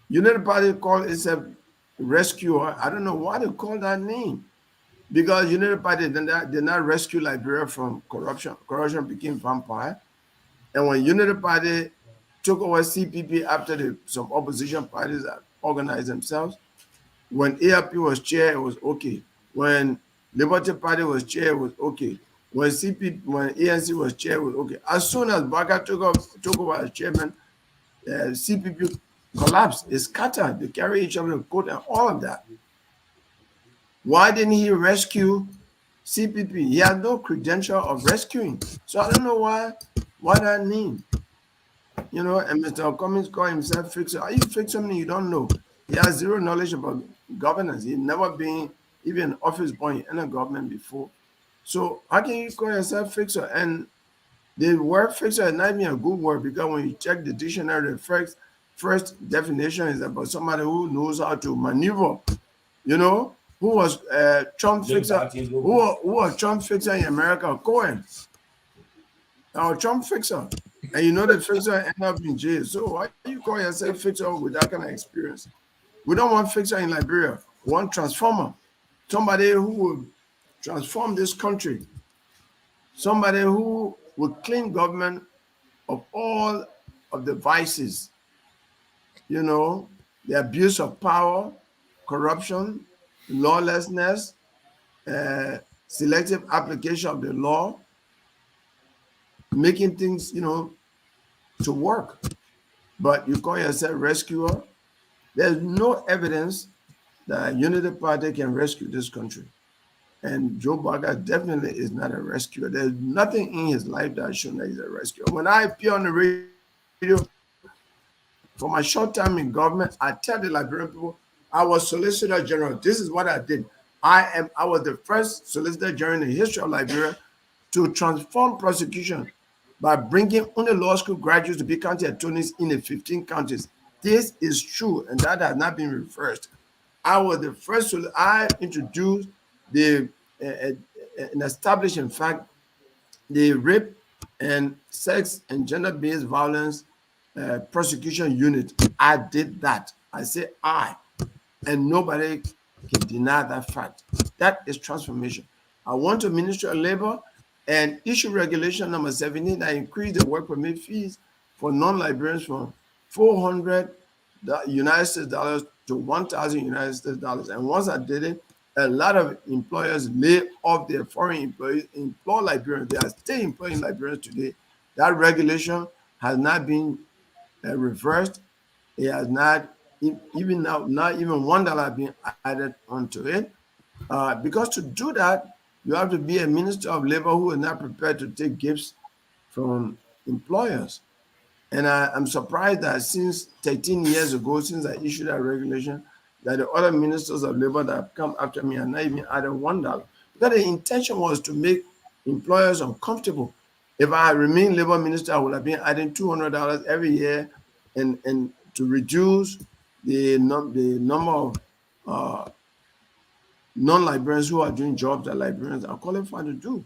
Unity Party called itself rescuer. I don't know why they call that name. Because Unity Party did not rescue Liberia from corruption. Corruption became vampire. And when Unity Party took over CPP after some opposition parties that organized themselves, when ARP was chair, it was okay. When Liberty Party was chair, it was okay. When ANC was chair, it was okay. As soon as Baga took over as chairman, CPP collapsed. It scattered. They carry each other in court and all of that. Why didn't he rescue CPP? He had no credential of rescuing. So I don't know why that name. You know, and Mr. Cummings called himself fixer. Are you fix something you don't know? He has zero knowledge about governance. He's never been even an office boy in a government before. So how can you call yourself fixer? And the word fixer is not even a good word, because when you check the dictionary, the first definition is about somebody who knows how to maneuver. You know, who was Trump fixer? Who was Trump fixer in America? Cohen. Our Trump fixer. And you know the fixer ended up in jail. So why do you call yourself fixer with that kind of experience? We don't want fixer in Liberia. We want transformer. Somebody who will transform this country. Somebody who will clean government of all of the vices. You know, the abuse of power, corruption, lawlessness, selective application of the law, making things, you know, to work. But you call yourself rescuer. There's no evidence that Unity Party can rescue this country. And Joe Biden definitely is not a rescuer. There's nothing in his life that shows that he's a rescuer. When I appear on the radio, for my short time in government, I tell the Liberian people, I was Solicitor General. This is what I did. I was the first Solicitor General in the history of Liberia to transform prosecution by bringing only law school graduates to be county attorneys in the 15 counties. This is true, and that has not been reversed. I was the first to I introduced the and established, in fact, the rape and sex and gender-based violence prosecution unit. I did that. I say I, and nobody can deny that fact. That is transformation. I want to Ministry of Labor and issue regulation number 17 that increase the work permit fees for non-Liberians from 400 United States dollars to 1,000 United States dollars. And once I did it, a lot of employers lay off their foreign employees, employ Liberians. They are still employing Liberians today. That regulation has not been reversed. It has not even now, not even $1 being added onto it. Because to do that, you have to be a minister of labor who is not prepared to take gifts from employers. And I'm surprised that since 13 years ago, since I issued that regulation, that the other ministers of labor that have come after me are not even added $1. Because the intention was to make employers uncomfortable. If I remain labor minister, I would have been adding $200 every year and to reduce the number of non-Liberians who are doing jobs that Liberians are qualified to do.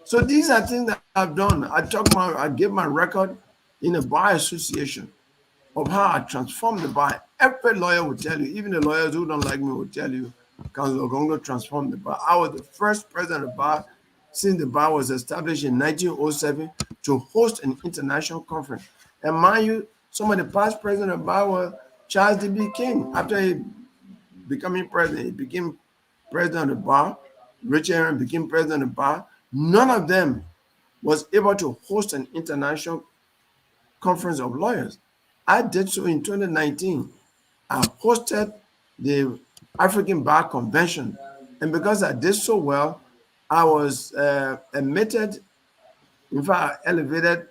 So these are things that I've done. I gave my record in a bar association of how I transformed the bar. Every lawyer will tell you, even the lawyers who don't like me will tell you, Councilor Gongloe transformed the bar. I was the first president of the bar since the bar was established in 1907 to host an international conference. And mind you, some of the past presidents of the bar were Charles D.B. King. After he becoming president, he became president of the bar. Richard Herring became president of the bar. None of them was able to host an international conference of lawyers. I did so in 2019. I hosted the African Bar Convention. And because I did so well, I was admitted, in fact, elevated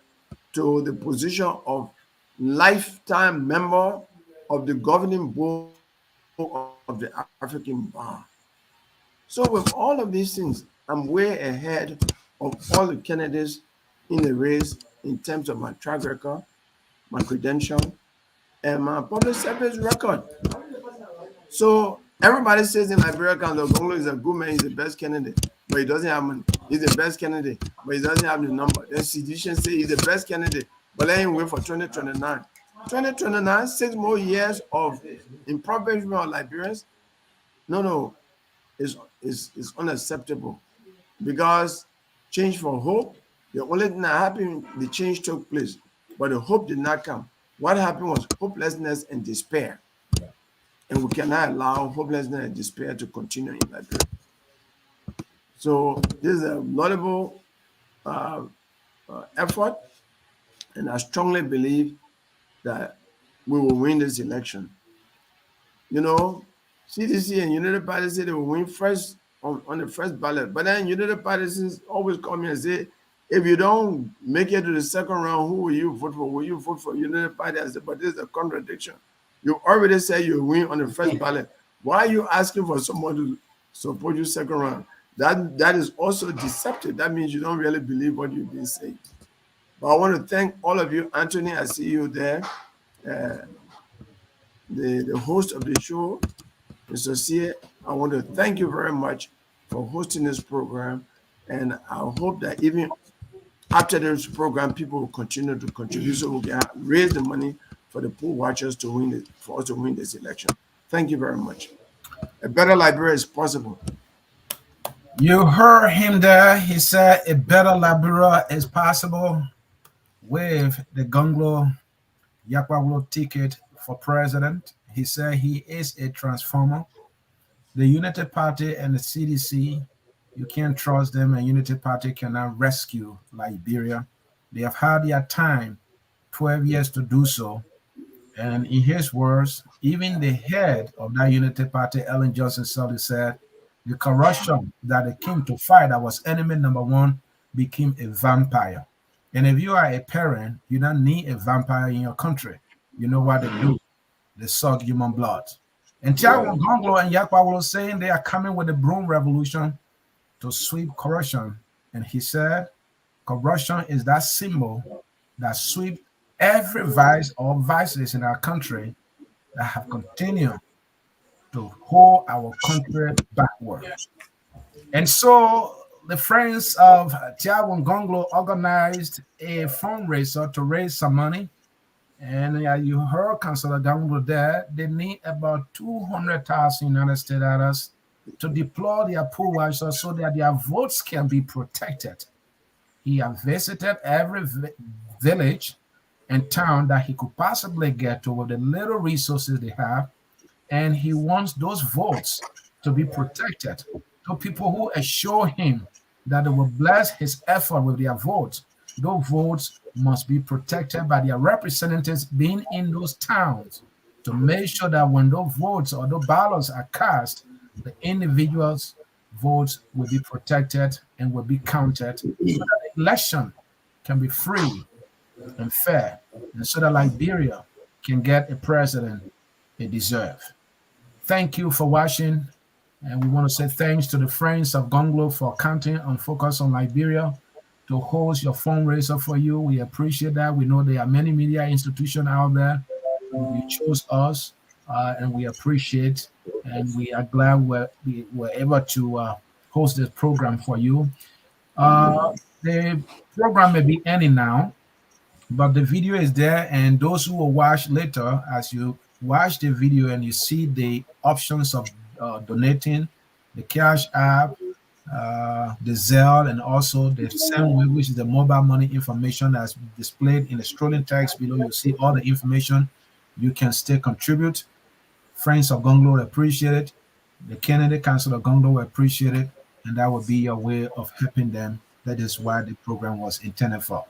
to the position of lifetime member of the governing board of the African Bar. So with all of these things, I'm way ahead of all the candidates in the race in terms of my track record, my credential, and my public service record. So everybody says in Liberia, Councilor Gongloe is a good man, he's the best candidate, but he doesn't have money. He's the best candidate, but he doesn't have the number. Then Sedition say he's the best candidate, but let him wait for 2029. 2029, 6 more years of impoverishment of Liberians. No, it's unacceptable, because change for hope, the only thing that happened, the change took place, but the hope did not come. What happened was hopelessness and despair. And we cannot allow hopelessness and despair to continue in Liberia. So this is a laudable effort, and I strongly believe that we will win this election. You know, CDC and United Party say they will win first on the first ballot, but then United Party always call me and say, if you don't make it to the second round, who will you vote for? Will you vote for United Party? I said, but this is a contradiction. You already said you win on the first ballot. Why are you asking for someone to support you second round? That is also deceptive. That means you don't really believe what you've been saying. But I want to thank all of you. Anthony, I see you there. The host of the show, Mr. Saye, I want to thank you very much for hosting this program. And I hope that even after this program, people will continue to contribute so we can raise the money for the poll watchers to win it, for us to win this election. Thank you very much. A better Liberia is possible. You heard him there. He said a better Liberia is possible with the Gongloe Yakwawlo ticket for president. He said he is a transformer. The Unity Party and the CDC, you can't trust them, and Unity Party cannot rescue Liberia. They have had their time, 12 years to do so. And in his words, even the head of that Unity Party, Ellen Johnson Sirleaf, said the corruption that they came to fight, that was enemy number one, became a vampire. And if you are a parent, you don't need a vampire in your country. You know what they do. They suck human blood. And Tiawan Gongloe and Yakwawlo saying they are coming with a broom revolution to sweep corruption And he said, corruption is that symbol that sweeps every vice or vices in our country that have continued to hold our country backward. And so the friends of Tiawan Gongloe organized a fundraiser to raise some money. And you heard Councillor Gongloe there, they need about 200,000 United States dollars to deploy their poll watchers so that their votes can be protected. He has visited every village and town that he could possibly get to with the little resources they have, and he wants those votes to be protected. To people who assure him that they will bless his effort with their votes, those votes must be protected by their representatives being in those towns to make sure that when those votes or those ballots are cast, the individuals' votes will be protected and will be counted so that the election can be free and fair, and so that Liberia can get a president they deserve. Thank you for watching, and we want to say thanks to the friends of Gongloe for counting on Focus on Liberia to host your fundraiser for you. We appreciate that. We know there are many media institutions out there. You chose us, and we appreciate, and we are glad we were able to host this program for you. The program may be ending now, but the video is there, and those who will watch later, as you watch the video and you see the options of donating, the Cash App, the Zelle, and also the Sendwave, which is the mobile money information that's displayed in the scrolling text below. You'll see all the information you can still contribute. Friends of Gongloe appreciate it. The Kennedy Council of Gongloe appreciate it, and that will be your way of helping them. That is why the program was intended for.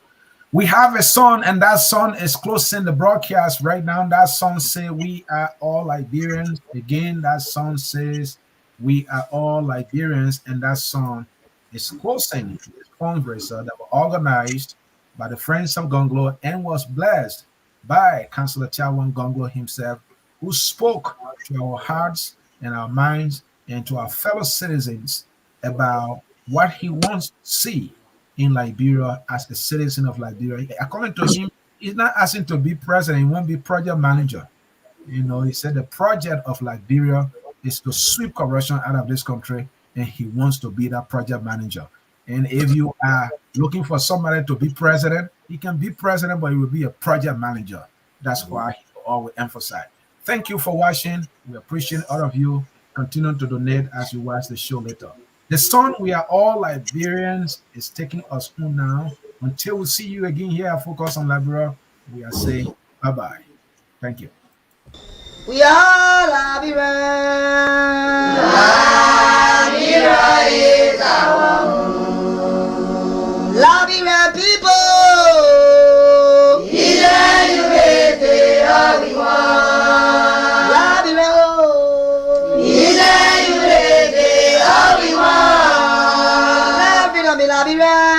We have a song, and that song is closing the broadcast right now. That song says, "We are all Liberians." Again, that song says, "We are all Liberians," and that song is closing the fundraiser that was organized by the Friends of Gongloe and was blessed by Councillor Tiawan Gongloe himself, who spoke to our hearts and our minds and to our fellow citizens about what he wants to see in Liberia as a citizen of Liberia. According to him, he's not asking to be president, he won't be project manager. You know, he said the project of Liberia is to sweep corruption out of this country, and he wants to be that project manager. And if you are looking for somebody to be president, he can be president, but he will be a project manager. That's why he will always emphasize. Thank you for watching. We appreciate all of you. Continue to donate as you watch the show later. The song "We Are All Liberians" is taking us home now. Until we see you again here at Focus on Liberia, we are saying bye-bye. Thank you. We are Liberians. Liberia is our home. Liberian people. Liberia.